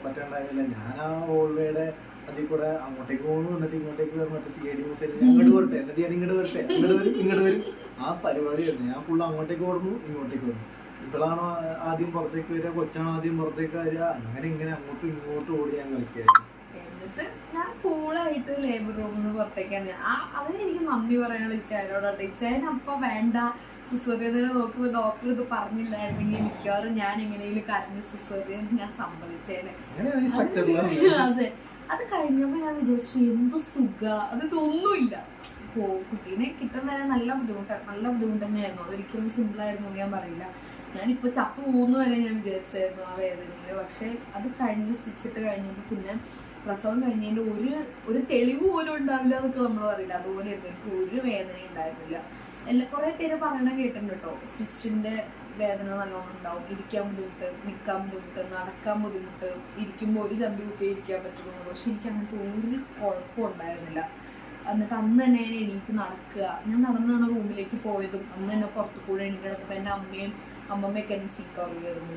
പറ്റാണ്ടായിരുന്നില്ല. ഞാൻ ആ ഓൾവേയുടെ അതിൽ കൂടെ അങ്ങോട്ടേക്ക് പോകുന്നു, എന്നിട്ട് ഇങ്ങോട്ടേക്ക് വരും. മറ്റേ CID മ്യൂസിയം അങ്ങോട്ട് വരട്ടെ, എന്നിട്ട് ഞാൻ ഇങ്ങോട്ട് വരട്ടെ, ഇങ്ങോട്ട് വരും. ആ പരിപാടിയായിരുന്നു. ഞാൻ ഫുള്ള് അങ്ങോട്ടേക്ക് ഓടുന്നു, ഇങ്ങോട്ടേക്ക് വരും. ഇപ്പോഴാണോ ആദ്യം പുറത്തേക്ക് വരിക, കൊച്ചാണോ ആദ്യം പുറത്തേക്ക് വരിക, അങ്ങനെ ഇങ്ങനെ അങ്ങോട്ടും ഇങ്ങോട്ടും ഓടി ഞാൻ കളിക്കുകയായിരുന്നു. എന്നിട്ട് ഞാൻ കൂളായിട്ട് ലേബർ റൂമിൽ നിന്ന് പുറത്തേക്കാണ്. അതിന് എനിക്ക് നന്ദി പറയാനുള്ള ഇച്ചായനോടാണ്. ഇച്ചായൻ അപ്പൊ വേണ്ട സിസേറിയനെ നോക്കുമ്പോൾ ഡോക്ടർ ഇത് പറഞ്ഞില്ലായിരുന്നെങ്കിൽ മിക്കവാറും ഞാൻ എങ്ങനെയും കരഞ്ഞ് സിസേറിയൻ ഞാൻ സംഭവിച്ചേനെ. അതെ, അത് കഴിഞ്ഞപ്പോൾ ഞാൻ വിചാരിച്ചു എന്ത് സുഖ, അത് തോന്നുന്നില്ല. കുട്ടീനെ കിട്ടുന്നതിന് നല്ല ബുദ്ധിമുട്ട് തന്നെയായിരുന്നു. അതൊരിക്കലും സിമ്പിളായിരുന്നു ഞാൻ പറയില്ല. ഞാനിപ്പോൾ ചത്തു പോകുന്നു വരെ ഞാൻ വിചാരിച്ചായിരുന്നു ആ വേദനയിൽ. പക്ഷെ അത് കഴിഞ്ഞ് സ്റ്റിച്ചിട്ട് കഴിഞ്ഞപ്പോൾ പിന്നെ പ്രസവം കഴിഞ്ഞതിൻ്റെ ഒരു തെളിവ് പോലും ഉണ്ടാവില്ല എന്നൊക്കെ നമ്മൾ പറയില്ല. അതുപോലെ എനിക്ക് ഒരു വേദന ഉണ്ടായിരുന്നില്ല. കുറേ പേര് പറയണ കേട്ടിട്ടുണ്ട് കേട്ടോ, സ്റ്റിച്ചിന്റെ വേദന നല്ലോണം ഉണ്ടാവും, ഇരിക്കാൻ ബുദ്ധിമുട്ട്, നിൽക്കാൻ ബുദ്ധിമുട്ട്, നടക്കാൻ ബുദ്ധിമുട്ട്, ഇരിക്കുമ്പോൾ ഒരു ചന്തി കുത്തി ഇരിക്കാൻ പറ്റുന്നു. പക്ഷെ എനിക്ക് അങ്ങനത്തെ ഒരു കുഴപ്പം ഉണ്ടായിരുന്നില്ല. എന്നിട്ട് അന്ന് തന്നെ ഞാൻ എണീറ്റ് നടക്കുക. ഞാൻ നടന്നാണ് റൂമിലേക്ക് പോയതും. അന്ന് തന്നെ പുറത്തു കൂടെ എണീറ്റ് നടക്കുമ്പോൾ എൻ്റെ അമ്മമ്മയൊക്കെ എന്നെ ചീത്ത പറയുമായിരുന്നു.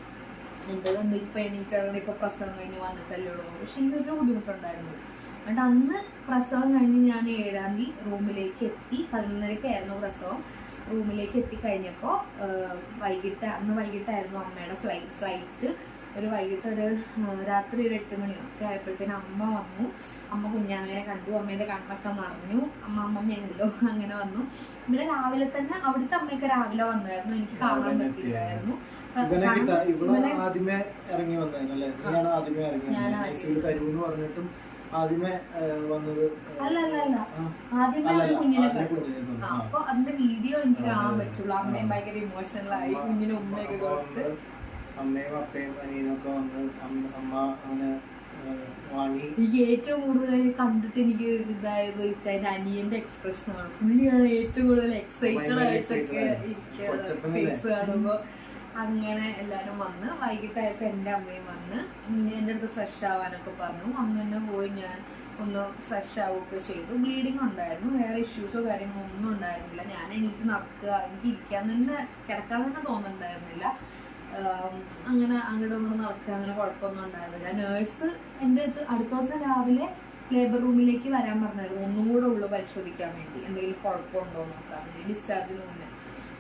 എന്ത് ഇപ്പം എണീറ്റാണ്, ഇപ്പോൾ പ്രസവം കഴിഞ്ഞ് വന്നിട്ടല്ലേ ഉള്ളൂ. പക്ഷെ എനിക്കൊരു ബുദ്ധിമുട്ടുണ്ടായിരുന്നു. എന്നിട്ട് അന്ന് പ്രസവം കഴിഞ്ഞ് ഞാൻ 7-ാം തീയതി റൂമിലേക്ക് എത്തി. 11:30-ക്കായിരുന്നു പ്രസവം. റൂമിലേക്ക് എത്തിക്കഴിഞ്ഞപ്പോൾ അന്ന് വൈകിട്ടായിരുന്നു അമ്മയുടെ ഫ്ലൈറ്റ്. വൈകിട്ട് രാത്രി ഒരു 8 മണിയൊക്കെ ആയപ്പോഴത്തേനും അമ്മ വന്നു. അമ്മ കുഞ്ഞാമ്മേനെ കണ്ടു. അമ്മേൻ്റെ കണ്ണൊക്കെ നിറഞ്ഞു. അമ്മമ്മയാണല്ലോ, അങ്ങനെ വന്നു. പിന്നെ രാവിലെ തന്നെ അവിടുത്തെ അമ്മയൊക്കെ രാവിലെ വന്നായിരുന്നു. എനിക്ക് കാണാൻ പറ്റില്ലായിരുന്നു. ആദ്യമേ ഇറങ്ങി വന്നല്ലേ, പറഞ്ഞിട്ടും ആദ്യമേ വന്നത് അല്ല ആദ്യമേ കുഞ്ഞിനെ കണ്ടു. അപ്പൊ അതിന്റെ വീഡിയോ എനിക്ക് കാണാൻ പറ്റുള്ളൂ. അമ്മയും ഭയങ്കര ഇമോഷണലായി കുഞ്ഞിന് ഉമ്മയൊക്കെ കൊടുത്ത്, അമ്മയും അപ്പയും അനിയനും ഒക്കെ വന്ന് അമ്മ അങ്ങനെ വാങ്ങി. എനിക്ക് ഏറ്റവും കൂടുതൽ കണ്ടിട്ട് എനിക്ക് ഇതായത് അതിന്റെ അനിയന്റെ എക്സ്പ്രഷനാണ്. പുള്ളിയാണ് ഏറ്റവും കൂടുതൽ എക്സൈറ്റഡ് ആയിട്ടൊക്കെ ഇരിക്കുക ഫേസ് കാണുമ്പോ. അങ്ങനെ എല്ലാരും വന്ന് വൈകിട്ടായപ്പോ എന്റെ അമ്മയും വന്ന് എന്റെ അടുത്ത് ഫ്രഷ് ആവാനൊക്കെ പറഞ്ഞു. അങ്ങനെ പോയി ഞാൻ ഒന്ന് ഫ്രഷ് ആവുകയൊക്കെ ചെയ്തു. ബ്ലീഡിങ് ഉണ്ടായിരുന്നു, വേറെ ഇഷ്യൂസോ കാര്യങ്ങളോ ഒന്നും ഉണ്ടായിരുന്നില്ല. ഞാൻ എണീറ്റ് നടക്കുക, എനിക്ക് ഇരിക്കാൻ തന്നെ കിടക്കാൻ തന്നെ തോന്നുന്നുണ്ടായിരുന്നില്ല. അങ്ങനെ അങ്ങോട്ടും ഇങ്ങോട്ടും നടക്കുക, അങ്ങനെ കുഴപ്പമൊന്നും ഉണ്ടായിരുന്നില്ല. നേഴ്സ് എൻ്റെ അടുത്ത് അടുത്ത ദിവസം രാവിലെ ലേബർ റൂമിലേക്ക് വരാൻ പറഞ്ഞായിരുന്നു, ഒന്നും കൂടെ ഉള്ളു പരിശോധിക്കാൻ വേണ്ടി, എന്തെങ്കിലും കുഴപ്പമുണ്ടോ നോക്കാൻ വേണ്ടി ഡിസ്ചാർജിന് മുന്നേ.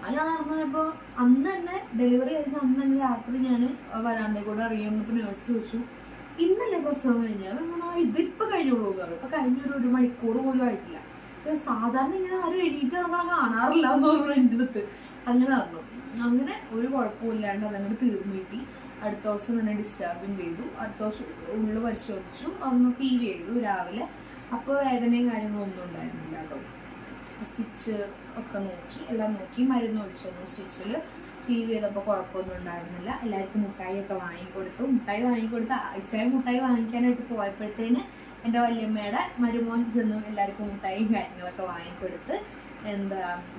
അത് ഞാൻ നടന്നപ്പോൾ അന്ന് തന്നെ ഡെലിവറി കഴിഞ്ഞ അന്ന് തന്നെ രാത്രി ഞാൻ വരാന്തേ കൂടെ അറിയുന്നപ്പോൾ നേഴ്സ് ചോദിച്ചു, ഇന്നല്ലേ പ്രസവം കഴിഞ്ഞാൽ ഇതിപ്പോൾ കഴിഞ്ഞോളൂ എന്ന് പറയും. ഇപ്പം കഴിഞ്ഞൊരു 1 മണിക്കൂർ പോലും ആയിട്ടില്ല. സാധാരണ ഇങ്ങനെ ആരും എണീറ്റ് നടക്കാൻ കാണാറില്ല എന്ന് പറഞ്ഞു എൻ്റെ അടുത്ത്. അങ്ങനെ പറഞ്ഞു. അങ്ങനെ ഒരു കുഴപ്പമില്ലാണ്ട് അതങ്ങോട്ട് തീർന്നു കിട്ടി. അടുത്ത ദിവസം തന്നെ ഡിസ്ചാർജും ചെയ്തു. അടുത്ത ദിവസം ഉള്ളു പരിശോധിച്ചു, ഒന്ന് PV ചെയ്തു രാവിലെ. അപ്പോൾ വേദനയും കാര്യങ്ങളൊന്നും ഉണ്ടായിരുന്നില്ല കേട്ടോ. സ്റ്റിച്ച് ഒക്കെ നോക്കി, എല്ലാം നോക്കി, മരുന്ന് ഒഴിച്ചു. സ്റ്റിച്ചിൽ PV ചെയ്തപ്പോൾ കുഴപ്പമൊന്നും ഉണ്ടായിരുന്നില്ല. എല്ലാവർക്കും മുട്ടായി ഒക്കെ വാങ്ങിക്കൊടുത്തു. ആഴ്ചയായി മുട്ടായി വാങ്ങിക്കാനായിട്ട് പോയപ്പോഴത്തേന് എൻ്റെ വല്യമ്മയുടെ മരുമോൻ ചെന്ന് എല്ലാവർക്കും മുട്ടായും കാര്യങ്ങളൊക്കെ വാങ്ങിക്കൊടുത്ത്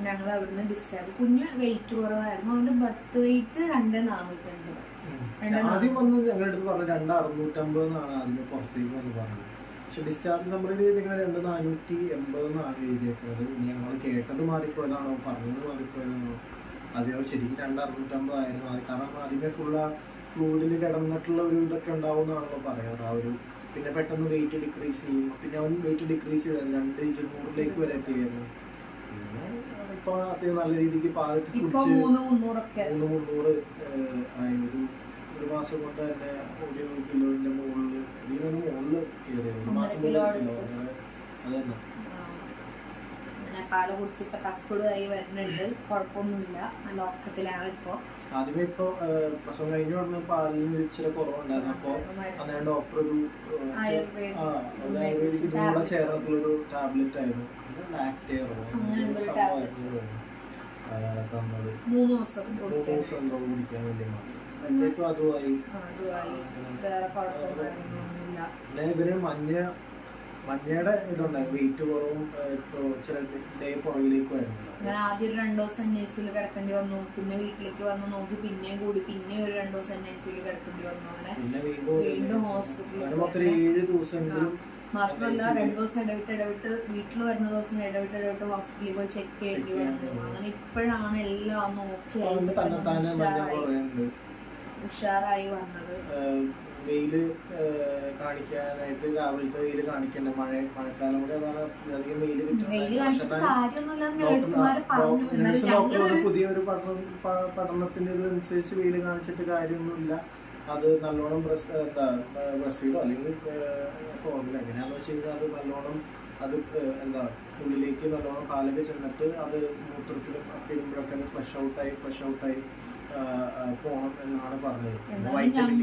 ഞങ്ങൾ അവിടുന്ന് ഡിസ്ചാർജ്. കുഞ്ഞ് വെയിറ്റ് കുറവായിരുന്നു, അവൻ്റെ ബർത്ത് വെയിറ്റ് 2,450. ആദ്യം വന്നത് ഞങ്ങളുടെ അടുത്ത് പറഞ്ഞു 2,650 എന്നാണ് അതിന് പുറത്തേക്ക് വന്ന് പറഞ്ഞത്. പക്ഷെ ഡിസ്ചാർജ് സമ്മറി ചെയ്തിങ്ങനെ 2,480 എന്നാണ് എഴുതിയേക്കുന്നത്. ഞങ്ങൾ കേട്ടത് മാറിപ്പോയതാണോ പറഞ്ഞത് മാറിപ്പോയതാണോ അതെയോ ശരിക്കും 2,650 ആയിരുന്നു. കാരണം ആദ്യമേ ഫ്ലൂയിഡിൽ കിടന്നിട്ടുള്ള ഒരു ഇതൊക്കെ ഉണ്ടാവുമെന്നാണല്ലോ പറയാറ്. ആ ഒരു പിന്നെ പെട്ടെന്ന് വെയിറ്റ് ഡിക്രീസ് ചെയ്യും. പിന്നെ അവൻ വെയിറ്റ് ഡിക്രീസ് ചെയ്താൽ 2,200 വരെ എത്തിയായിരുന്നു. പിന്നെ ഇപ്പൊ അത്യാവശ്യം നല്ല രീതിക്ക് പാലത്തിൽ കുടിച്ച് 300 ആയി. ഒരു മാസം കൊണ്ട് തന്നെ 1 കിലോന്റെ മുകളിൽ കയറി. 1 മാസം കിലോ അതന്നെ. പാല് കുടിച്ച് ഇപ്പൊ തക്കുടായി വരുന്നുണ്ട്, കുഴപ്പമൊന്നുമില്ല, നല്ല ഉറക്കത്തിലാണ് ഇപ്പൊ. ആദ്യമേ ഇപ്പൊ പ്രസവം കഴിഞ്ഞു പറഞ്ഞ പാലിന് ഇച്ചിരി കുറവുണ്ടായിരുന്നു. അപ്പൊ അന്നേരം ഡോക്ടർ ഒരു ആയുർവേദിക് കൂടെ ചേർന്നിട്ടുള്ളൊരു ടാബ്ലറ്റ് ആയിരുന്നു, ലാക്ടേറോ തന്നത്. 3 ദിവസം എന്തോ കുടിക്കാൻ വേണ്ടി മാത്രം. അതുമായി ഇവര് മഞ്ഞയുടെ ഇതുണ്ടായിരുന്നു, വെയിറ്റ് കുറവും ചില ഡേ പുറകിലേക്ക് വരുന്നില്ല. ഞാൻ ആദ്യം 2 ദിവസം NICU കിടക്കേണ്ടി വന്നു. പിന്നെ വീട്ടിലേക്ക് വന്ന് നോക്കി, പിന്നെയും കൂടി, പിന്നെ ഒരു 2 ദിവസം NICU കിടക്കേണ്ടി വന്നു. അങ്ങനെ വീണ്ടും ഹോസ്പിറ്റലിൽ. മാത്രമല്ല 2 ദിവസം ഇടവിട്ട് വീട്ടിൽ വരുന്ന ദിവസം ഇടവിട്ട് ഹോസ്പിറ്റലിൽ പോയി ചെക്ക് ചെയ്യേണ്ടി വന്നു. അങ്ങനെ ഇപ്പോഴാണ് എല്ലാം ഒന്ന് ഓക്കെ ആയി ഉഷാറായി വന്നത്. വെയില് കാണിക്കാനായിട്ട് രാവിലത്തെ വെയില് കാണിക്കണ്ട, മഴക്കാലം കൂടെ അതാണ് അധികം വെയില് ഡോക്ടർ പുതിയൊരു പഠനത്തിന്റെ ഒരു അനുസരിച്ച് വെയില് കാണിച്ചിട്ട് കാര്യമൊന്നുമില്ല. അത് നല്ലോണം ബ്രസ്റ്റ് ഫീഡോ അല്ലെങ്കിൽ ഫോർമുല എങ്ങനെയാന്ന് വെച്ച് കഴിഞ്ഞാൽ അത് നല്ലോണം അത് ഉള്ളിലേക്ക് നല്ലോണം പാലൊക്കെ ചെന്നിട്ട് അത് മൂത്രത്തിലും അപ്പിടുമ്പോഴൊക്കെ ഫ്ലഷ് ഔട്ടായി പോണം എന്നാണ് പറഞ്ഞത്. vitamin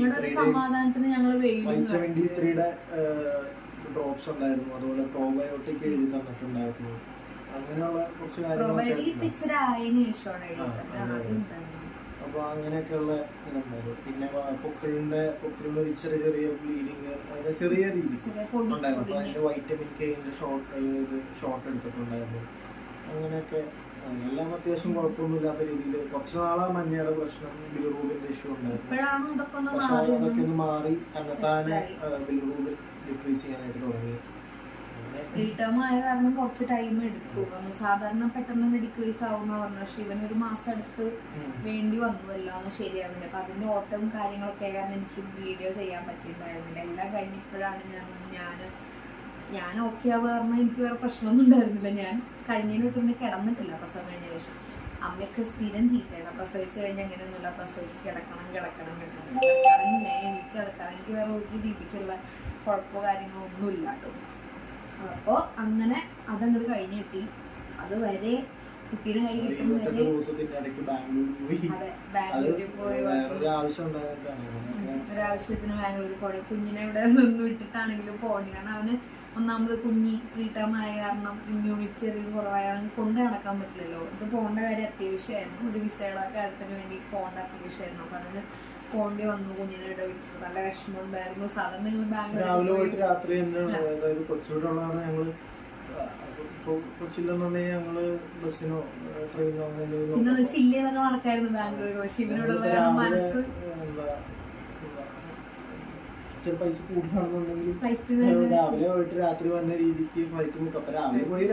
D3 ഡ്രോപ്സ് ഉണ്ടായിരുന്നു, അതുപോലെ പ്രോബയോട്ടിക് എഴുതി തന്നിട്ടുണ്ടായിരുന്നു. അങ്ങനെയുള്ള കുറച്ച് കാര്യങ്ങളൊക്കെ. അപ്പൊ അങ്ങനെയൊക്കെയുള്ള ഇതുണ്ടായിരുന്നു. പിന്നെ പൊക്കിളിന് ചെറിയ ബ്ലീഡിങ് ചെറിയ രീതിക്ക് ഉണ്ടായിരുന്നു. അപ്പൊ അതിന്റെ വൈറ്റമിൻ K ഷോർട്ട് എടുത്തിട്ടുണ്ടായിരുന്നു. അങ്ങനെയൊക്കെ എല്ലാം അത്യാവശ്യം കുഴപ്പമൊന്നുമില്ലാത്ത രീതിയിൽ. കുറച്ച് നാളാ മഞ്ഞയുടെ പ്രശ്നം, ബിലിറൂബിന്റെ ഇഷ്യൂ ഉണ്ടായിരുന്നു. പക്ഷെ അതൊക്കെ ഒന്ന് മാറി തന്നെത്താനെ ബിലിറൂബിൻ ഡിക്രീസ് ചെയ്യാനായിട്ട് തുടങ്ങി. റീടേം ആയ കാരണം കുറച്ച് ടൈം എടുത്തു. സാധാരണ പെട്ടെന്ന് ഡിക്രീസ് ആവുന്ന പറഞ്ഞു. പക്ഷെ ഇവനൊരു മാസം അടുത്ത് വേണ്ടി വന്നു എല്ലാം ഒന്ന് ശരിയാവില്ല. അപ്പൊ അതിന്റെ ഓട്ടവും കാര്യങ്ങളൊക്കെ കാരണം എനിക്ക് വീഡിയോ ചെയ്യാൻ പറ്റിയിട്ടുണ്ടായിരുന്നില്ല. എല്ലാം കഴിഞ്ഞപ്പോഴാണ് ഞാൻ ഓക്കെ ആവുക പറഞ്ഞാൽ എനിക്ക് വേറെ പ്രശ്നമൊന്നും ഉണ്ടായിരുന്നില്ല. ഞാൻ കഴിഞ്ഞതിന് പിന്നെ കിടന്നിട്ടില്ല പ്രസവം കഴിഞ്ഞ ശേഷം. അമ്മയൊക്കെ സ്ഥിരം ചീത്തയാണ്, പ്രസവിച്ച് കഴിഞ്ഞാൽ അങ്ങനെയൊന്നുമില്ല, പ്രസവിച്ച് കിടക്കണം എണീറ്റ് കിടക്കണം. എനിക്ക് വേറെ ഒരു രീതിക്കുള്ള കുഴപ്പമോ കാര്യങ്ങളോ ഒന്നുമില്ല കേട്ടോ. അപ്പോൾ അങ്ങനെ അതങ്ങോട്ട് കഴിഞ്ഞ് കിട്ടി. അതുവരെ കുട്ടീനെ കൈ 28 കിട്ടുന്നവരെ ദിവസത്തിന്റെ ഇടയ്ക്ക് ബാംഗ്ലൂർ പോയി. അതെ ബാംഗ്ലൂരിൽ പോയി വേറൊരു ആവശ്യം ഉണ്ടായിട്ടാണ്. ഒരാവശ്യത്തിന് ബാംഗ്ലൂരിൽ പോണി. കുഞ്ഞിനെ ഇവിടെ ഒന്ന് വിട്ടിട്ടാണെങ്കിലും പോണി. കാരണം അവന് ഒന്നാമത് കുഞ്ഞി ഫ്രീ ടൈം ആയ കാരണം ഇമ്മ്യൂണിറ്റി ചെറിയ കുറവായ കൊണ്ട് നടക്കാൻ പറ്റില്ലല്ലോ. ഇത് പോകേണ്ട കാര്യം അത്യാവശ്യമായിരുന്നു. ഒരു വിസയുടെ കാര്യത്തിന് വേണ്ടി പോകേണ്ട അത്യാവശ്യമായിരുന്നു. അപ്പൊ അതിന് പോകേണ്ടി വന്നു. കുഞ്ഞിനെ ഇവിടെ വിട്ടു. നല്ല വിഷമം ഉണ്ടായിരുന്നു. സാധാരണ നിങ്ങൾ രാവിലെ പോയിട്ട് ബാംഗ്ലൂരിൽ രാത്രി തന്നെ, അതായത് കൊച്ചിലോട്ടുള്ളതാണ് ഞങ്ങള്. കൊച്ചില്ലെന്നുണ്ടെങ്കിൽ ഞങ്ങള് ബസ്സിനോ ട്രെയിനോ അങ്ങനെ പിന്നെ ചില്ലിന്നൊക്കെ നടക്കായിരുന്നു ബാംഗ്ലൂർ. പക്ഷെ ഇവനോടുള്ള മനസ്സ് ഇച്ചിരി പൈസ കൂടുതലാണെന്നുണ്ടെങ്കിൽ രാവിലെ പോയിട്ട് രാത്രി വന്ന രീതിക്ക് ഫ്ലൈറ്റ് ബുക്ക്. അപ്പൊ രാവിലെ പോയി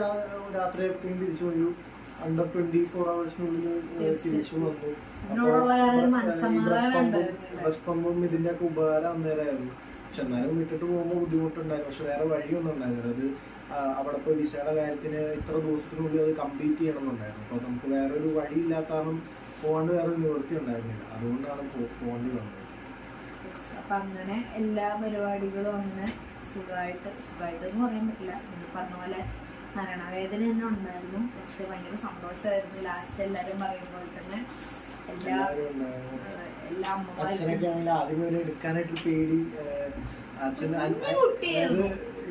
രാത്രി എപ്പോഴും തിരിച്ചു പോയി. അണ്ടർ 24 hours-നുള്ളിൽ തിരിച്ചു വന്നു. ബസ് പമ്പും ഇതിന്റെ ഒക്കെ ഉപകാരം അന്നേരമായിരുന്നു. പക്ഷെ എന്നാലും വിട്ടിട്ട് പോകുമ്പോൾ ബുദ്ധിമുട്ടുണ്ടായിരുന്നു. പക്ഷെ വേറെ വഴിയൊന്നും ഉണ്ടായിരുന്നു. അത് അവിടെ പോയി വിസയുടെ കാര്യത്തിന് ഇത്ര ദിവസത്തിനുള്ളിൽ അത് കംപ്ലീറ്റ് ചെയ്യണമെന്നുണ്ടായിരുന്നു. അപ്പോൾ നമുക്ക് വേറെ ഒരു വഴിയില്ലാത്ത കാരണം പോകാണ്ട് വേറെ നിവൃത്തി ഉണ്ടായിരുന്നില്ല. അതുകൊണ്ടാണ് പോകേണ്ടി വന്നത്. അപ്പം അങ്ങനെ എല്ലാ പരിപാടികളും അങ്ങനെ സുഖമായിട്ട് എന്ന് പറയാൻ പറ്റില്ല. പറഞ്ഞ പോലെ മരണവേദന തന്നെ ഉണ്ടായിരുന്നു. പക്ഷെ ഭയങ്കര സന്തോഷമായിരുന്നു. ലാസ്റ്റ് എല്ലാവരും പറയുന്ന പോലെ തന്നെ എല്ലാ അമ്മമാരും ആദ്യം എടുക്കാനായിട്ട് പേടി. അച്ഛൻ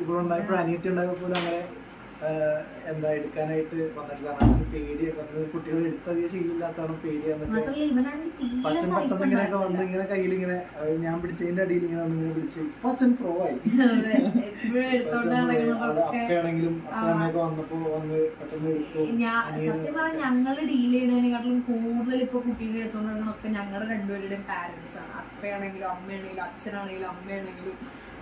ഇവിടെ ഉണ്ടായപ്പോൾ അനിയത്തി ഉണ്ടായപ്പോൾ പോലും അങ്ങനെ എന്താ എടുക്കാനായിട്ട് വന്നിട്ടില്ല. അച്ഛന് പേടിയൊക്കെ കുട്ടികൾ എടുത്തധികം ശീലമില്ലാത്തതാണ് പേടിയാന്ന്. അച്ഛൻ പെട്ടെന്ന് ഇങ്ങനെയൊക്കെ വന്ന് ഇങ്ങനെ കയ്യിൽ ഇങ്ങനെ ഞാൻ പിടിച്ചതിന്റെ അടിയിൽ ഇങ്ങനെ വന്ന് ഇങ്ങനെ പിടിച്ച് ഇപ്പൊ അച്ഛൻ പ്രോ ആയി. അപ്പയാണെങ്കിലും അപ്പയൊക്കെ വന്നപ്പോ വന്ന് പെട്ടെന്ന് എടുത്തു. സത്യം പറഞ്ഞാൽ ഞങ്ങള് ഡീൽ ചെയ്യുന്നതിനെക്കാട്ടിലും കൂടുതൽ ഇപ്പൊ കുട്ടീനെ എടുത്തോണ്ടിരിക്കണൊക്കെ ഞങ്ങളുടെ രണ്ടുപേരുടെയും പാരന്റ്സ് ആണ്. അപ്പയാണെങ്കിലും അമ്മയാണെങ്കിലും അച്ഛനാണെങ്കിലും അമ്മയാണെങ്കിലും.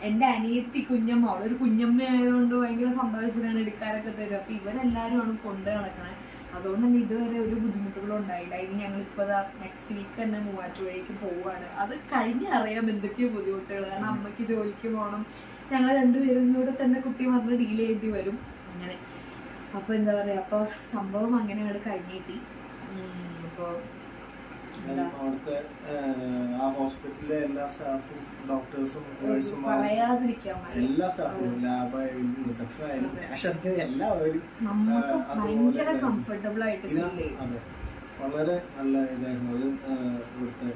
എന്റെ അനിയത്തി കുഞ്ഞമ്മ, അവളൊരു ഒരു കുഞ്ഞമ്മ ആയതുകൊണ്ട് ഭയങ്കര സന്തോഷത്തിലാണ് എടുക്കാനൊക്കെ തരും. അപ്പൊ ഇവരെല്ലാവരുമാണ് കൊണ്ട് നടക്കണേ. അതുകൊണ്ട് തന്നെ ഇതുവരെ ഒരു ബുദ്ധിമുട്ടുകളും ഉണ്ടായില്ല. ഇനി ഞങ്ങളിപ്പോ നെക്സ്റ്റ് വീക്ക് തന്നെ മൂവാറ്റുപുഴയ്ക്ക് പോവാണ്. അത് കഴിഞ്ഞറിയാം എന്തൊക്കെയോ ബുദ്ധിമുട്ടുകൾ. കാരണം അമ്മയ്ക്ക് ജോലിക്ക് പോകണം. ഞങ്ങൾ രണ്ടുപേരും കൂടെ തന്നെ കുത്തി വന്ന് ഡീൽ ചെയ്യേണ്ടി വരും. അങ്ങനെ അപ്പൊ എന്താ പറയാ, അപ്പൊ സംഭവം അങ്ങനെ അങ്ങോട്ട് കഴിഞ്ഞിട്ടി. ഇപ്പൊ അവിടുത്തെ ആ ഹോസ്പിറ്റലിലെ എല്ലാ സ്റ്റാഫും ഡോക്ടേഴ്സും നേഴ്സും എല്ലാ സ്റ്റാഫും ലാബ് റിസപ്ഷൻ ആയാലും ക്യാഷ് അടയ്ക്കുന്ന എല്ലാവരും ഭയങ്കര കംഫർട്ടബിൾ ആയിട്ട് ഫീൽ ചെയ്യും. അതെ, വളരെ നല്ല ഇതായിരുന്നു. അത് ഇവിടുത്തെ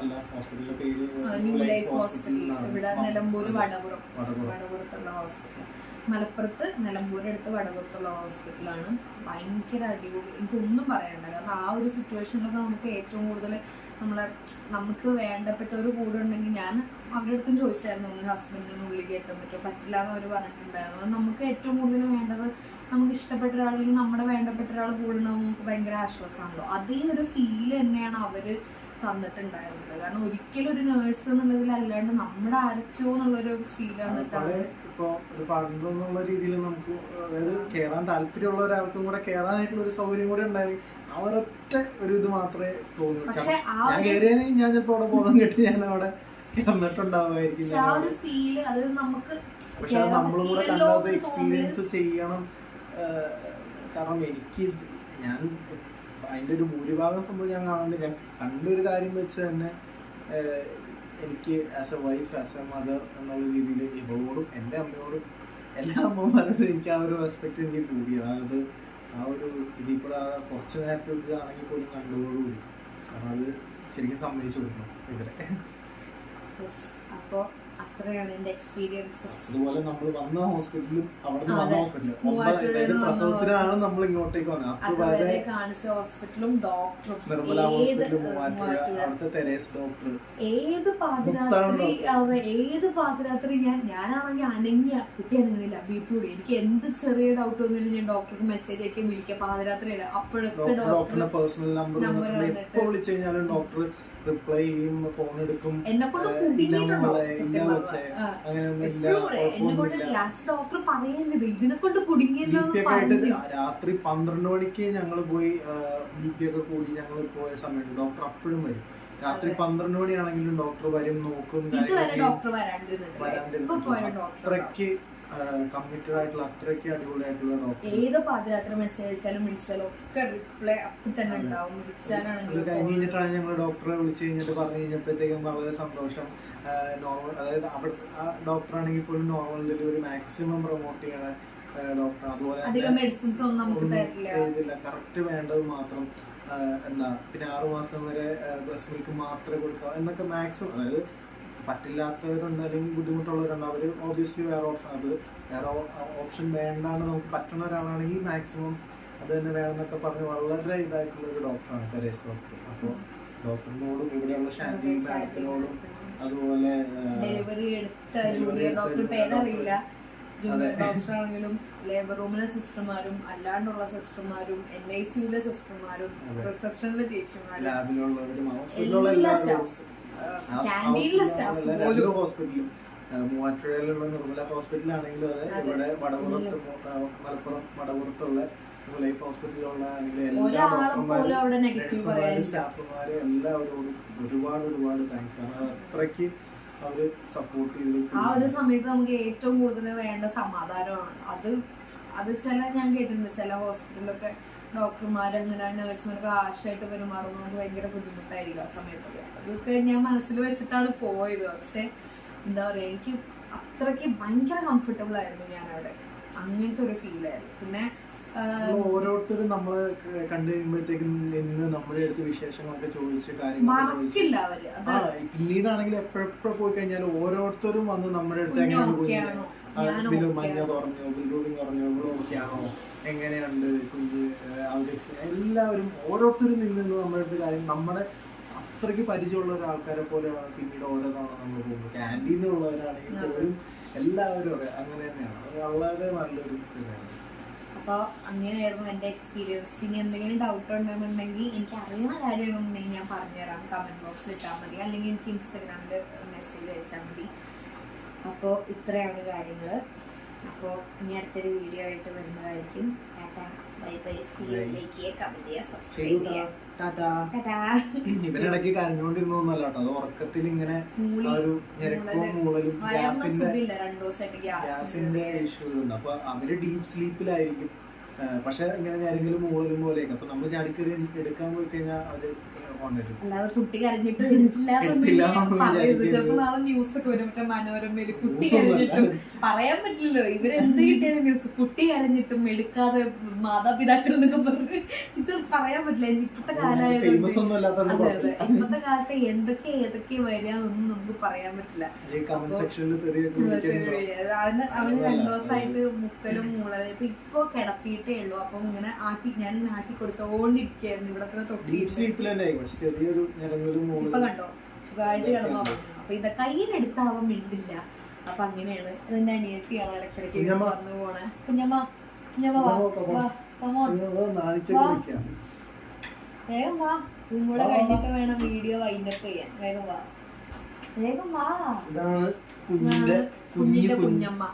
അല്ല ഹോസ്പിറ്റലിന്റെ പേര് ന്യൂ ലൈഫ് ഹോസ്പിറ്റൽ. ഇവിടെ നിലമ്പൂര് വടപുറത്തുള്ള ഹോസ്പിറ്റൽ. മലപ്പുറത്ത് നിലമ്പൂരടുത്ത് വടപുറത്തുള്ള ഹോസ്പിറ്റലാണ്. ഭയങ്കര അടിപൊളി. എനിക്കൊന്നും പറയണ്ട. കാരണം ആ ഒരു സിറ്റുവേഷനിലൊക്കെ നമുക്ക് ഏറ്റവും കൂടുതൽ നമുക്ക് വേണ്ടപ്പെട്ട ഒരു കൂടെ ഉണ്ടെങ്കിൽ ഞാൻ അവരുടെ അടുത്തും ചോദിച്ചായിരുന്നു ഒന്ന് ഹസ്ബൻഡിന് ഉള്ളിൽ കയറ്റാൻ പറ്റുമോ, പറ്റില്ല എന്ന് അവർ പറഞ്ഞിട്ടുണ്ടായിരുന്നു. നമുക്ക് ഏറ്റവും കൂടുതൽ വേണ്ടത് നമുക്ക് ഇഷ്ടപ്പെട്ട ഒരാൾ അല്ലെങ്കിൽ നമ്മുടെ വേണ്ടപ്പെട്ട ഒരാൾ കൂടെ ഉണ്ടാകുമ്പോൾ നമുക്ക് ഭയങ്കര ആശ്വാസമാണല്ലോ. അതേ ഒരു ഫീൽ തന്നെയാണ് അവര് തന്നിട്ടുണ്ടായിരുന്നത്. കാരണം ഒരിക്കലും ഒരു നേഴ്സ് എന്നുള്ളതിൽ അല്ലാണ്ട് നമ്മുടെ ആരൊക്കെയോ എന്നുള്ളൊരു ഫീൽ തന്നിട്ടാണ്. ഇപ്പൊ ഒരു പഠനം എന്നുള്ള രീതിയിൽ നമുക്ക് അതായത് കയറാൻ താല്പര്യമുള്ള ഒരാൾക്കും കൂടെ കയറാനായിട്ടുള്ള ഒരു സൗകര്യം കൂടെ ഉണ്ടായി. അവരൊറ്റ ഒരു ഇത് മാത്രമേ തോന്നൂ. ഞാൻ കയറിയാൽ ഞാൻ ചിലപ്പോ അവിടെ ബോധം കെട്ടി ഞാൻ അവിടെ കിടന്നിട്ടുണ്ടാവുമായിരിക്കും. പക്ഷെ നമ്മളും കൂടെ കണ്ടത് എക്സ്പീരിയൻസ് ചെയ്യണം. കാരണം ഞാൻ അതിൻ്റെ ഒരു ഭൂരിഭാഗം സംഭവം ഞാൻ കാണുന്നുണ്ട്. ഞാൻ കണ്ടൊരു കാര്യം വെച്ച് തന്നെ എനിക്ക് as A wife, as A mother എന്നുള്ള രീതിയിൽ ഇവളോടും എൻ്റെ അമ്മയോടും എല്ലാ അമ്മമാരോടും എനിക്ക് ആ ഒരു റെസ്പെക്ട് എനിക്ക് കൂടിയത്. അതായത് ആ ഒരു ഇതിൽ കൂടെ കുറച്ച് നേരത്തെ ഇതാണെങ്കിൽ പോലും കണ്ടതോടുകൂടി. കാരണം അത് ശരിക്കും സമ്മതിച്ചു കൊടുക്കണം ഇവരെ. അപ്പോൾ അത്രയാണ് എൻ്റെ എക്സ്പീരിയൻസസ്. അതുപോലെ നമ്മൾ വന്ന ഹോസ്പിറ്റലും അവിടെ വന്ന ഹോസ്പിറ്റലും പ്രസവത്തിനാണ് നമ്മൾ ഇങ്ങോട്ടേക്ക് വന്നത്. അതുവരെ കാണിച്ച ഹോസ്പിറ്റലും ഡോക്ടറും നിർമ്മല ഹോസ്പിറ്റലും അവിടുത്തെ തെരേസ് ഡോക്ടർ ഏത് പാതിരാത്രി ഞാനാണെങ്കിൽ അനങ്ങിയ കുട്ടി അനങ്ങണില്ല, ബി.പി കൂടി. എനിക്ക് എന്ത് ചെറിയ ഡൗട്ട് വന്നാലും ഞാൻ ഡോക്ടർക്ക് മെസ്സേജ് അയക്കാൻ വിളിക്കാം പാതിരാത്രി. അപ്പോഴൊക്കെ ഡോക്ടറുടെ പേഴ്സണൽ നമ്പർ എപ്പോൾ വിളിച്ചു കഴിഞ്ഞാലും ഡോക്ടർ റിപ്ലൈ ചെയ്യും, ഫോൺ എടുക്കും. എന്നെക്കൊണ്ട് ഡോക്ടർ പറയുകയും ചെയ്തു ഇതിനെ കൊണ്ട് കുടുങ്ങിയല്ലോ. രാത്രി 12 മണിക്ക് ഞങ്ങൾ പോയി ബി.പി ഒക്കെ കൂടി ഞങ്ങൾ പോയ സമയത്ത് ഡോക്ടർ അപ്പോഴും വരും. രാത്രി 12 മണിയാണെങ്കിലും ഡോക്ടർ വരും, നോക്കും. അത്രയ്ക്ക് കമ്മിറ്റഡ് ആയിട്ടുള്ള അത്രയ്ക്ക് അടിപൊളിയായിട്ടുള്ള ഡോക്ടർ. ഏത് പാതിരാത്രി മെസ്സേജ് അയച്ചാലും വിളിച്ചാലും ഒക്കെ റിപ്ലൈ അപ്പം തന്നെ ഉണ്ടാവും. വിളിച്ചാലാണെങ്കിലും കഴിഞ്ഞിട്ടാണ് ഞങ്ങൾ ഡോക്ടറെ വിളിച്ചു കഴിഞ്ഞിട്ട് പറഞ്ഞു കഴിഞ്ഞപ്പോഴത്തേക്കും വളരെ സന്തോഷം. നോർമൽ, അതായത് അവിടെ ആ ഡോക്ടറാണെങ്കിൽ പോലും നോർമൽ ഡെലിവറി മാക്സിമം പ്രൊമോട്ട് ചെയ്യണ ഡോക്ടർ. അതുപോലെ അധികം മെഡിസിൻസ് ഒന്നും നമുക്ക് തരില്ല, കറക്റ്റ് വേണ്ടത് മാത്രം. എന്താ പിന്നെ 6 മാസം വരെ ബ്രസ്റ്റ് മിൽക്ക് മാത്രമേ കൊടുക്കാവൂ എന്നൊക്കെ മാക്സിമം. അതായത് പറ്റില്ലാത്തവരുണ്ട് അല്ലെങ്കിൽ ബുദ്ധിമുട്ടുള്ളവരുണ്ട്, അവർ ഓബിയസ്ലി വേറെ ഓപ്ഷൻ വേണ്ടാണ്ട് നമുക്ക് പറ്റുന്ന ഒരാളാണെങ്കിൽ മാക്സിമം അത് തന്നെ വേണമെന്നൊക്കെ പറഞ്ഞ് വളരെ ഇതായിട്ടുള്ള ഒരു ഡോക്ടറാണ് കരേഷ് ഡോക്ടർ. അപ്പോൾ ഡോക്ടറിനോടും ഇവിടെയുള്ള ഷാന്തി മാഡത്തിനോടും അതുപോലെ ഡെലിവറി എടുത്ത ജൂനിയർ ഡോക്ടർ പേരറിയില്ല, ജൂനിയർ ഡോക്ടർ ആണെങ്കിലും ലേബർ റൂമിലെ സിസ്റ്റർമാരും അല്ലാണ്ടുള്ള സിസ്റ്റർമാരും NICUലെ സിസ്റ്റർമാരും റിസപ്ഷനിലെ ചേച്ചിമാരും എല്ലാ സ്റ്റാഫ്സും ക്യാൻറ്റീനിലെ സ്റ്റാഫ് പോലും ഹോസ്പിറ്റലും മൂവാറ്റുപുഴയിലുള്ള നിർമ്മല ഹോസ്പിറ്റലാണെങ്കിലും അതെ, ഇവിടെ മലപ്പുറം വടപുറത്തുള്ള ലൈഫ് ഹോസ്പിറ്റലിലുള്ള എല്ലാ ഡോക്ടർമാരും സ്റ്റാഫുമാരും എല്ലാവരോടും ഒരുപാട് താങ്ക്സ്. കാരണം അത്രയ്ക്ക് അവര് സപ്പോർട്ട് ചെയ്തു. ആ ഒരു സമയത്ത് നമുക്ക് ഏറ്റവും കൂടുതൽ വേണ്ട സമാധാനമാണ്. അത് ഞാൻ കേട്ടിട്ടുണ്ട് ചില ഹോസ്പിറ്റലിലൊക്കെ ഡോക്ടർമാരങ്ങനെ നേഴ്സുമാർക്ക് ഹാഷായിട്ട് പെരുമാറുമ്പോൾ നമുക്ക് ഭയങ്കര ബുദ്ധിമുട്ടായിരിക്കും ആ സമയത്തൊക്കെ. അതൊക്കെ ഞാൻ മനസ്സിൽ വെച്ചിട്ടാണ് പോയത്. പക്ഷെ എന്താ പറയുക, എനിക്ക് അത്രയ്ക്ക് ഭയങ്കര കംഫർട്ടബിൾ ആയിരുന്നു ഞാനവിടെ. അങ്ങനത്തെ ഒരു ഫീലായിരുന്നു. പിന്നെ ഓരോരുത്തരും നമ്മള് കണ്ടു കഴിയുമ്പോഴത്തേക്കും നിന്ന് നമ്മുടെ അടുത്ത് വിശേഷങ്ങളൊക്കെ ചോദിച്ച് കാര്യങ്ങളൊക്കെ പിന്നീടാണെങ്കിൽ എപ്പോഴെപ്പോഴും പോയി കഴിഞ്ഞാൽ ഓരോരുത്തരും വന്ന് നമ്മുടെ അടുത്ത് എങ്ങനെയാണ് മഞ്ഞ കുറഞ്ഞോ ബിൽഡൂബിങ് കുറഞ്ഞോ ഇവിടെ ഓക്കെയാണോ എങ്ങനെയുണ്ട് കുഞ്ഞ് അവര് എല്ലാവരും ഓരോരുത്തരും നിന്ന് നമ്മുടെ അടുത്ത് കാര്യം നമ്മുടെ അത്രയ്ക്ക് പരിചയമുള്ള ഒരാൾക്കാരെ പോലെയാണ് പിന്നീട് ഓരോ തവണ നമ്മൾ പോകുന്നത്. ക്യാൻറ്റീനിലുള്ളവരാണെങ്കിൽ പോലും എല്ലാവരും അങ്ങനെ തന്നെയാണ്. അത് വളരെ നല്ലൊരു ഇതാണ്. അപ്പോൾ അങ്ങനെയായിരുന്നു എൻ്റെ എക്സ്പീരിയൻസ്. ഇനി എന്തെങ്കിലും ഡൗട്ട് ഉണ്ടെന്നുണ്ടെങ്കിൽ എനിക്ക് അറിയുന്ന കാര്യങ്ങളുണ്ടെങ്കിൽ ഞാൻ പറഞ്ഞുതരാം, കമൻറ്റ് ബോക്സിൽ ഇട്ടാൽ മതി, അല്ലെങ്കിൽ എനിക്ക് ഇൻസ്റ്റാഗ്രാമിൽ മെസ്സേജ് അയച്ചാൽ മതി. അപ്പോൾ ഇത്രയാണ് കാര്യങ്ങൾ. അപ്പോൾ ഇനി അടുത്തൊരു വീഡിയോ ആയിട്ട് വരുന്നതായിരിക്കും. Tata, bye bye, see you. Like ചെയ്യുക, കമൻറ്റ് ചെയ്യുക, സബ്സ്ക്രൈബ് ചെയ്യുക. ഇവനിടയ്ക്ക് കരഞ്ഞോണ്ടിരുന്നൊന്നല്ല കേട്ടോ, അത് ഉറക്കത്തിൽ ഇങ്ങനെ ഒരു ഞെരക്കവും മൂളലും ഗ്യാസിന്റെ ഇഷ്യൂ ഉണ്ട്. അപ്പൊ അവര് ഡീപ് സ്ലീപ്പിലായിരിക്കും. പക്ഷെ ഇങ്ങനെ ഞെരങ്കിലും മൂളലും പോലെയൊക്കെ. അപ്പൊ നമ്മൾ ചാടിക്കറി എടുക്കാൻ പോയി കഴിഞ്ഞാൽ അവര് അല്ലാതെ കുട്ടി കരഞ്ഞിട്ട് ചിലപ്പോ നാളെ ന്യൂസ് ഒക്കെ വരും, മറ്റേ മനോരമയില് കുട്ടി കരഞ്ഞിട്ടും പറയാൻ പറ്റില്ലല്ലോ. ഇവരെന്ത് കിട്ടിയാലും ന്യൂസ് കുട്ടി കരഞ്ഞിട്ടും എടുക്കാതെ മാതാപിതാക്കൾ എന്നൊക്കെ പറഞ്ഞ് ഇത് പറയാൻ പറ്റില്ല. ഇപ്പത്തെ കാലമായത് അതെ അതെ, ഇപ്പത്തെ കാലത്ത് ഏതൊക്കെ വരികയെന്നൊന്നും നമുക്ക് പറയാൻ പറ്റില്ല. അവന് 2 ദിവസമായിട്ട് മുക്കലും മൂളലും ഇപ്പൊ കിടത്തിയിട്ടേ ഉള്ളൂ. അപ്പൊ ഇങ്ങനെ ഞാൻ ആട്ടി കൊടുത്തോണ്ടിരിക്കുകയായിരുന്നു. ഇവിടെ തൊട്ടി ഇപ്പൊ കണ്ടോ സുഖമായിട്ട് കിടന്നോ. അപ്പൊ ഇത് കയ്യിലെടുത്ത അവൻ മിണ്ടില്ല. അപ്പൊ അങ്ങനെയാണ്. അതെന്റെ അനിയത്തിയാണ് ഇടയ്ക്കിടയ്ക്ക് വന്നു പോണേ. കുഞ്ഞമ്മ വേഗം വാ, കൂടെ കഴിഞ്ഞിട്ട് വേണം വീഡിയോ വൈൻഡപ്പ് ചെയ്യാൻ. വേഗം വാ. കുഞ്ഞിന്റെ കുഞ്ഞമ്മ.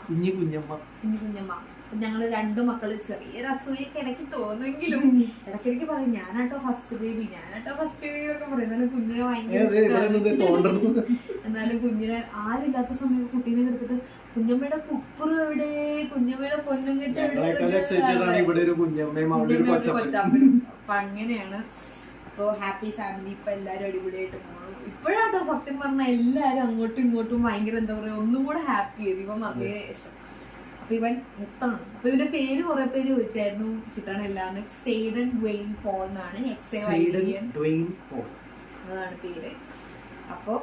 ഞങ്ങള് 2 മക്കള് ചെറിയൊരു അസൂയൊക്കെ ഇടയ്ക്ക് തോന്നുമെങ്കിലും ഇടയ്ക്കിടയ്ക്ക് പറയും ഞാനാട്ടോ ഫസ്റ്റ് ബേബി ഒക്കെ പറയും. എന്നാലും കുഞ്ഞിനെ ഭയങ്കര ഇഷ്ടമാണ്. എന്നാലും കുഞ്ഞിനെ ആരില്ലാത്ത സമയം കുട്ടീനെ എടുത്തിട്ട് കുഞ്ഞമ്മയുടെ കുക്കറും എവിടെ, കുഞ്ഞമ്മയുടെ പൊന്നും കെട്ടി കൊച്ചാമ്പലും. അപ്പൊ അങ്ങനെയാണ്. അപ്പൊ ഹാപ്പി ഫാമിലി. ഇപ്പൊ എല്ലാരും അടിപൊളിയായിട്ട് പോകണം. ഇപ്പോഴാട്ടോ സത്യം പറഞ്ഞാൽ എല്ലാരും അങ്ങോട്ടും ഇങ്ങോട്ടും ഭയങ്കര എന്താ പറയാ ഒന്നും കൂടെ ഹാപ്പി ചെയ്തു ഇവൻ വന്നതിന് ശേഷം. അപ്പൊ ഇവൻ മുത്താണ്. അപ്പൊ ഇവന്റെ പേര് കുറെ പേര് ചോദിച്ചായിരുന്നു, കിട്ടണില്ലാന്ന്. സെയ്ഡൻ ഡ്വെയിൻ പോൾ എന്നാണ്. അതാണ് പേര്. അപ്പൊ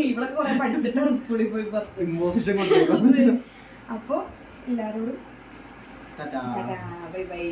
ഇവിടെ കുറെ പഠിച്ചിട്ടാണ് സ്കൂളിൽ പോയി പറഞ്ഞു. അപ്പൊ എല്ലാരോടും ബൈ ബൈ.